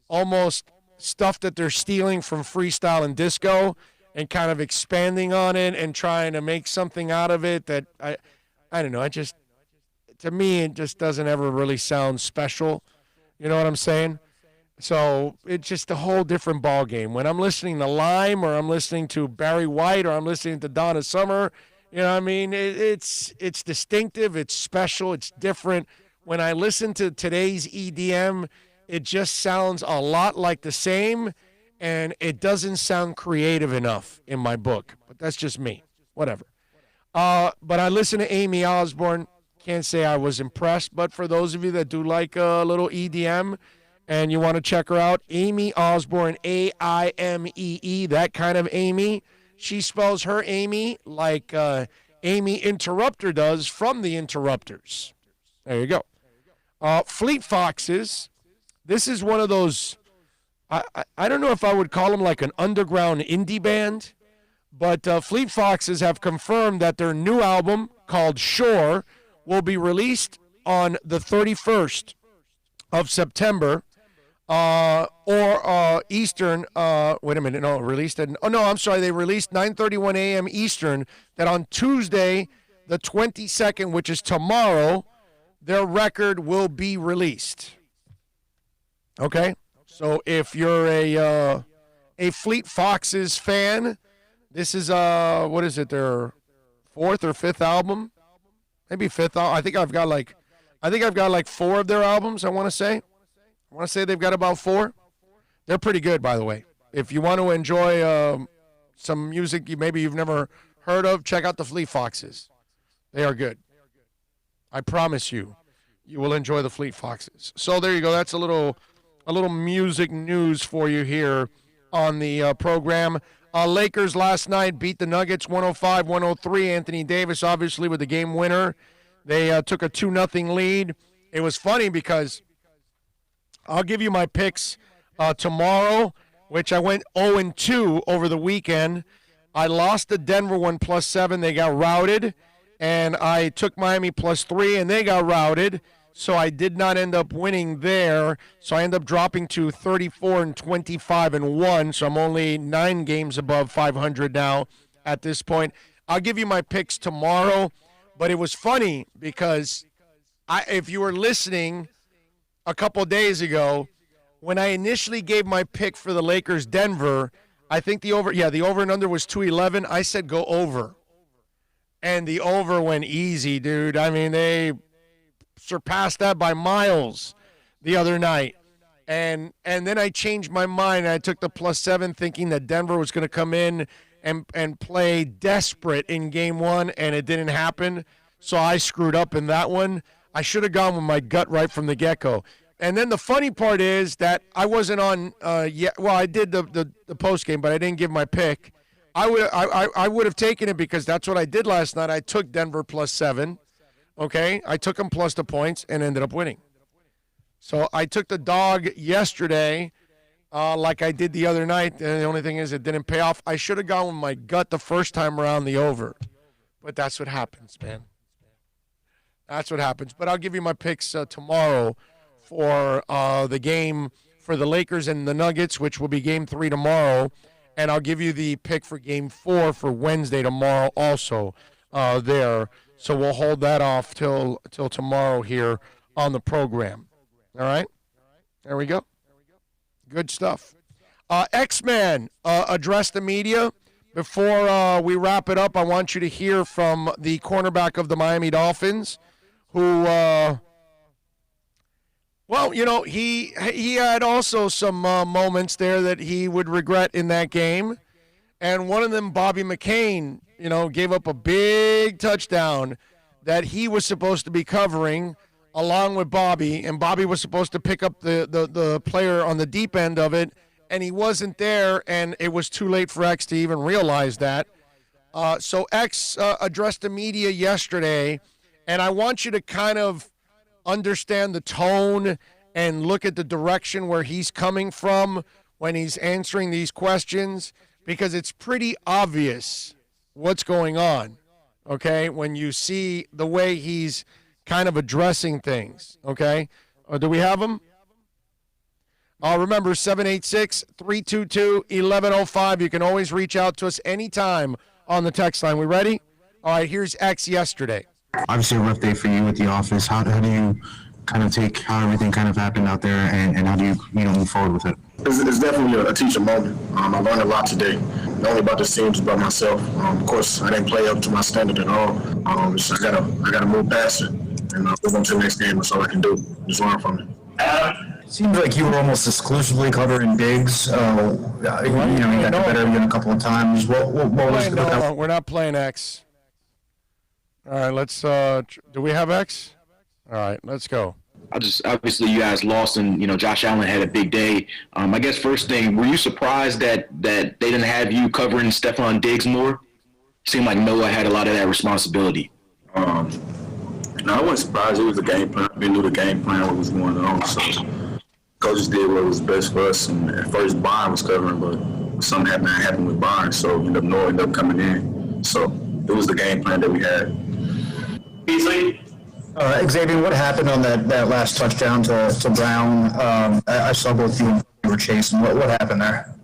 Speaker 3: almost stuff that they're stealing from freestyle and disco and kind of expanding on it and trying to make something out of it that I don't know. To me, it just doesn't ever really sound special. You know what I'm saying? So it's just a whole different ball game. When I'm listening to Lime, or I'm listening to Barry White, or I'm listening to Donna Summer, you know what I mean? It's distinctive, it's special, it's different. When I listen to today's EDM, it just sounds a lot like the same, and it doesn't sound creative enough in my book. But that's just me. Whatever. But I listen to Amy Osborne. Can't say I was impressed, but for those of you that do like a little EDM and you want to check her out, Amy Osborne, Aimee, that kind of Amy. She spells her Amy like Amy Interrupter does from the Interrupters. There you go. Fleet Foxes. This is one of those, I don't know if I would call them like an underground indie band, but Fleet Foxes have confirmed that their new album called Shore will be released on the 31st of September, or Eastern. Wait a minute, no, released at, oh no, I'm sorry, they released 9:31 a.m. Eastern, that on Tuesday, the 22nd, which is tomorrow, their record will be released. Okay? So if you're a Fleet Foxes fan, this is, what is it, their fourth or fifth album? Maybe fifth. I think I've got like 4 of their albums, I want to say. I want to say they've got about 4. They're pretty good, by the way. If you want to enjoy some music maybe you've never heard of, check out the Fleet Foxes. They are good. I promise you, you will enjoy the Fleet Foxes. So there you go. That's a little music news for you here on the program. Lakers last night beat the Nuggets 105-103. Anthony Davis, obviously, with the game winner. They took a 2-0 lead. It was funny because I'll give you my picks tomorrow, which I went 0-2 over the weekend. I lost the Denver one +7. They got routed. And I took Miami +3, and they got routed. So I did not end up winning there. So I end up dropping to 34-25-1. So I'm only 9 games above 500 now at this point. I'll give you my picks tomorrow. But it was funny because if you were listening a couple days ago, when I initially gave my pick for the Lakers Denver, I think the over and under was 211. I said go over. And the over went easy, dude. I mean, they surpassed that by miles the other night. And then I changed my mind. I took the +7 thinking that Denver was going to come in and play desperate in game 1, and it didn't happen. So I screwed up in that one. I should have gone with my gut right from the get-go. And then the funny part is that I wasn't on yet. Well, I did the post game, but I didn't give my pick. I would have taken it because that's what I did last night. I took Denver +7. Okay, I took them plus the points and ended up winning. So I took the dog yesterday, like I did the other night. And the only thing is, it didn't pay off. I should have gone with my gut the first time around, the over. But that's what happens, man. That's what happens. But I'll give you my picks tomorrow for the game for the Lakers and the Nuggets, which will be game 3 tomorrow. And I'll give you the pick for game 4 for Wednesday tomorrow also there. So we'll hold that off till tomorrow here on the program. All right? There we go. Good stuff. X-Man addressed the media. Before we wrap it up, I want you to hear from the cornerback of the Miami Dolphins, who, well, you know, he had also some moments there that he would regret in that game. And one of them, Bobby McCain, you know, gave up a big touchdown that he was supposed to be covering along with Bobby, and Bobby was supposed to pick up the player on the deep end of it, and he wasn't there, and it was too late for X to even realize that. So X addressed the media yesterday, and I want you to kind of understand the tone and look at the direction where he's coming from when he's answering these questions, because it's pretty obvious what's going on, okay, when you see the way he's kind of addressing things, okay? Do we have him? Remember, 786-322-1105. You can always reach out to us anytime on the text line. We ready? All right, here's X yesterday.
Speaker 13: Obviously a rough day for you at the office. How do you kind of take how everything kind of happened out there, and how do you move forward with it?
Speaker 9: It's definitely a teacher moment. I learned a lot today, not only about the team, just about myself. Of course, I didn't play up to my standard at all. So I gotta move past it and move on to the next game. That's all I can do. Just learn from it.
Speaker 10: It seems like you were almost exclusively covering Diggs. You got the better of him a couple of times. What was
Speaker 3: No, we're not playing X. All right, let's. Do we have X? All right, let's go.
Speaker 21: Obviously you guys lost, and Josh Allen had a big day. I guess first thing, were you surprised that they didn't have you covering Stephon Diggs more? Seemed like Noah had a lot of that responsibility.
Speaker 9: No, I wasn't surprised. It was the game plan. We knew the game plan, what was going on. So coaches did what was best for us. And at first, Byron was covering, but something happened with Byron. So Noah ended up coming in. So it was the game plan that we had.
Speaker 5: Beasley.
Speaker 10: Xavier, what happened on that last touchdown to Brown? I saw both you were chasing. What happened there?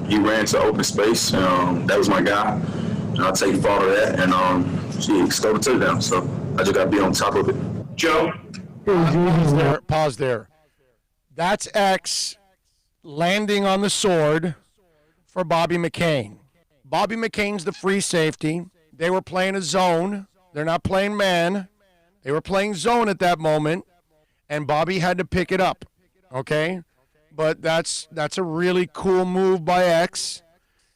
Speaker 9: He ran to open space. That was my guy. I'll take fault of that. And he scored a touchdown. So I just got to be on top of it.
Speaker 5: Joe?
Speaker 3: Pause there. That's X landing on the sword for Bobby McCain. Bobby McCain's the free safety. They were playing a zone. They're not playing man. They were playing zone at that moment, and Bobby had to pick it up, okay? But that's a really cool move by X.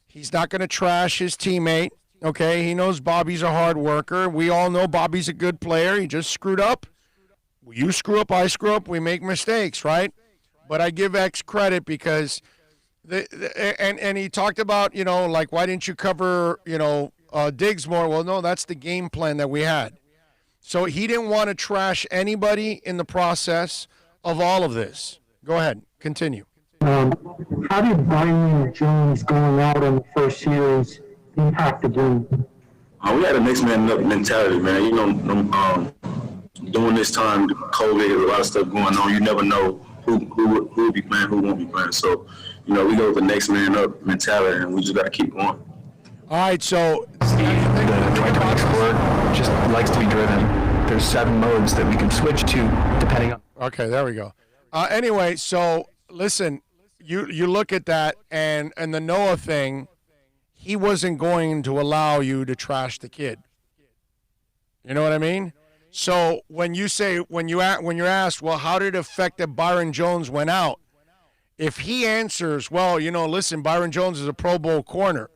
Speaker 3: He's not going to trash his teammate, okay? He knows Bobby's a hard worker. We all know Bobby's a good player. He just screwed up. You screw up, I screw up. We make mistakes, right? But I give X credit because and he talked about, like, why didn't you cover, Diggs more? Well, no, that's the game plan that we had. So he didn't want to trash anybody in the process of all of this. Go ahead, continue.
Speaker 14: How did Byron Jones going out on the first series impact the game?
Speaker 9: We had a next man up mentality, man. During this time, COVID, there's a lot of stuff going on. You never know who will be playing, who won't be playing. So, we go with the next man up mentality, and we just got to keep going.
Speaker 3: All right, so
Speaker 2: the 2020 sport just likes to be driven. There's 7 modes that we can switch to depending on.
Speaker 3: Okay, there we go. Anyway, so listen, you look at that and the Noah thing, he wasn't going to allow you to trash the kid. You know what I mean? So when you're asked, well, how did it affect that Byron Jones went out? If he answers, well, listen, Byron Jones is a Pro Bowl corner.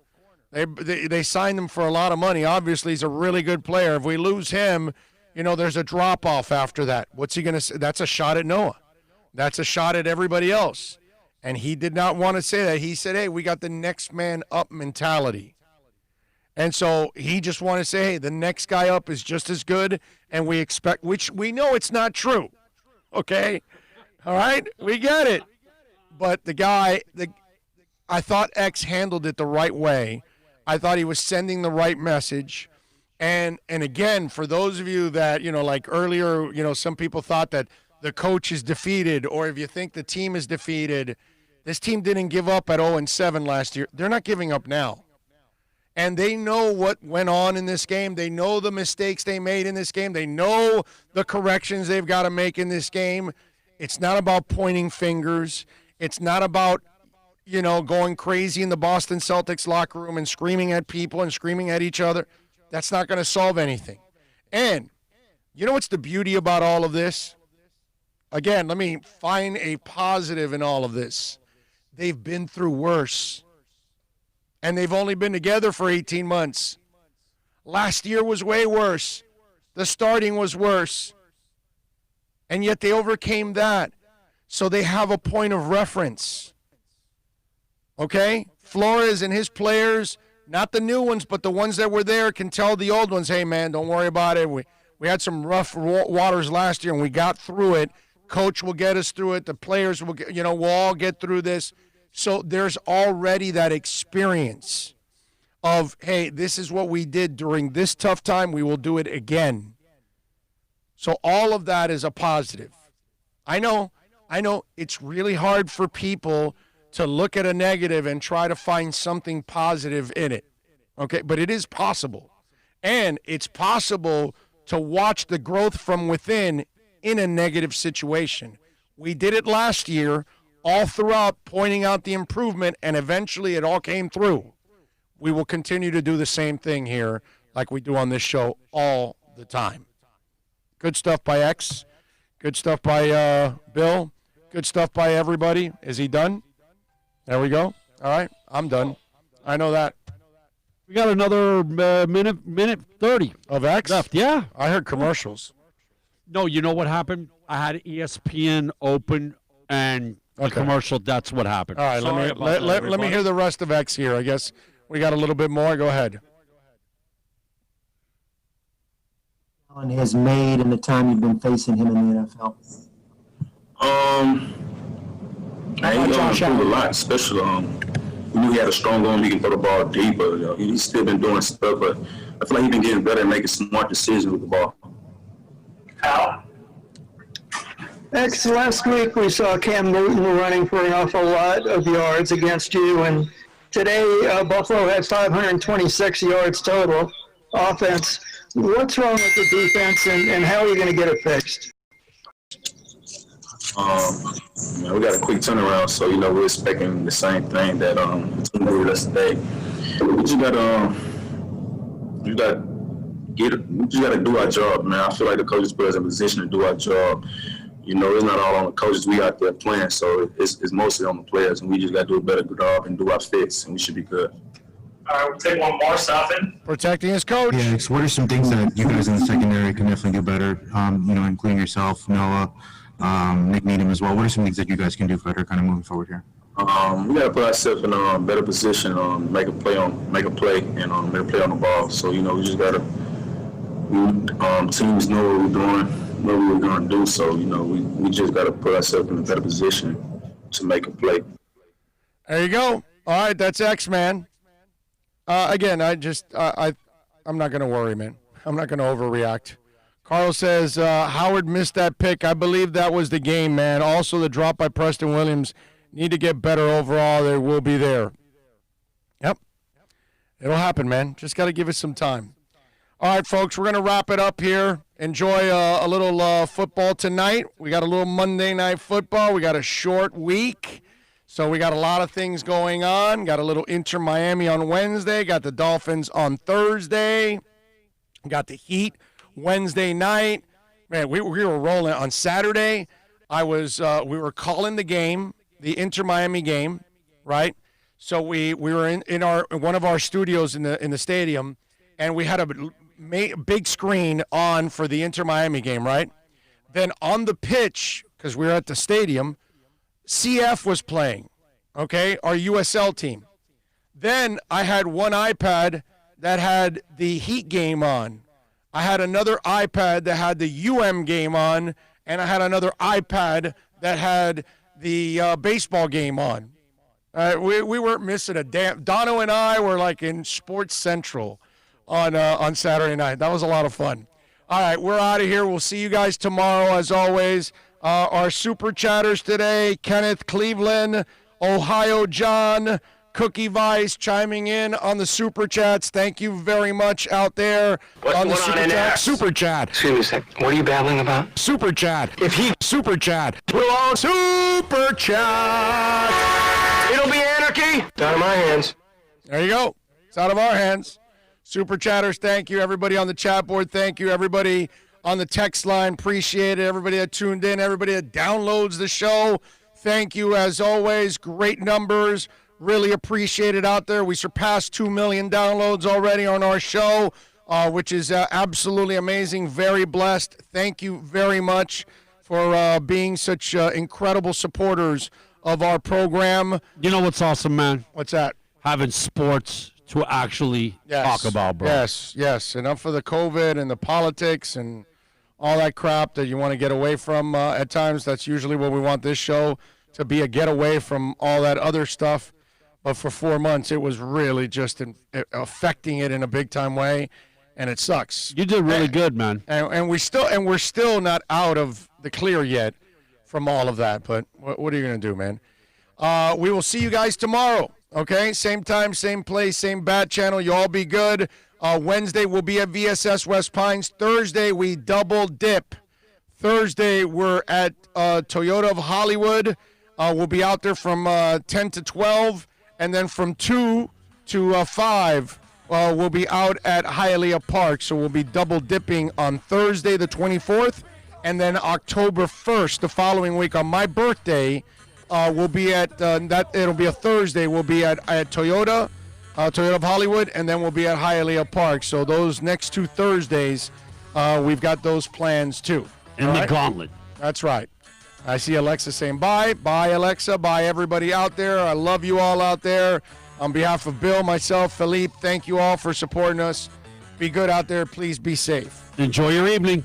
Speaker 3: They signed him for a lot of money. Obviously, he's a really good player. If we lose him, there's a drop-off after that. What's he going to say? That's a shot at Noah. That's a shot at everybody else. And he did not want to say that. He said, hey, we got the next man up mentality. And so he just wanted to say, hey, the next guy up is just as good, and we expect, which we know it's not true. Okay? All right? We get it. But the guy, I thought X handled it the right way. I thought he was sending the right message. And again, for those of you that, like earlier, some people thought that the coach is defeated, or if you think the team is defeated, this team didn't give up at 0-7 last year. They're not giving up now. And they know what went on in this game. They know the mistakes they made in this game. They know the corrections they've got to make in this game. It's not about pointing fingers. It's not about, going crazy in the Boston Celtics locker room and screaming at people and screaming at each other. That's not going to solve anything. And you know what's the beauty about all of this? Again, let me find a positive in all of this. They've been through worse. And they've only been together for 18 months. Last year was way worse. The starting was worse. And yet they overcame that. So they have a point of reference. Okay? Flores and his players, not the new ones, but the ones that were there can tell the old ones, hey, man, don't worry about it. We had some rough waters last year, and we got through it. Coach will get us through it. The players will get, we'll all get through this. So there's already that experience of, hey, this is what we did during this tough time. We will do it again. So all of that is a positive. I know it's really hard for people to look at a negative and try to find something positive in it. Okay, but it is possible. And it's possible to watch the growth from within in a negative situation. We did it last year, all throughout, pointing out the improvement, and eventually it all came through. We will continue to do the same thing here like we do on this show all the time. Good stuff by X. Good stuff by Bill. Good stuff by everybody. Is he done? There we go. All right, I'm done. I know that.
Speaker 4: We got another minute 30
Speaker 3: of X
Speaker 4: left. Yeah,
Speaker 3: I heard commercials.
Speaker 4: No, you know what happened? I had ESPN open and the commercial. That's what happened.
Speaker 3: All right, let me hear the rest of X here. I guess we got a little bit more. Go ahead.
Speaker 19: Has made in the time you've been facing him in the NFL?
Speaker 17: He improved a lot, especially we knew he had a strong arm. He can throw the ball deep, but he's still been doing stuff. But I feel like he's been getting better at making smart decisions with the ball.
Speaker 15: X, last week we saw Cam Newton running for an awful lot of yards against you, and today Buffalo had 526 yards total offense. What's wrong with the defense, and how are you going to get it fixed?
Speaker 17: We got a quick turnaround, so we're expecting the same thing that the team did us today. We just gotta do our job, man. I feel like the coaches put us in a position to do our job. It's not all on the coaches. We out there playing, so it's mostly on the players, and we just gotta do a better job and do our fits, and we should be good.
Speaker 5: All right, we'll take one more, Soften.
Speaker 3: Protecting his coach.
Speaker 13: Yeah, so what are some things that you guys in the secondary can definitely do better, including yourself, Noah, Nick Needham as well? What are some things that you guys can do better kind of moving forward here?
Speaker 17: We got to put ourselves in a better position, make a play, and make a play on the ball. So, we just got to teams know what we're doing, what we're going to do. So, we just got to put ourselves in a better position to make a play.
Speaker 3: There you go. All right, that's X-Man. Again, I'm not going to worry, man. I'm not going to overreact. Carl says, Howard missed that pick. I believe that was the game, man. Also, the drop by Preston Williams. Need to get better overall. They will be there. Yep. It'll happen, man. Just got to give it some time. All right, folks, we're going to wrap it up here. Enjoy a little football tonight. We got a little Monday Night Football. We got a short week. So we got a lot of things going on. Got a little Inter Miami on Wednesday. Got the Dolphins on Thursday. Got the Heat Wednesday night. Man, we were rolling. On Saturday, we were calling the game, the Inter Miami game, right? So we were in one of our studios in the stadium, and we had a big screen on for the Inter Miami game, right? Then on the pitch, because we were at the stadium, CF was playing, okay, our USL team. Then I had one iPad that had the Heat game on. I had another iPad that had the UM game on, and I had another iPad that had the baseball game on. We weren't missing a damn. Dono and I were like in Sports Central on Saturday night. That was a lot of fun. All right, we're out of here. We'll see you guys tomorrow, as always. Our super chatters today, Kenneth Cleveland, Ohio John, Cookie Vice chiming in on the super chats. Thank you very much out there on the super chat. Super chat.
Speaker 1: Excuse me a second. What are you babbling about?
Speaker 3: Super chat. If he super chat, we'll all super chat.
Speaker 1: It'll be anarchy. It's out of my hands.
Speaker 3: There you go. It's out of our hands. Super chatters, thank you. Everybody on the chat board, thank you. Everybody on the text line, appreciate it. Everybody that tuned in, everybody that downloads the show, thank you as always. Great numbers. Really appreciate it out there. We surpassed 2 million downloads already on our show, which is absolutely amazing. Very blessed. Thank you very much for being such incredible supporters of our program.
Speaker 4: You know what's awesome, man?
Speaker 3: What's that?
Speaker 4: Having sports to actually talk about, bro.
Speaker 3: Yes. Enough of the COVID and the politics and all that crap that you want to get away from at times. That's usually what we want this show to be, a getaway from all that other stuff. But for 4 months, it was really just affecting it in a big-time way, and it sucks.
Speaker 4: You did really good, man.
Speaker 3: And we're still not out of the clear yet from all of that. But what are you going to do, man? We will see you guys tomorrow, okay? Same time, same place, same bat channel. You all be good. Wednesday, we'll be at VSS West Pines. Thursday, we double dip. Thursday, we're at Toyota of Hollywood. We'll be out there from 10 to 12. And then from 2 to 5, we'll be out at Hialeah Park. So we'll be double dipping on Thursday, the 24th. And then October 1st, the following week, on my birthday, we'll be at, it'll be a Thursday, we'll be at Toyota of Hollywood, and then we'll be at Hialeah Park. So those next 2 Thursdays, we've got those plans too.
Speaker 4: In the gauntlet.
Speaker 3: That's right. I see Alexa saying bye. Bye, Alexa. Bye, everybody out there. I love you all out there. On behalf of Bill, myself, Philippe, thank you all for supporting us. Be good out there. Please be safe.
Speaker 4: Enjoy your evening.